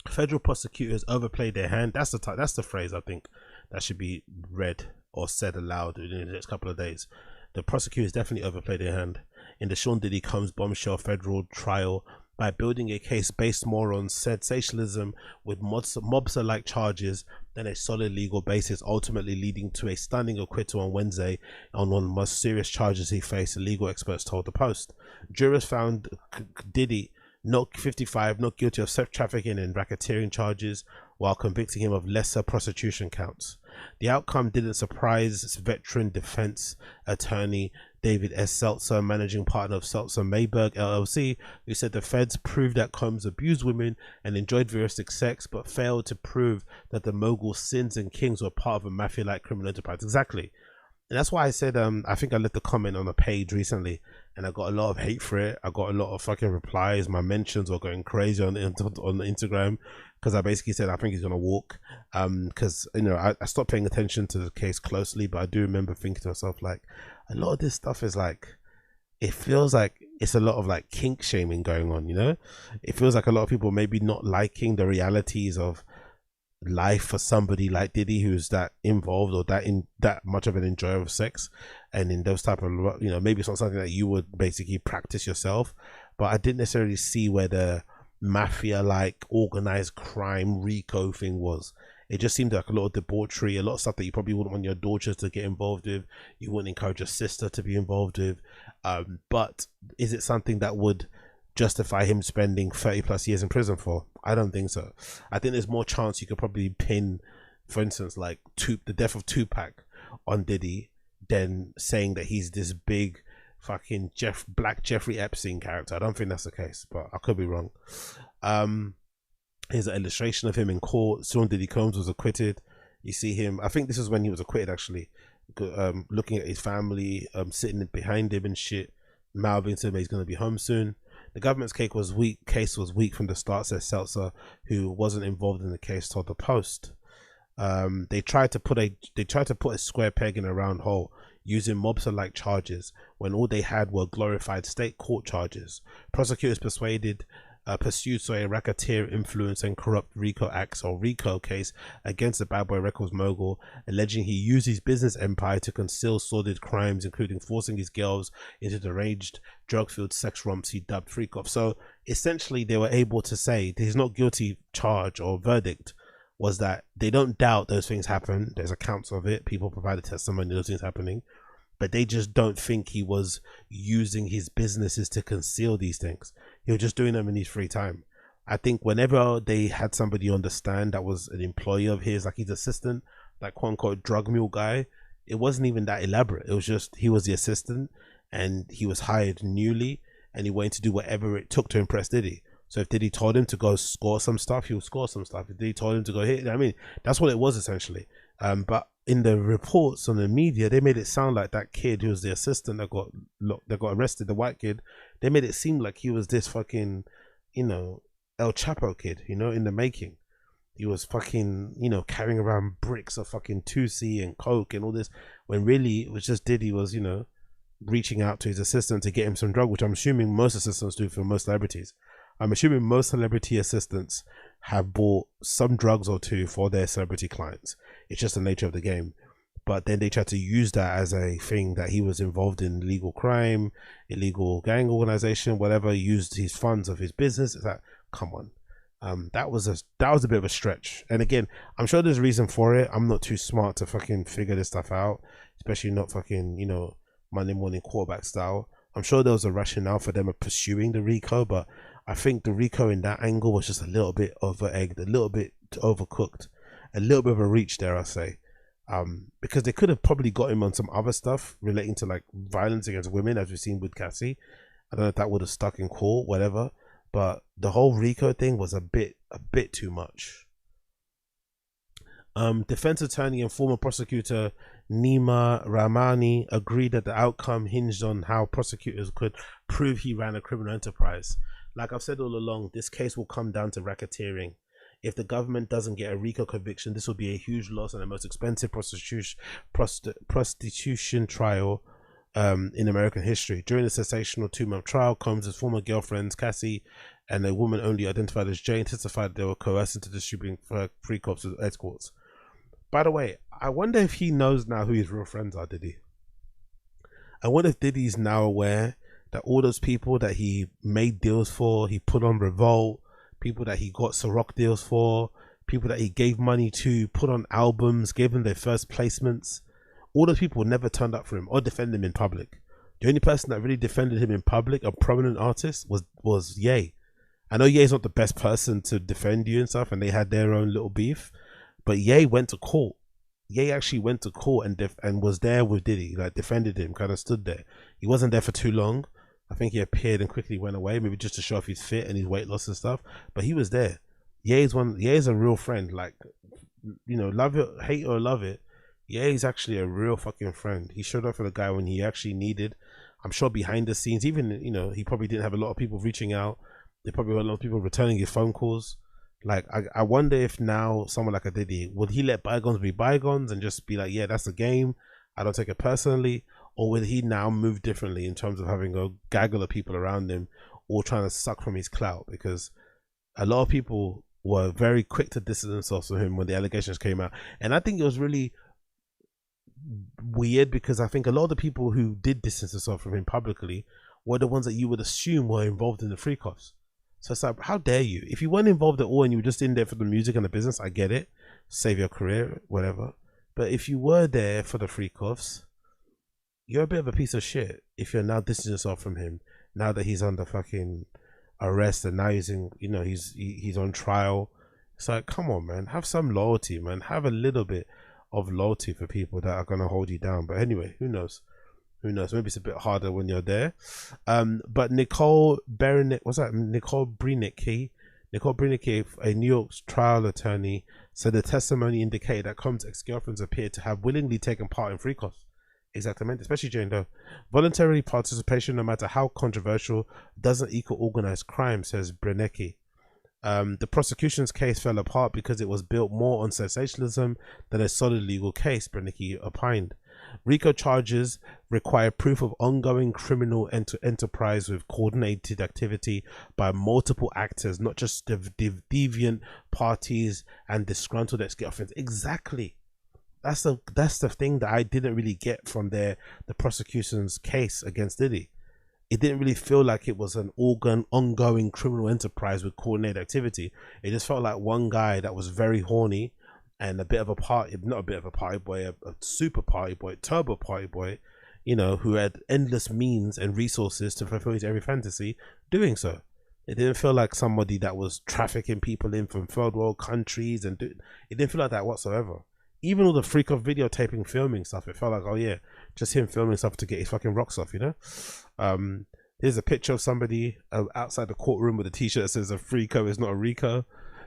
Federal prosecutors overplayed their hand. That's the phrase I think that should be read or said aloud in the next couple of days. The prosecutors definitely overplayed their hand in the Sean Diddy Combs bombshell federal trial by building a case based more on sensationalism with mobster-like charges than a solid legal basis, ultimately leading to a stunning acquittal on Wednesday on one of the most serious charges he faced, legal experts told the Post. Jurors found Diddy, not 55, not guilty of sex trafficking and racketeering charges, while convicting him of lesser prostitution counts. The outcome didn't surprise veteran defense attorney David S. Seltzer, managing partner of Seltzer Mayberg LLC, who said the feds proved that Combs abused women and enjoyed voyeuristic sex, but failed to prove that the mogul's sins and kings were part of a mafia-like criminal enterprise. Exactly. And that's why I said, I think I left a comment on a page recently and I got a lot of hate for it. I got a lot of fucking replies. My mentions were going crazy on Instagram because I basically said I think he's going to walk. Because, you know, I stopped paying attention to the case closely, but I do remember thinking to myself, like, a lot of this stuff is like, it feels like it's a lot of like kink shaming going on, you know? It feels like a lot of people maybe not liking the realities of life for somebody like Diddy, who's that involved or that much of an enjoyer of sex, and in those type of, you know, maybe it's not something that you would basically practice yourself, but I didn't necessarily see where the mafia like organized crime RICO thing was. It just seemed like a lot of debauchery, a lot of stuff that you probably wouldn't want your daughters to get involved with, you wouldn't encourage your sister to be involved with, but is it something that would justify him spending 30+ years in prison for? I don't think so. I think there's more chance you could probably pin, for instance, like the death of Tupac on Diddy than saying that he's this big fucking black Jeffrey Epstein character. I don't think that's the case, but I could be wrong. Here's an illustration of him in court. Sean Diddy Combs was acquitted. You see him, I think this is when he was acquitted actually, looking at his family, sitting behind him and shit, mouthing to him he's going to be home soon. The government's case was weak from the start, says Seltzer, who wasn't involved in the case, told the Post. They tried to put a square peg in a round hole using mobster-like charges when all they had were glorified state court charges. Prosecutors pursued a racketeer, influence and corrupt RICO acts or RICO case against the Bad Boy Records mogul, alleging he used his business empire to conceal sordid crimes, including forcing his girls into deranged drug-filled sex romps he dubbed freak off. So essentially they were able to say his not guilty charge or verdict was that they don't doubt those things happen. There's accounts of it, people provided testimony of those things happening, but they just don't think he was using his businesses to conceal these things. He was just doing them in his free time. I think whenever they had somebody on the stand that was an employee of his, like his assistant, like quote unquote drug mule guy, it wasn't even that elaborate. It was just, he was the assistant and he was hired newly and he went to do whatever it took to impress Diddy. So if Diddy told him to go score some stuff, he would score some stuff. If Diddy told him to go hit, I mean, that's what it was essentially. But in the reports on the media, they made it sound like that kid who was the assistant that got arrested, the white kid, they made it seem like he was this fucking, you know, El Chapo kid, you know, in the making. He was fucking, you know, carrying around bricks of fucking 2C and coke and all this, when really it was just Diddy was, you know, reaching out to his assistant to get him some drug, which I'm assuming most assistants do for most celebrities. I'm assuming most celebrity assistants have bought some drugs or two for their celebrity clients. It's just the nature of the game. But then they tried to use that as a thing that he was involved in illegal crime, illegal gang organization, whatever, used his funds of his business. It's like, come on. That was a bit of a stretch. And again, I'm sure there's a reason for it. I'm not too smart to fucking figure this stuff out, especially not fucking, you know, Monday morning quarterback style. I'm sure there was a rationale for them pursuing the RICO, but I think the RICO in that angle was just a little bit over-egged, a little bit overcooked, a little bit of a reach there, I say. Because they could have probably got him on some other stuff relating to like violence against women, as we've seen with Cassie. I don't know if that would have stuck in court, whatever. But the whole RICO thing was a bit too much. Defense attorney and former prosecutor Nima Rahmani agreed that the outcome hinged on how prosecutors could prove he ran a criminal enterprise. Like I've said all along, this case will come down to racketeering. If the government doesn't get a RICO conviction, this will be a huge loss and the most expensive prostitution trial in American history. During the sensational 2-month trial, Combs' former girlfriends Cassie and a woman only identified as Jane testified they were coerced into distributing free cops with escorts. By the way, I wonder if he knows now who his real friends are, Diddy. I wonder if Diddy's now aware that all those people that he made deals for, he put on Revolt, people that he got Ciroc deals for, people that he gave money to, put on albums, gave them their first placements, all those people never turned up for him or defended him in public. The only person that really defended him in public, a prominent artist, was Ye. I know Ye's not the best person to defend you and stuff, and they had their own little beef, but Ye went to court Ye actually went to court and was there with Diddy, like defended him, kind of stood there. He wasn't there for too long. I think he appeared and quickly went away, maybe just to show off his fit and his weight loss and stuff. But he was there. Ye's a real friend. Like, you know, love it, hate or love it. Ye's actually a real fucking friend. He showed up for the guy when he actually needed. I'm sure behind the scenes, even, you know, he probably didn't have a lot of people reaching out. There probably were a lot of people returning his phone calls. Like, I wonder if now someone like a Diddy, would he let bygones be bygones and just be like, yeah, that's the game, I don't take it personally? Or will he now move differently in terms of having a gaggle of people around him all trying to suck from his clout? Because a lot of people were very quick to distance themselves from him when the allegations came out. And I think it was really weird because I think a lot of the people who did distance themselves from him publicly were the ones that you would assume were involved in the freak-offs. So it's like, how dare you? If you weren't involved at all and you were just in there for the music and the business, I get it. Save your career, whatever. But if you were there for the freak-offs, you're a bit of a piece of shit if you're now distancing yourself from him now that he's under fucking arrest and now he's in, you know, he's on trial. It's like, come on, man, have some loyalty, man. Have a little bit of loyalty for people that are gonna hold you down. But anyway, who knows? Who knows? Maybe it's a bit harder when you're there. But Nicole Brinicky, a New York's trial attorney, said the testimony indicated that Combs' ex-girlfriends appeared to have willingly taken part in freak-offs. Exactamente, especially during the voluntary participation, no matter how controversial, doesn't equal organized crime, says Brinicky. The prosecution's case fell apart because it was built more on sensationalism than a solid legal case, Brinicky opined. RICO charges require proof of ongoing criminal enterprise with coordinated activity by multiple actors, not just deviant parties and disgruntled ex-girlfriends. Exactly. That's the thing that I didn't really get from the prosecution's case against Diddy. It didn't really feel like it was an ongoing criminal enterprise with coordinated activity. It just felt like one guy that was very horny and a bit of a party, not a bit of a party boy, a super party boy, turbo party boy, you know, who had endless means and resources to fulfill his every fantasy doing so. It didn't feel like somebody that was trafficking people in from third world countries and it didn't feel like that whatsoever. Even all the freak of videotaping, filming stuff, it felt like, oh yeah, just him filming stuff to get his fucking rocks off, you know? Here's a picture of somebody outside the courtroom with a t-shirt that says a freako is not a RICO,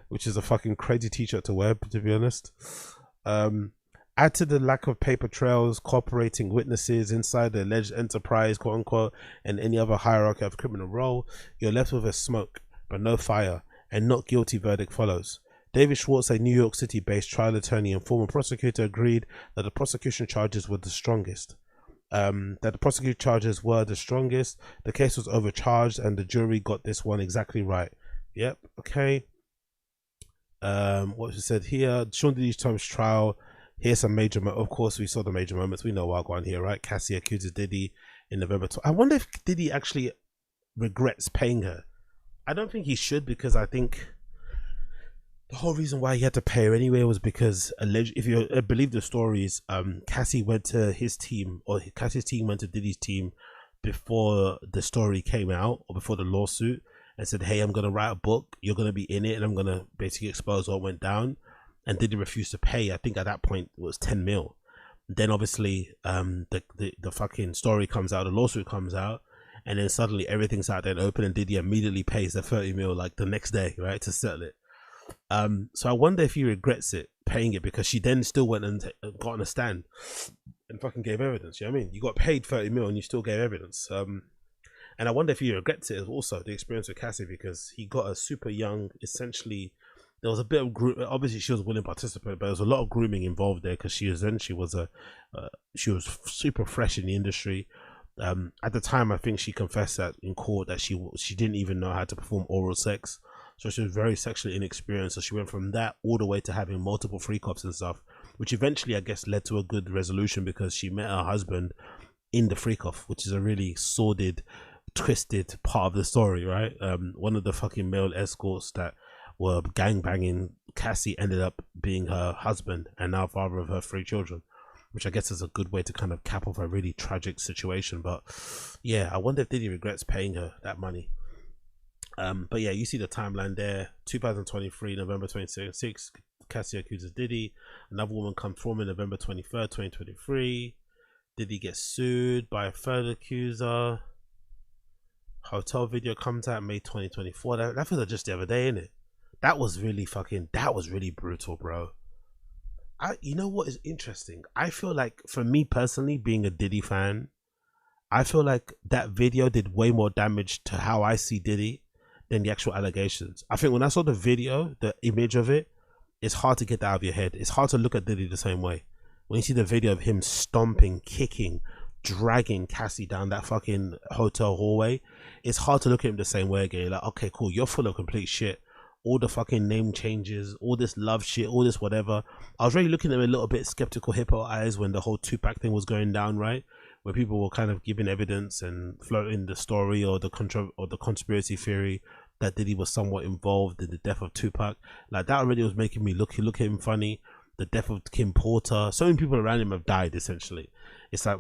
which is a fucking crazy t-shirt to wear, to be honest. Add to the lack of paper trails, cooperating witnesses inside the alleged enterprise, quote unquote, and any other hierarchy of criminal role, you're left with a smoke, but no fire, and not guilty verdict follows. David Schwartz, a New York City-based trial attorney and former prosecutor, agreed that the prosecution charges were the strongest. The case was overcharged, and the jury got this one exactly right. Yep. Okay. What was said here? Sean Diddy's Tom's trial. Here's some major. Of course, we saw the major moments. We know what going here, right? Cassie accuses Diddy in November. I wonder if Diddy actually regrets paying her. I don't think he should, because I think the whole reason why he had to pay her anyway was because, if you believe the stories, Cassie went to his team, or Cassie's team went to Diddy's team before the story came out, or before the lawsuit, and said, hey, I'm going to write a book, you're going to be in it, and I'm going to basically expose what went down. And Diddy refused to pay. I think at that point it was 10 mil. Then obviously the fucking story comes out, the lawsuit comes out, and then suddenly everything's out there and open, and Diddy immediately pays the 30 mil like the next day, right, to settle it. So I wonder if he regrets it, paying it, because she then still went and got on a stand and fucking gave evidence. You know what I mean? You got paid 30 mil and you still gave evidence. And I wonder if he regrets it also, the experience with Cassie, because he got a super young, essentially, there was a bit of obviously she was a willing participant, but there was a lot of grooming involved there, because she was super fresh in the industry. At the time, I think she confessed that in court that she didn't even know how to perform oral sex. So she was very sexually inexperienced. So she went from that all the way to having multiple freak-offs and stuff, which eventually, I guess, led to a good resolution, because she met her husband in the freak-off, which is a really sordid, twisted part of the story, right? One of the fucking male escorts that were gangbanging Cassie ended up being her husband, and now father of her 3 children, which I guess is a good way to kind of cap off a really tragic situation. But yeah, I wonder if Diddy regrets paying her that money. But yeah, you see the timeline there. 2023, November 26th, Cassie accuses Diddy. Another woman comes forward November 23rd, 2023. Diddy gets sued by a third accuser. Hotel video comes out May 2024. That was just the other day, innit? That was really brutal, bro. You know what is interesting? I feel like, for me personally, being a Diddy fan, I feel like that video did way more damage to how I see Diddy than the actual allegations. I think when I saw the video, the image of it, it's hard to get that out of your head. It's hard to look at Diddy the same way. When you see the video of him stomping, kicking, dragging Cassie down that fucking hotel hallway, it's hard to look at him the same way again. You're like, okay, cool, you're full of complete shit. All the fucking name changes, all this love shit, all this whatever. I was really looking at him a little bit skeptical hippo eyes when the whole Tupac thing was going down, right? Where people were kind of giving evidence and floating the story or the conspiracy theory that Diddy was somewhat involved in the death of Tupac. Like, that already was making me look at him funny. The death of Kim Porter, so many people around him have died essentially. It's like,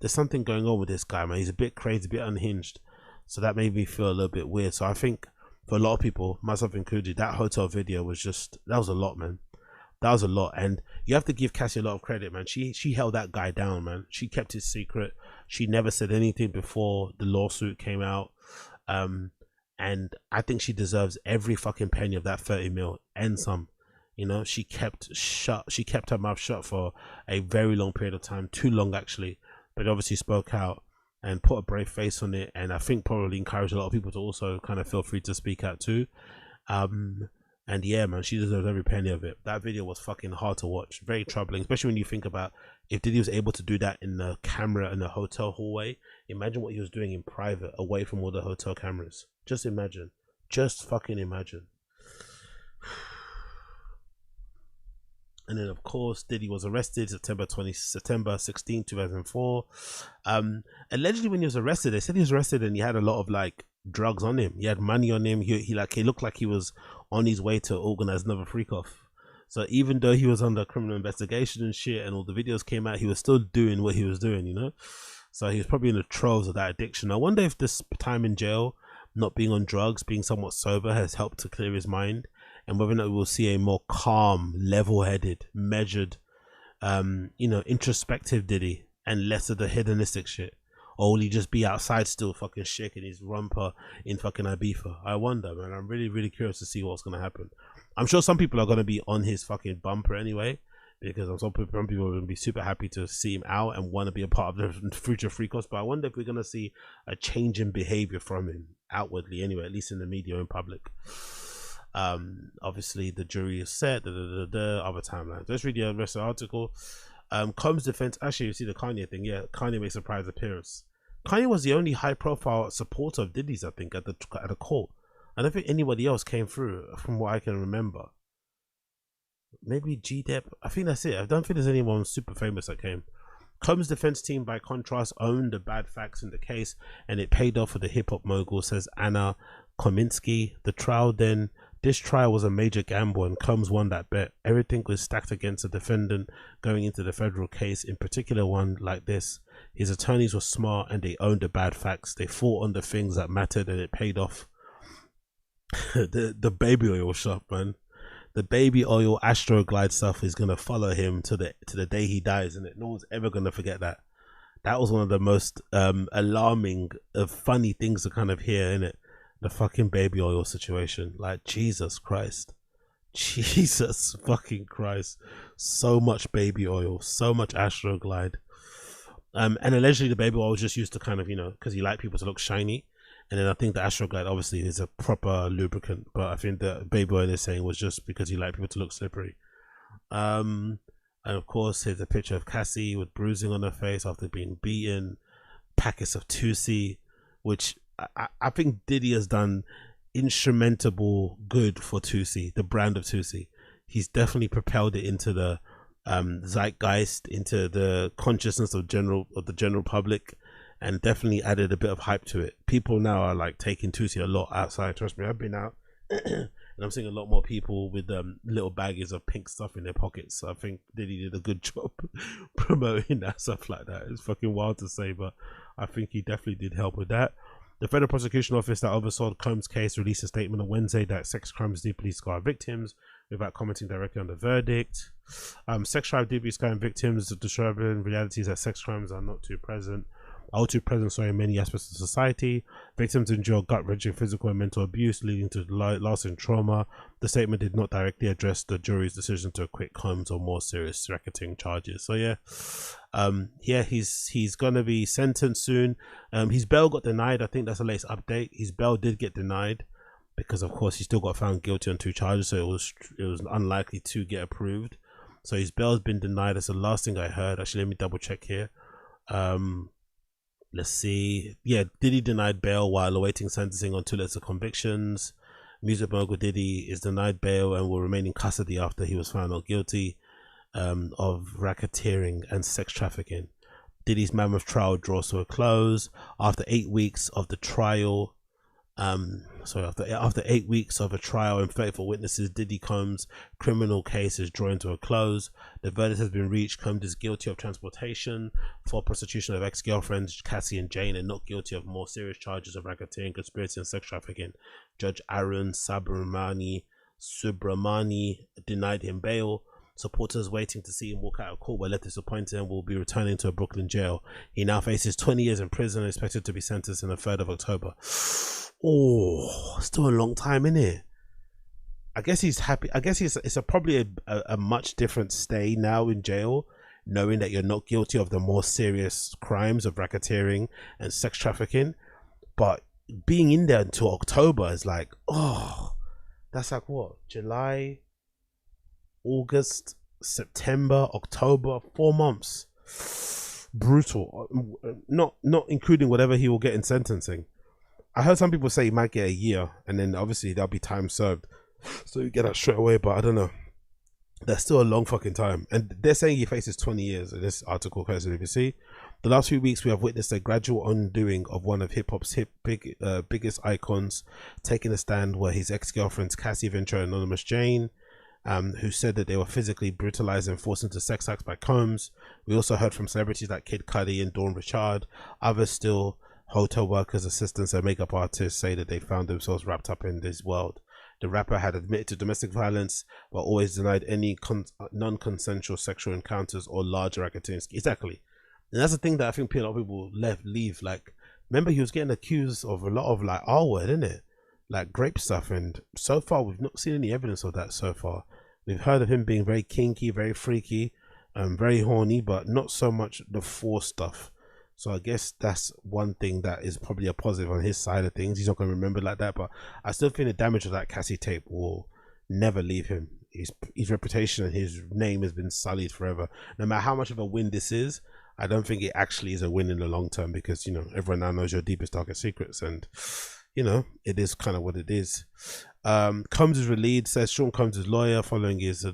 there's something going on with this guy, man. He's a bit crazy, a bit unhinged. So that made me feel a little bit weird. So I think for a lot of people, myself included, that hotel video was just, that was a lot, man. That was a lot. And you have to give Cassie a lot of credit, man. She held that guy down, man. She kept his secret. She never said anything before the lawsuit came out. And I think she deserves every fucking penny of that 30 mil and some. You know, she kept her mouth shut for a very long period of time, too long actually, but obviously spoke out and put a brave face on it, and I think probably encouraged a lot of people to also kind of feel free to speak out too. And yeah, man, she deserves every penny of it. That video was fucking hard to watch, very troubling, especially when you think about if Diddy was able to do that in the camera in the hotel hallway. Imagine what he was doing in private, away from all the hotel cameras. Just imagine, just fucking imagine. And then of course Diddy was arrested September 16, 2004. Allegedly when he was arrested, they said he was arrested and he had a lot of like drugs on him. He had money on him. He looked like he was on his way to organize another freak off. So even though he was under criminal investigation and shit and all the videos came out, he was still doing what he was doing, you know. So he was probably in the throes of that addiction. I wonder if this time in jail, not being on drugs, being somewhat sober, has helped to clear his mind, and whether or not we'll see a more calm, level-headed, measured, you know, introspective Diddy and less of the hedonistic shit. Or will he just be outside still fucking shaking his rumper in fucking Ibiza? I wonder, man. I'm really, really curious to see what's going to happen. I'm sure some people are going to be on his fucking bumper anyway, because some people are going to be super happy to see him out and want to be a part of the future freakos. But I wonder if we're going to see a change in behavior from him outwardly anyway, at least in the media or in public. Obviously the jury is set, other timelines. Let's read the rest of the article. Combs defense, actually you see the Kanye thing. Yeah, Kanye makes a surprise appearance. Kanye was the only high profile supporter of Diddy's, I think, at the court. I don't think anybody else came through from what I can remember. Maybe G-Dep, I think that's it. I don't think there's anyone super famous that came. Combs' defense team, by contrast, owned the bad facts in the case, and it paid off for the hip-hop mogul, says Anna Kominsky. This trial was a major gamble, and Combs won that bet. Everything was stacked against the defendant going into the federal case, in particular one like this. His attorneys were smart and they owned the bad facts. They fought on the things that mattered, and it paid off. the baby oil shop, man. The baby oil Astroglide stuff is gonna follow him to the day he dies, and no one's ever gonna forget that. That was one of the most alarming, funny things to kind of hear, innit? The fucking baby oil situation. Like, Jesus Christ, Jesus fucking Christ, so much baby oil, so much Astroglide, and allegedly the baby oil was just used to kind of, you know, because he liked people to look shiny. And then I think the Astroglide obviously is a proper lubricant, but I think the baby oil they're saying was just because he liked people to look slippery. And of course, here's a picture of Cassie with bruising on her face after being beaten. Packets of Tusi, which I think Diddy has done instrumentable good for Tusi, the brand of Tusi. He's definitely propelled it into the zeitgeist, into the consciousness of the general public, and definitely added a bit of hype to it. People now are like taking Tusi a lot outside. Trust me, I've been out and I'm seeing a lot more people with little baggies of pink stuff in their pockets. So I think Diddy did a good job promoting that stuff like that. It's fucking wild to say, but I think he definitely did help with that. The Federal Prosecution Office that oversaw Combs' case released a statement on Wednesday that sex crimes deeply scar victims, without commenting directly on the verdict. Sex crime debuts crime victims, the disturbing realities that sex crimes are too present in many aspects of society. Victims endure gut-wrenching physical and mental abuse, leading to lasting trauma. The statement did not directly address the jury's decision to acquit Combs on more serious racketeering charges. So yeah, he's gonna be sentenced soon. His bail got denied. I think that's the latest update. His bail did get denied because, of course, he still got found guilty on 2 charges, so it was unlikely to get approved. So his bail has been denied. That's the last thing I heard. Actually, let me double check here. Let's see. Yeah, Diddy denied bail while awaiting sentencing on 2 letters of convictions. Music mogul Diddy is denied bail and will remain in custody after he was found not guilty of racketeering and sex trafficking. Diddy's mammoth trial draws to a close after 8 weeks of the trial. After 8 weeks of a trial and faithful witnesses, Diddy Combs' criminal case is drawing to a close. The verdict has been reached. Combs is guilty of transportation for prostitution of ex-girlfriends Cassie and Jane, and not guilty of more serious charges of racketeering, conspiracy, and sex trafficking. Judge Aaron Subramani denied him bail. Supporters waiting to see him walk out of court were left disappointed and will be returning to a Brooklyn jail. He now faces 20 years in prison and is expected to be sentenced on the 3rd of October. Oh, still a long time, innit? I guess he's happy. I guess it's probably a much different stay now in jail, knowing that you're not guilty of the more serious crimes of racketeering and sex trafficking. But being in there until October is like, oh, that's like what? July, August, September, October, 4 months. Brutal. Not including whatever he will get in sentencing. I heard some people say he might get a year, and then obviously there'll be time served, so you get that straight away. But I don't know. That's still a long fucking time, and they're saying he faces 20 years in this article. If you see, the last few weeks we have witnessed a gradual undoing of one of hip hop's biggest icons taking a stand, where his ex-girlfriends Cassie Ventura and Anonymous Jane, who said that they were physically brutalized and forced into sex acts by Combs. We also heard from celebrities like Kid Cudi and Dawn Richard. Others still, hotel workers, assistants, and makeup artists, say that they found themselves wrapped up in this world. The rapper had admitted to domestic violence, but always denied any non-consensual sexual encounters or large racketeering. Exactly. And that's the thing that I think a lot of people leave. Like, remember, he was getting accused of a lot of like R-word, isn't it? Like grape stuff, and so far we've not seen any evidence of that so far. We've heard of him being very kinky, very freaky, very horny, but not so much the force stuff. So I guess that's one thing that is probably a positive on his side of things. He's not going to remember like that, but I still think the damage of that Cassie tape will never leave him. His reputation and his name has been sullied forever. No matter how much of a win this is, I don't think it actually is a win in the long term, because, you know, everyone now knows your deepest, darkest secrets, and, you know, it is kind of what it is. Combs is relieved, says Sean Combs' lawyer, following his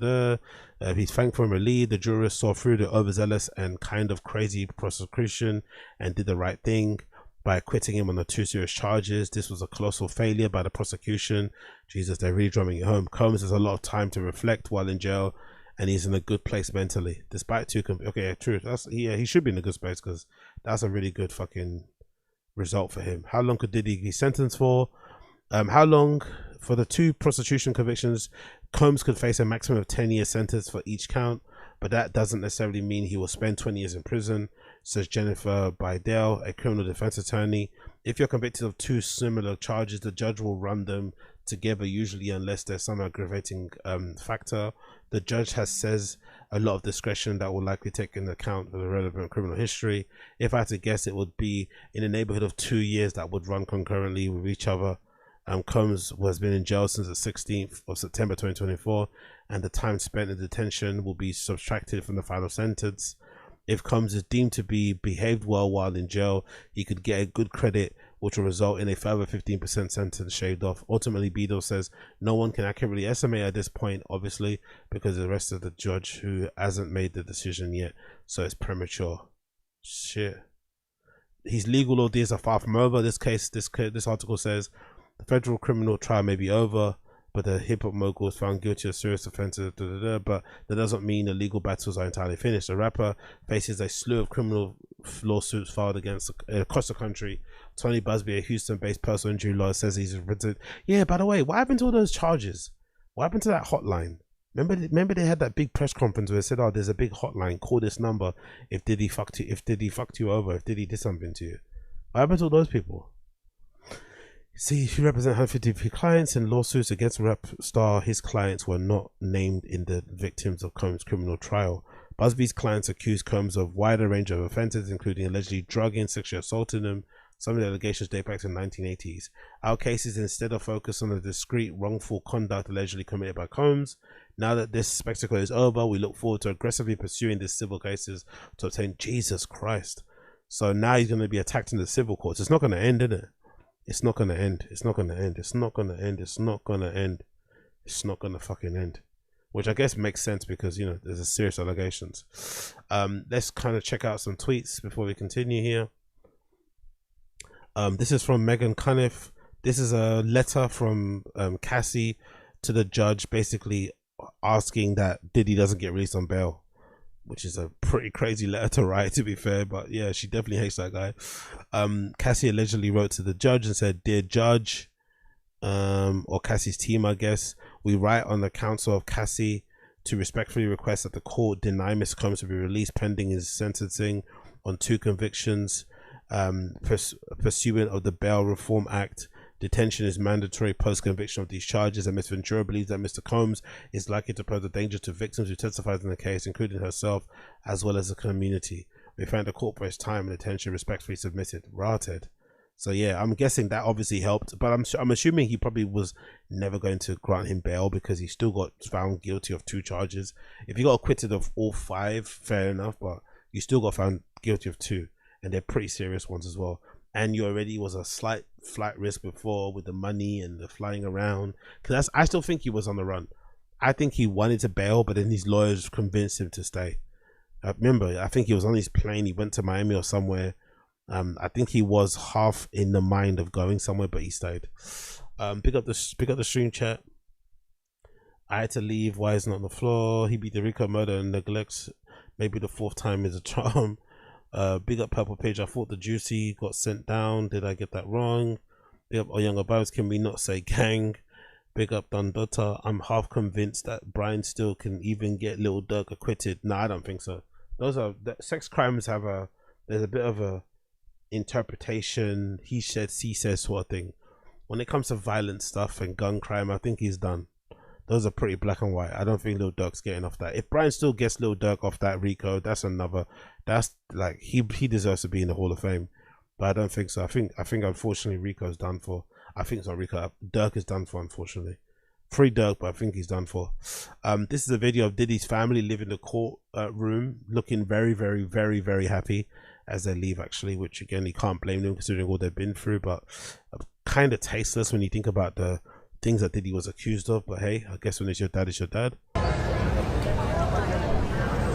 he's thankful and relieved. The jurors saw through the overzealous and kind of crazy prosecution and did the right thing by acquitting him on the 2 serious charges. This was a colossal failure by the prosecution. Jesus, they're really drumming it home. Combs has a lot of time to reflect while in jail, and he's in a good place mentally, despite true. He should be in a good space, because that's a really good fucking result for him. How long could Diddy be sentenced for? How long for the 2 prostitution convictions? Combs could face a maximum of 10-year sentence for each count, but that doesn't necessarily mean he will spend 20 years in prison, says Jennifer Bidell, a criminal defense attorney. If you're convicted of 2 similar charges, the judge will run them together, usually, unless there's some aggravating factor. The judge says a lot of discretion that will likely take into account for the relevant criminal history. If I had to guess, it would be in the neighborhood of 2 years that would run concurrently with each other. Combs has been in jail since the 16th of September 2024, and the time spent in detention will be subtracted from the final sentence. If Combs is deemed to be behaved well while in jail, he could get a good credit, which will result in a further 15% sentence shaved off. Ultimately, Beadle says no one can accurately estimate at this point, obviously, because the rest of the judge who hasn't made the decision yet, so it's premature. Shit. His legal ordeals are far from over. This article says the federal criminal trial may be over, but the hip-hop mogul was found guilty of serious offences, but that doesn't mean the legal battles are entirely finished. The rapper faces a slew of criminal lawsuits filed against across the country. Tony Busby, a Houston-based personal injury lawyer, says he's written. Yeah, by the way, what happened to all those charges? What happened to that hotline? Remember they had that big press conference where it said, "Oh, there's a big hotline. Call this number if Diddy fucked you. If Diddy fucked you over. If Diddy did something to you." What happened to all those people? See, she represents 153 clients in lawsuits against rap star. His clients were not named in the victims of Combs' criminal trial. Busby's clients accused Combs of a wider range of offences, including allegedly drugging, sexually assaulting them. Some of the allegations date back to the 1980s. Our cases instead are focused on the discrete wrongful conduct allegedly committed by Combs. Now that this spectacle is over, we look forward to aggressively pursuing these civil cases to obtain Jesus Christ. So now he's going to be attacked in the civil courts. It's not going to end, is it? It's not going to end. It's not going to end. It's not going to end. It's not going to end. It's not going to fucking end. Which I guess makes sense because, you know, there's a serious allegations. Let's kind of check out some tweets before we continue here. This is from Megan Cunniff. This is a letter from Cassie to the judge, basically asking that Diddy doesn't get released on bail, which is a pretty crazy letter to write, to be fair. But yeah, she definitely hates that guy. Cassie allegedly wrote to the judge and said, "Dear Judge," or Cassie's team, I guess, "we write on the counsel of Cassie to respectfully request that the court deny Mr. Combs to be released pending his sentencing on 2 convictions. Pursuant of the Bail Reform Act, detention is mandatory post-conviction of these charges, and Ms. Ventura believes that Mr. Combs is likely to pose a danger to victims who testified in the case, including herself, as well as the community. We thank the court for its time and attention. Respectfully submitted, Rated." So yeah, I'm guessing that obviously helped, but I'm assuming he probably was never going to grant him bail because he still got found guilty of 2 charges. If he got acquitted of all 5, fair enough, but you still got found guilty of 2. And they're pretty serious ones as well. And you already was a slight flight risk before with the money and the flying around. Because I still think he was on the run. I think he wanted to bail, but then his lawyers convinced him to stay. Remember, I think he was on his plane. He went to Miami or somewhere. I think he was half in the mind of going somewhere, but he stayed. Pick up the stream chat. "I had to leave. Why is not on the floor? He beat the RICO murder and neglects. Maybe the 4th time is a charm." Big up Purple Page. "I thought the Juicy got sent down. Did I get that wrong?" Big up Younger Babs. "Can we not say gang?" Big up Dundota. "I'm half convinced that Brian still can even get Lil Durk acquitted." No, I don't think so. Those are sex crimes have there's a bit of a interpretation, he said, she says sort of thing. When it comes to violent stuff and gun crime, I think he's done. Those are pretty black and white. I don't think Lil Durk's getting off that. If Brian still gets Lil Durk off that RICO, that's like he deserves to be in the Hall of Fame. But I don't think so. I think unfortunately RICO's done for. I think it's not RICO. Durk is done for, unfortunately. Free Durk, but I think he's done for. This is a video of Diddy's family leaving the court room, looking very, very, very, very happy as they leave, actually, which again, you can't blame them considering all they've been through, but kind of tasteless when you think about the things that Diddy was accused of. But hey, I guess when it's your dad, it's your dad.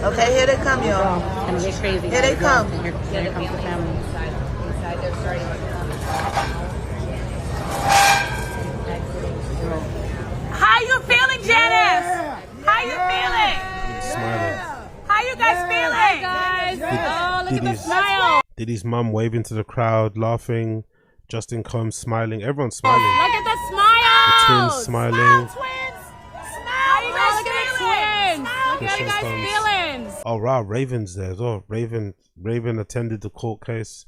Okay, here they come, y'all. It's gonna get crazy. Here they come. Here comes the family. How you feeling, Janice? How you feeling? Smiling. How you guys feeling? Guys, oh, look at the Diddy's- smile. Diddy's mum waving to the crowd, laughing. Justin Combs smiling. Everyone's smiling. Look at the smile. The twins smiling. How you guys Look at the twins. Look how you Christian guys Combs. feeling. Oh wow, Raven's there as well. Raven attended the court case.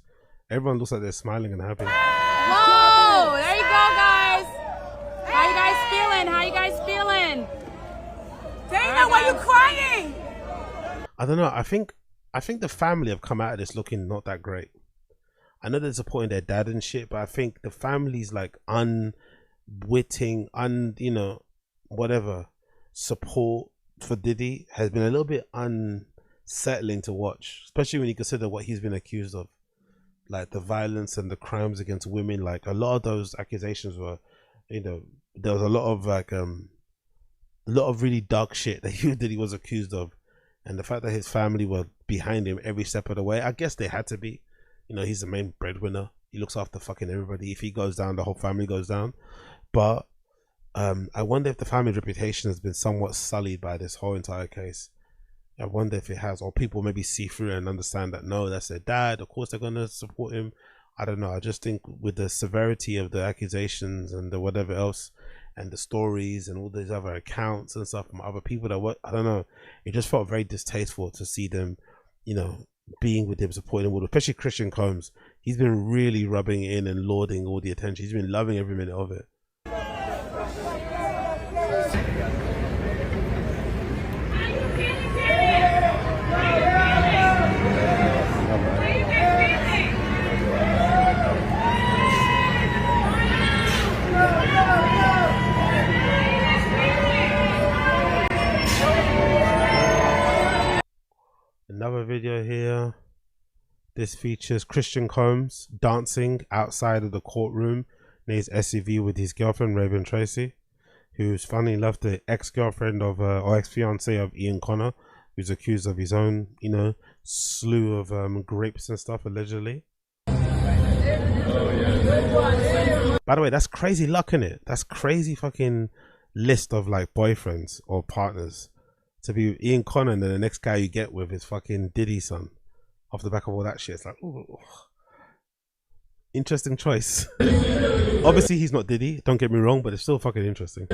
Everyone looks like they're smiling and happy. Whoa, there you go, guys. How you guys feeling? How you guys feeling? Dana, why you crying? I don't know. I think the family have come out of this looking not that great. I know they're supporting their dad and shit, but I think the family's like unwitting, whatever support for Diddy has been a little bit unsettling to watch, especially when you consider what he's been accused of, like the violence and the crimes against women. Like a lot of those accusations were, there was a lot of really dark shit that he was accused of, and the fact that his family were behind him every step of the way, I guess they had to be. He's the main breadwinner. He looks after fucking everybody. If he goes down, the whole family goes down. But I wonder if the family's reputation has been somewhat sullied by this whole entire case. I wonder if it has, or people maybe see through and understand that no, that's their dad. Of course they're gonna support him. I don't know. I just think with the severity of the accusations and the whatever else, and the stories and all these other accounts and stuff from other people that work. I don't know. It just felt very distasteful to see them, you know, being with him, supporting him, especially Christian Combs. He's been really rubbing in and lauding all the attention. He's been loving every minute of it. Another video here. This features Christian Combs dancing outside of the courtroom near his SUV with his girlfriend Raven Tracy, who's funny enough the ex-girlfriend of or ex-fiance of Ian Connor, who's accused of his own, you know, slew of rapes and stuff allegedly. By the way, that's crazy luck, innit? That's crazy fucking list of like boyfriends or partners. To be Ian Connor and then the next guy you get with is fucking Diddy's son. Off the back of all that shit, it's like, ooh, interesting choice. Obviously he's not Diddy, don't get me wrong, but it's still fucking interesting.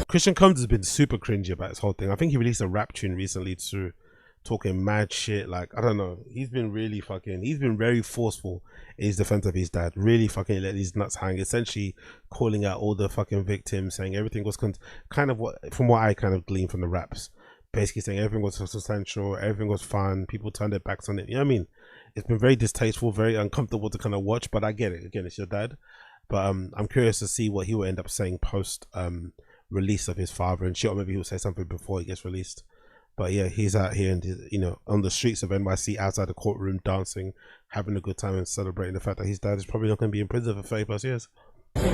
Christian Combs has been super cringy about this whole thing. I think he released a rap tune recently too, talking mad shit. Like, I don't know, he's been really fucking, he's been very forceful in his defense of his dad, really fucking let his nuts hang, essentially calling out all the fucking victims, saying everything was kind of what, from what I kind of gleaned from the raps, basically saying everything was substantial, everything was fun, people turned their backs on it. You know what I mean? It's been very distasteful, very uncomfortable to kind of watch, but I get it. Again, it's your dad. But I'm curious to see what he will end up saying post release of his father and shit, or maybe he'll say something before he gets released. But yeah, he's out here and, you know, on the streets of NYC, outside the courtroom, dancing, having a good time and celebrating the fact that his dad is probably not going to be in prison for 30 plus years. He's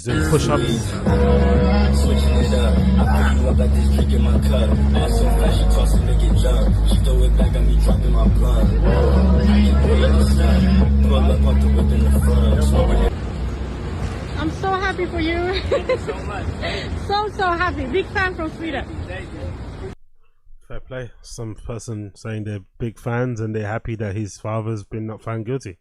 doing push-ups. Switching it up, I pick you up like this drink in my cup. Ass so fast, she toss it, make it jump. She throw it back at me, dropping my blunt. I get paid in the sun. Pull up off the whip in the front. I'm so happy for you. Thank you so much. So happy. Big fan from Sweden. Thank you. Fair play. Some person saying they're big fans and they're happy that his father's been not found guilty.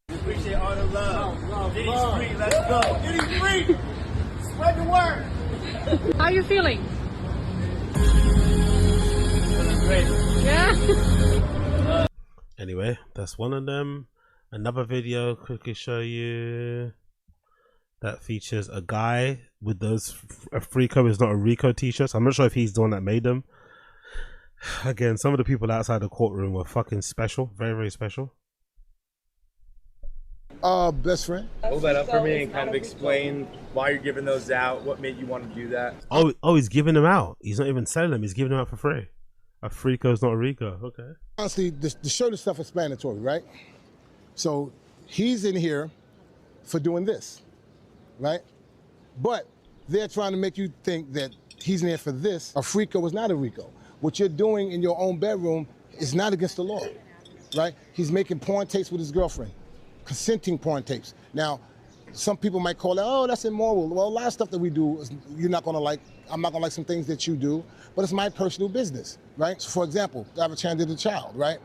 We appreciate all the love. Diddy's free, let's go. Diddy's free. Spread the word. How are you feeling? Great. Yeah. Anyway, that's one of them. Another video quickly show you that features a guy with those a RICO is not a RICO t-shirts. I'm not sure if he's the one that made them. Again, some of the people outside the courtroom were fucking special, very, very special. Best friend. Hold that up for me and kind of explain why you're giving those out. What made you want to do that? Oh, he's giving them out. He's not even selling them. He's giving them out for free. A RICO is not a RICO. Okay. Honestly, the shirt and stuff is mandatory, right? So he's in here for doing this, right? But they're trying to make you think that he's in here for this. A RICO is not a RICO. What you're doing in your own bedroom is not against the law, right? He's making porn tapes with his girlfriend, consenting porn tapes. Now, some people might call it, oh, that's immoral. Well, a lot of stuff that we do, you're not gonna like, I'm not gonna like some things that you do, but it's my personal business, right? So for example, I have a transgender child, right?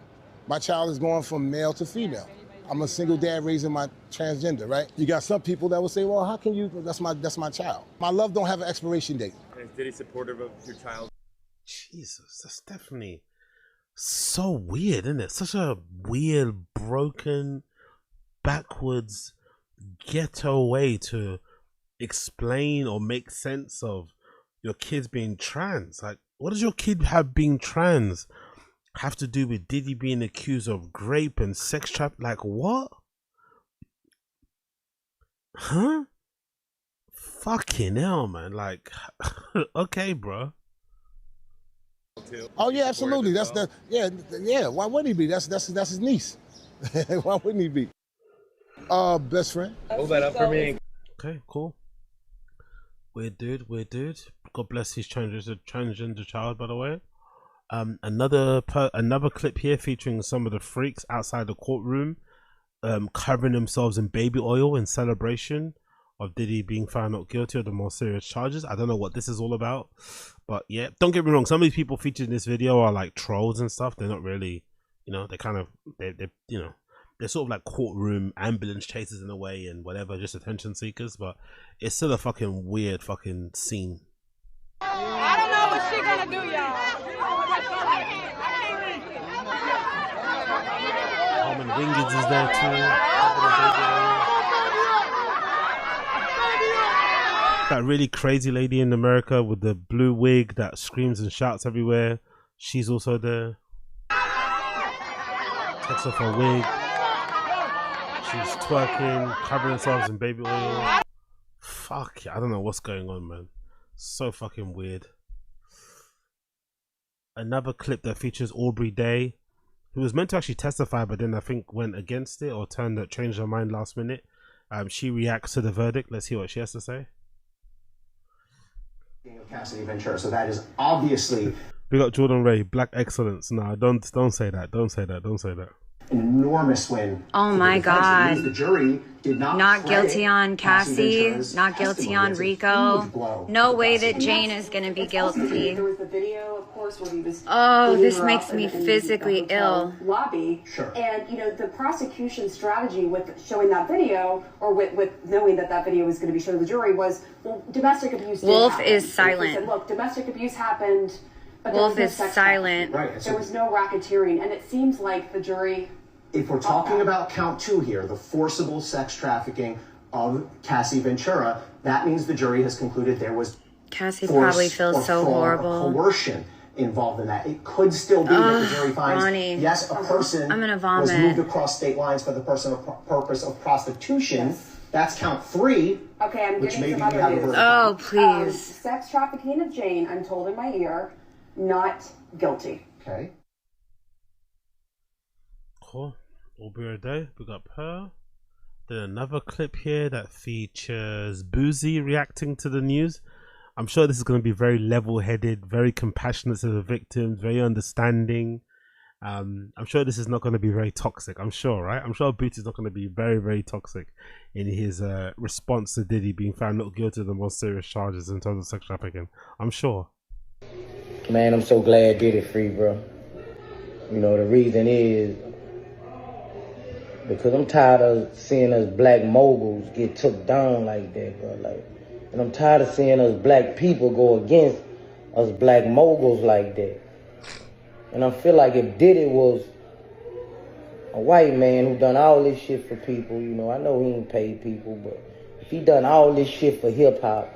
My child is going from male to female. I'm a single dad raising my transgender, right? You got some people that will say, well, how can you, that's my child. My love don't have an expiration date. And is Diddy supportive of your child? Jesus, that's definitely so weird, isn't it? Such a weird, broken, backwards, ghetto way to explain or make sense of your kids being trans. Like, what does your kid have being trans have to do with Diddy being accused of rape and sex trap? Like, what? Huh? Fucking hell, man. Like, okay, bro. Oh yeah, absolutely. That's the yeah. Why wouldn't he be? That's his niece. Why wouldn't he be? Best friend. Hold that up for me. Okay, cool. Weird dude, weird dude. God bless his transgender child, by the way. Another clip here featuring some of the freaks outside the courtroom, covering themselves in baby oil in celebration of Diddy being found not guilty of the more serious charges. I don't know what this is all about, but yeah, don't get me wrong. Some of these people featured in this video are like trolls and stuff. They're not really, you know, they're sort of like courtroom ambulance chasers in a way and whatever, just attention seekers. But it's still a fucking weird fucking scene. I don't know what she gonna do, y'all. Harmon Wingeds is there too. That really crazy lady in America with the blue wig that screams and shouts everywhere. She's also there. Takes off her wig. She's twerking, covering themselves in baby oil. Fuck, I don't know what's going on, man. So fucking weird. Another clip that features Aubrey Day, who was meant to actually testify, but then I think went against it or changed her mind last minute. She reacts to the verdict. Let's hear what she has to say. Cassidy Ventura, so that is obviously. We got Jordan Ray, Black Excellence. No, don't say that. Don't say that. Don't say that. An enormous win. Oh my God. The jury did not guilty on Cassie, not guilty on RICO. No way that Jane is going to be guilty. There was the video, of course, where he was. Oh, this makes me physically ill. Lobby. Sure. And, you know, the prosecution strategy with showing that video, or with knowing that video was going to be shown to the jury, was, well, domestic abuse did Wolf happen. is silent. Said, look, domestic abuse happened. But Wolf there is was no sex silent. Right. there was no racketeering, and it seems like the jury. If we're talking about count 2 here, the forcible sex trafficking of Cassie Ventura, that means the jury has concluded there was Cassie probably feels so horrible. Coercion involved in that. It could still be that the jury finds, Ronnie, yes, a person I'm gonna was vomit. moved across state lines for the purpose of prostitution. Yes. That's count 3. Okay, I'm which getting maybe some we other have a news. verdict. Oh, please. Sex trafficking of Jane, I'm told in my ear, not guilty. Okay. Cool. Aubrey Day, big up her. Then another clip here that features Boozy reacting to the news. I'm sure this is going to be very level-headed, very compassionate to the victims, very understanding. I'm sure this is not going to be very toxic. I'm sure, right? I'm sure Booty's not going to be very, very toxic in his response to Diddy being found not guilty of the most serious charges in terms of sex trafficking. I'm sure. Man, I'm so glad Diddy free, bro. You know, the reason is because I'm tired of seeing us black moguls get took down like that, bro. Like, and I'm tired of seeing us black people go against us black moguls like that. And I feel like if Diddy was a white man who done all this shit for people, you know, I know he ain't paid people, but if he done all this shit for hip-hop,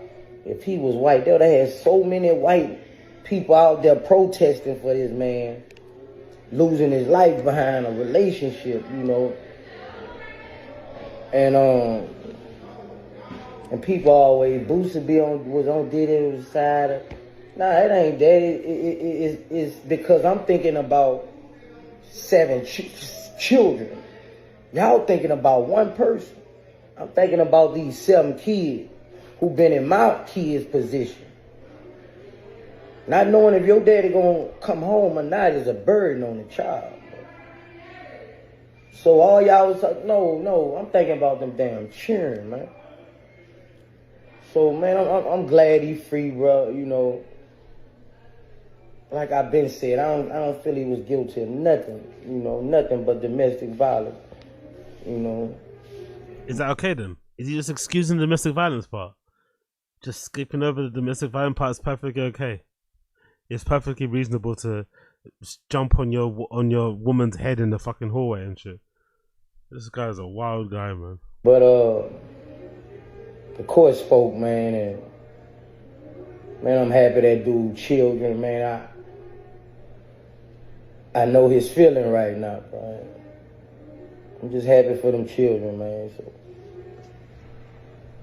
if he was white, they would have had so many white people out there protesting for this man losing his life behind a relationship, you know. And people always was on Diddy's side. Nah, it ain't that. It's because I'm thinking about 7 children. Y'all thinking about one person. I'm thinking about these 7 kids who been in my kid's position. Not knowing if your daddy gonna come home or not is a burden on the child. So all y'all was like, no, I'm thinking about them damn children, man. So man, I'm glad he free, bro. You know, like I've been said, I don't feel he was guilty of nothing. You know, nothing but domestic violence. You know. Is that okay then? Is he just excusing the domestic violence part? Just skipping over the domestic violence part is perfectly okay. It's perfectly reasonable to jump on your woman's head in the fucking hallway and shit. This guy's a wild guy, man. But the court spoke, man, and man, I'm happy that dude children, man. I know his feeling right now, bro. I'm just happy for them children, man. So,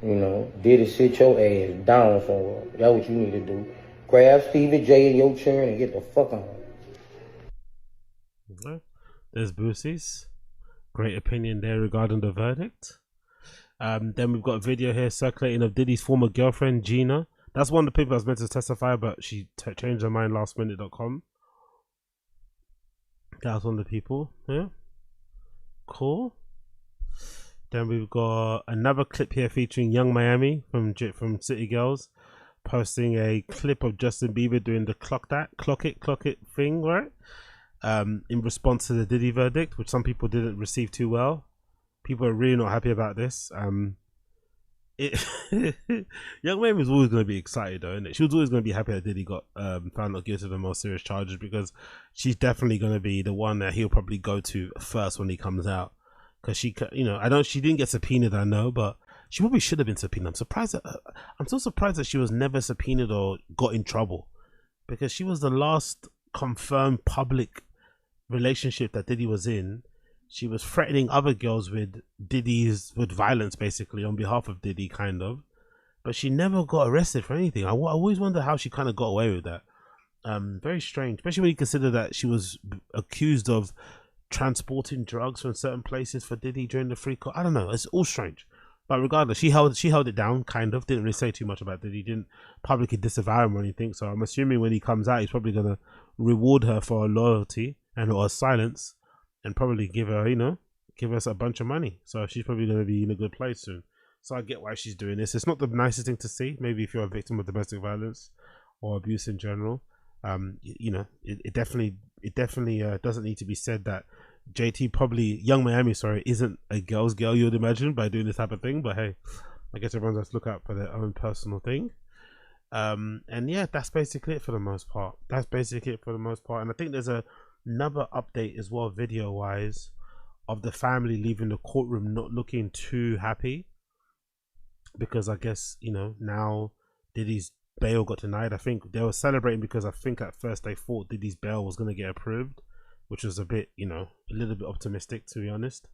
you know, Diddy, sit your ass down somewhere. That's what you need to do. Grab Stevie J and your children and get the fuck on. Okay. There's Boosie's great opinion there regarding the verdict. Then we've got a video here circulating of Diddy's former girlfriend, Gina. That's one of the people that was meant to testify, but she changed her mind lastminute.com. That's one of the people. Yeah. Cool. Then we've got another clip here featuring Young Miami from City Girls, posting a clip of Justin Bieber doing the clock it thing, right? In response to the Diddy verdict, which some people didn't receive too well. People are really not happy about this. Young Miami was always going to be excited though, isn't it? She was always going to be happy that Diddy got found not guilty of the most serious charges, because she's definitely going to be the one that he'll probably go to first when he comes out. Because she, you know, she didn't get subpoenaed, I know, but she probably should have been subpoenaed. I'm surprised I'm so surprised that she was never subpoenaed or got in trouble, because she was the last confirmed public relationship that Diddy was in. She was threatening other girls with violence, basically, on behalf of Diddy, kind of. But she never got arrested for anything. I always wonder how she kind of got away with that. Very strange, especially when you consider that she was accused of transporting drugs from certain places for Diddy during the RICO. I don't know. It's all strange. But regardless, she held it down, kind of. Didn't really say too much about Diddy. Didn't publicly disavow him or anything. So I'm assuming when he comes out, he's probably going to reward her for her loyalty and her silence, and probably give her, you know, give us a bunch of money. So she's probably going to be in a good place soon. So I get why she's doing this. It's not the nicest thing to see. Maybe if you're a victim of domestic violence or abuse in general, you know, it definitely doesn't need to be said that Young Miami, isn't a girl's girl, you would imagine, by doing this type of thing. But hey, I guess everyone has to look out for their own personal thing. And yeah, that's basically it for the most part. And I think there's another update as well, video wise, of the family leaving the courtroom not looking too happy, because I guess, you know, now Diddy's bail got denied. I think they were celebrating because I think at first they thought Diddy's bail was going to get approved, which was a bit, you know, a little bit optimistic, to be honest.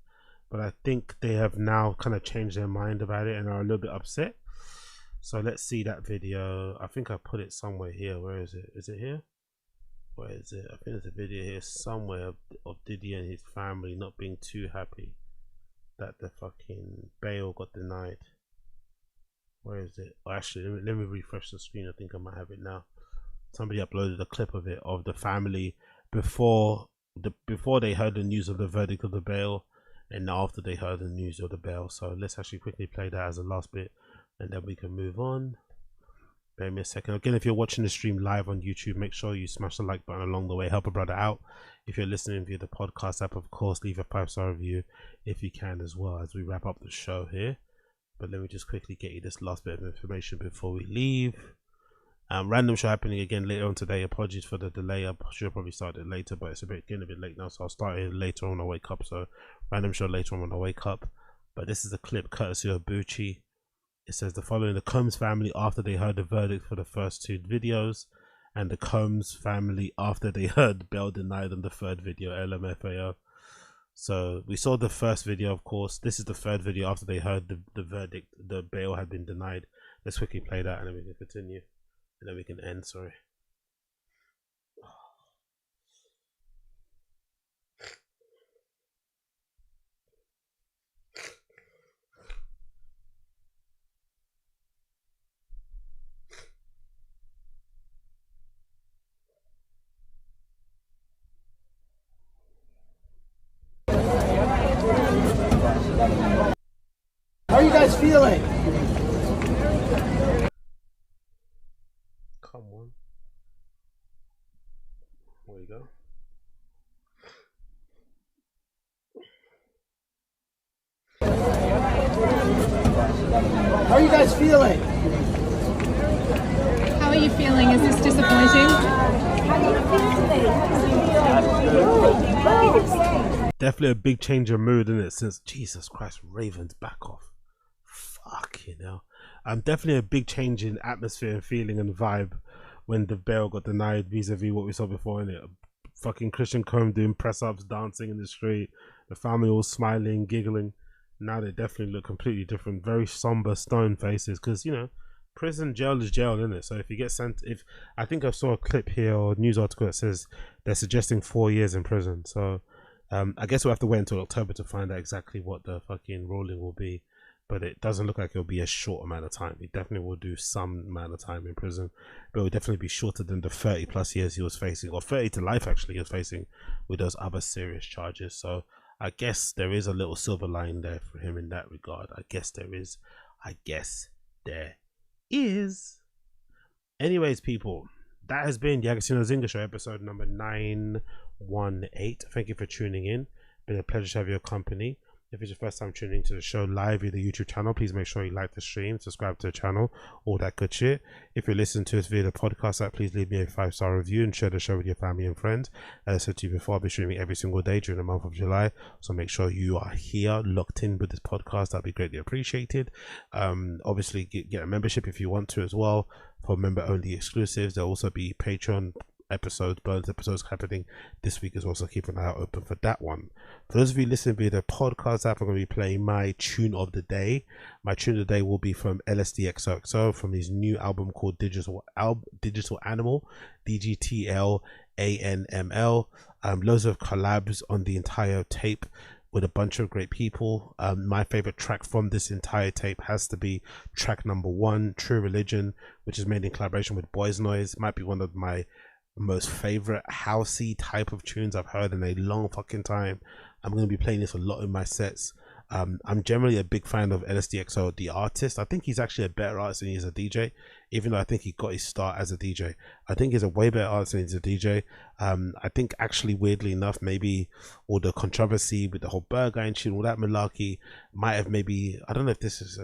But I think they have now kind of changed their mind about it and are a little bit upset. So let's see that video. I think I put it somewhere here. Where is it? Is it here? Where is it? I think there's a video here somewhere of Diddy and his family not being too happy that the fucking bail got denied. Where is it? Oh, actually, let me refresh the screen. I think I might have it now. Somebody uploaded a clip of it, of the family before they heard the news of the verdict of the bail, and after they heard the news of the bail. So let's actually quickly play that as the last bit, and then we can move on. Bear me a second. Again, if you're watching the stream live on YouTube, make sure you smash the like button along the way. Help a brother out. If you're listening via the podcast app, of course, leave a 5-star review if you can as well, as we wrap up the show here. But let me just quickly get you this last bit of information before we leave. Random show happening again later on today. Apologies for the delay. I should have probably started later, but it's getting a bit late now, so I'll start it later on when I wake up. So random show later on when I wake up. But this is a clip courtesy of Bucci. It says the following: the Combs family after they heard the verdict for the first two videos, and the Combs family after they heard bail denied on the third video, LMFAO. So we saw the first video, of course. This is the third video after they heard the verdict, the bail had been denied. Let's quickly play that and then we can continue. And then we can end, sorry. How are you guys feeling? Come on. There you go. How are you guys feeling? How are you feeling? Is this disappointing? Definitely a big change of mood, isn't it? Since Jesus Christ, Ravens, back off. Fuck, you know. Definitely a big change in atmosphere and feeling and vibe when the bail got denied vis-a-vis what we saw before, innit? Fucking Christian Combs doing press-ups, dancing in the street, the family all smiling, giggling. Now they definitely look completely different, very somber, stone faces, because, you know, prison, jail is jail, isn't it? So if you get sent, I think I saw a clip here or a news article that says they're suggesting 4 years in prison. So I guess we'll have to wait until October to find out exactly what the fucking ruling will be. but it doesn't look like it'll be a short amount of time. He definitely will do some amount of time in prison, but it will definitely be shorter than the 30+ years he was facing, or 30 to life actually he was facing with those other serious charges. So I guess there is a little silver line there for him in that regard. I guess there is. Anyways, people, that has been the Agostinho Zinga Show, episode number 918. Thank you for tuning in. Been a pleasure to have your company. If it's your first time tuning into the show live via the YouTube channel, please make sure you like the stream, subscribe to the channel, all that good shit. If you're listening to us via the podcast app, please leave me a 5-star review and share the show with your family and friends. As I said to you before, I'll be streaming every single day during the month of July, so make sure you are here, locked in with this podcast. That'd be greatly appreciated. Obviously, get a membership if you want to as well, for member-only exclusives. There'll also be Patreon episodes, bonus episodes happening this week as well, so keep an eye out open for that one. For those of you listening via the podcast app, I'm going to be playing my tune of the day. My tune of the day will be from LSDXOXO, from his new album called Digital Animal, DGTLANML. Loads of collabs on the entire tape with a bunch of great people. My favorite track from this entire tape has to be track number 1, True Religion, which is made in collaboration with Noize. Might be one of my most favorite housey type of tunes I've heard in a long fucking time. I'm going to be playing this a lot in my sets. I'm generally a big fan of LSDXO, the artist. I think he's actually a better artist than he is a DJ, even though I think he got his start as a DJ. I think he's a way better artist than he's a DJ. I think actually, weirdly enough, maybe all the controversy with the whole burger and shit, all that malarkey might have maybe, I don't know if this is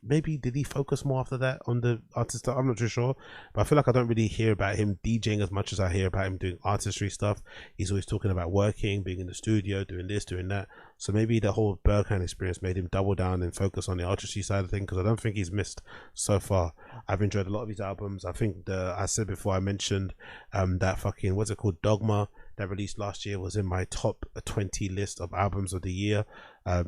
maybe did he focus more after that on the artist stuff? I'm not too sure, but I feel like I don't really hear about him DJing as much as I hear about him doing artistry stuff. He's always talking about working, being in the studio, doing this, doing that. So maybe the whole Berghain experience made him double down and focus on the artistry side of things, because I don't think he's missed so far. I've enjoyed a lot of his albums. I think I said before, I mentioned that fucking, what's it called, Dogma, that released last year, was in my top 20 list of albums of the year.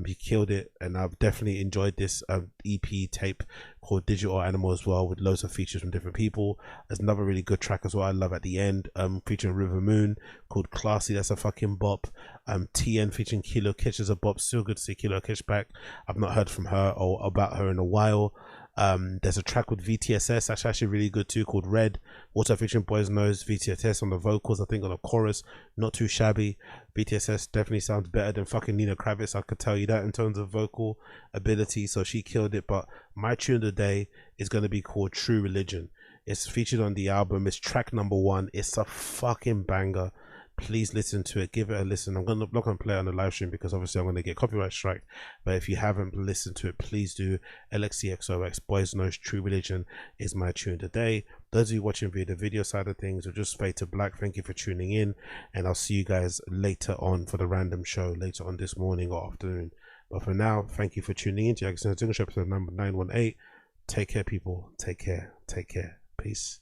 He killed it, and I've definitely enjoyed this EP tape called Digital Animal as well, with loads of features from different people. There's another really good track as well I love at the end, featuring River Moon, called Classy. That's a fucking bop. TN featuring Kilo Kitsch is a bop. Still good to see Kilo Kitsch back. I've not heard from her or about her in a while. There's a track with VTSS that's actually really good too, called Red, also featuring Noize, VTSS on the vocals, I think on the chorus, not too shabby. VTSS definitely sounds better than fucking Nina Kravitz, I could tell you that, in terms of vocal ability, so she killed it. But my tune of the day is going to be called True Religion. It's featured on the album, it's track number 1, it's a fucking banger. Please listen to it, give it a listen. I'm not going to play it on the live stream because obviously I'm going to get copyright strike, but if you haven't listened to it, please do. LSDXOX, Noize, True Religion is my tune today. Those of you watching via the video side of things, or just fade to black, thank you for tuning in, and I'll see you guys later on for the random show later on this morning or afternoon. But for now, thank you for tuning in to Agostinho Zinga Show, episode number 918. Take care, people. Take care. Peace.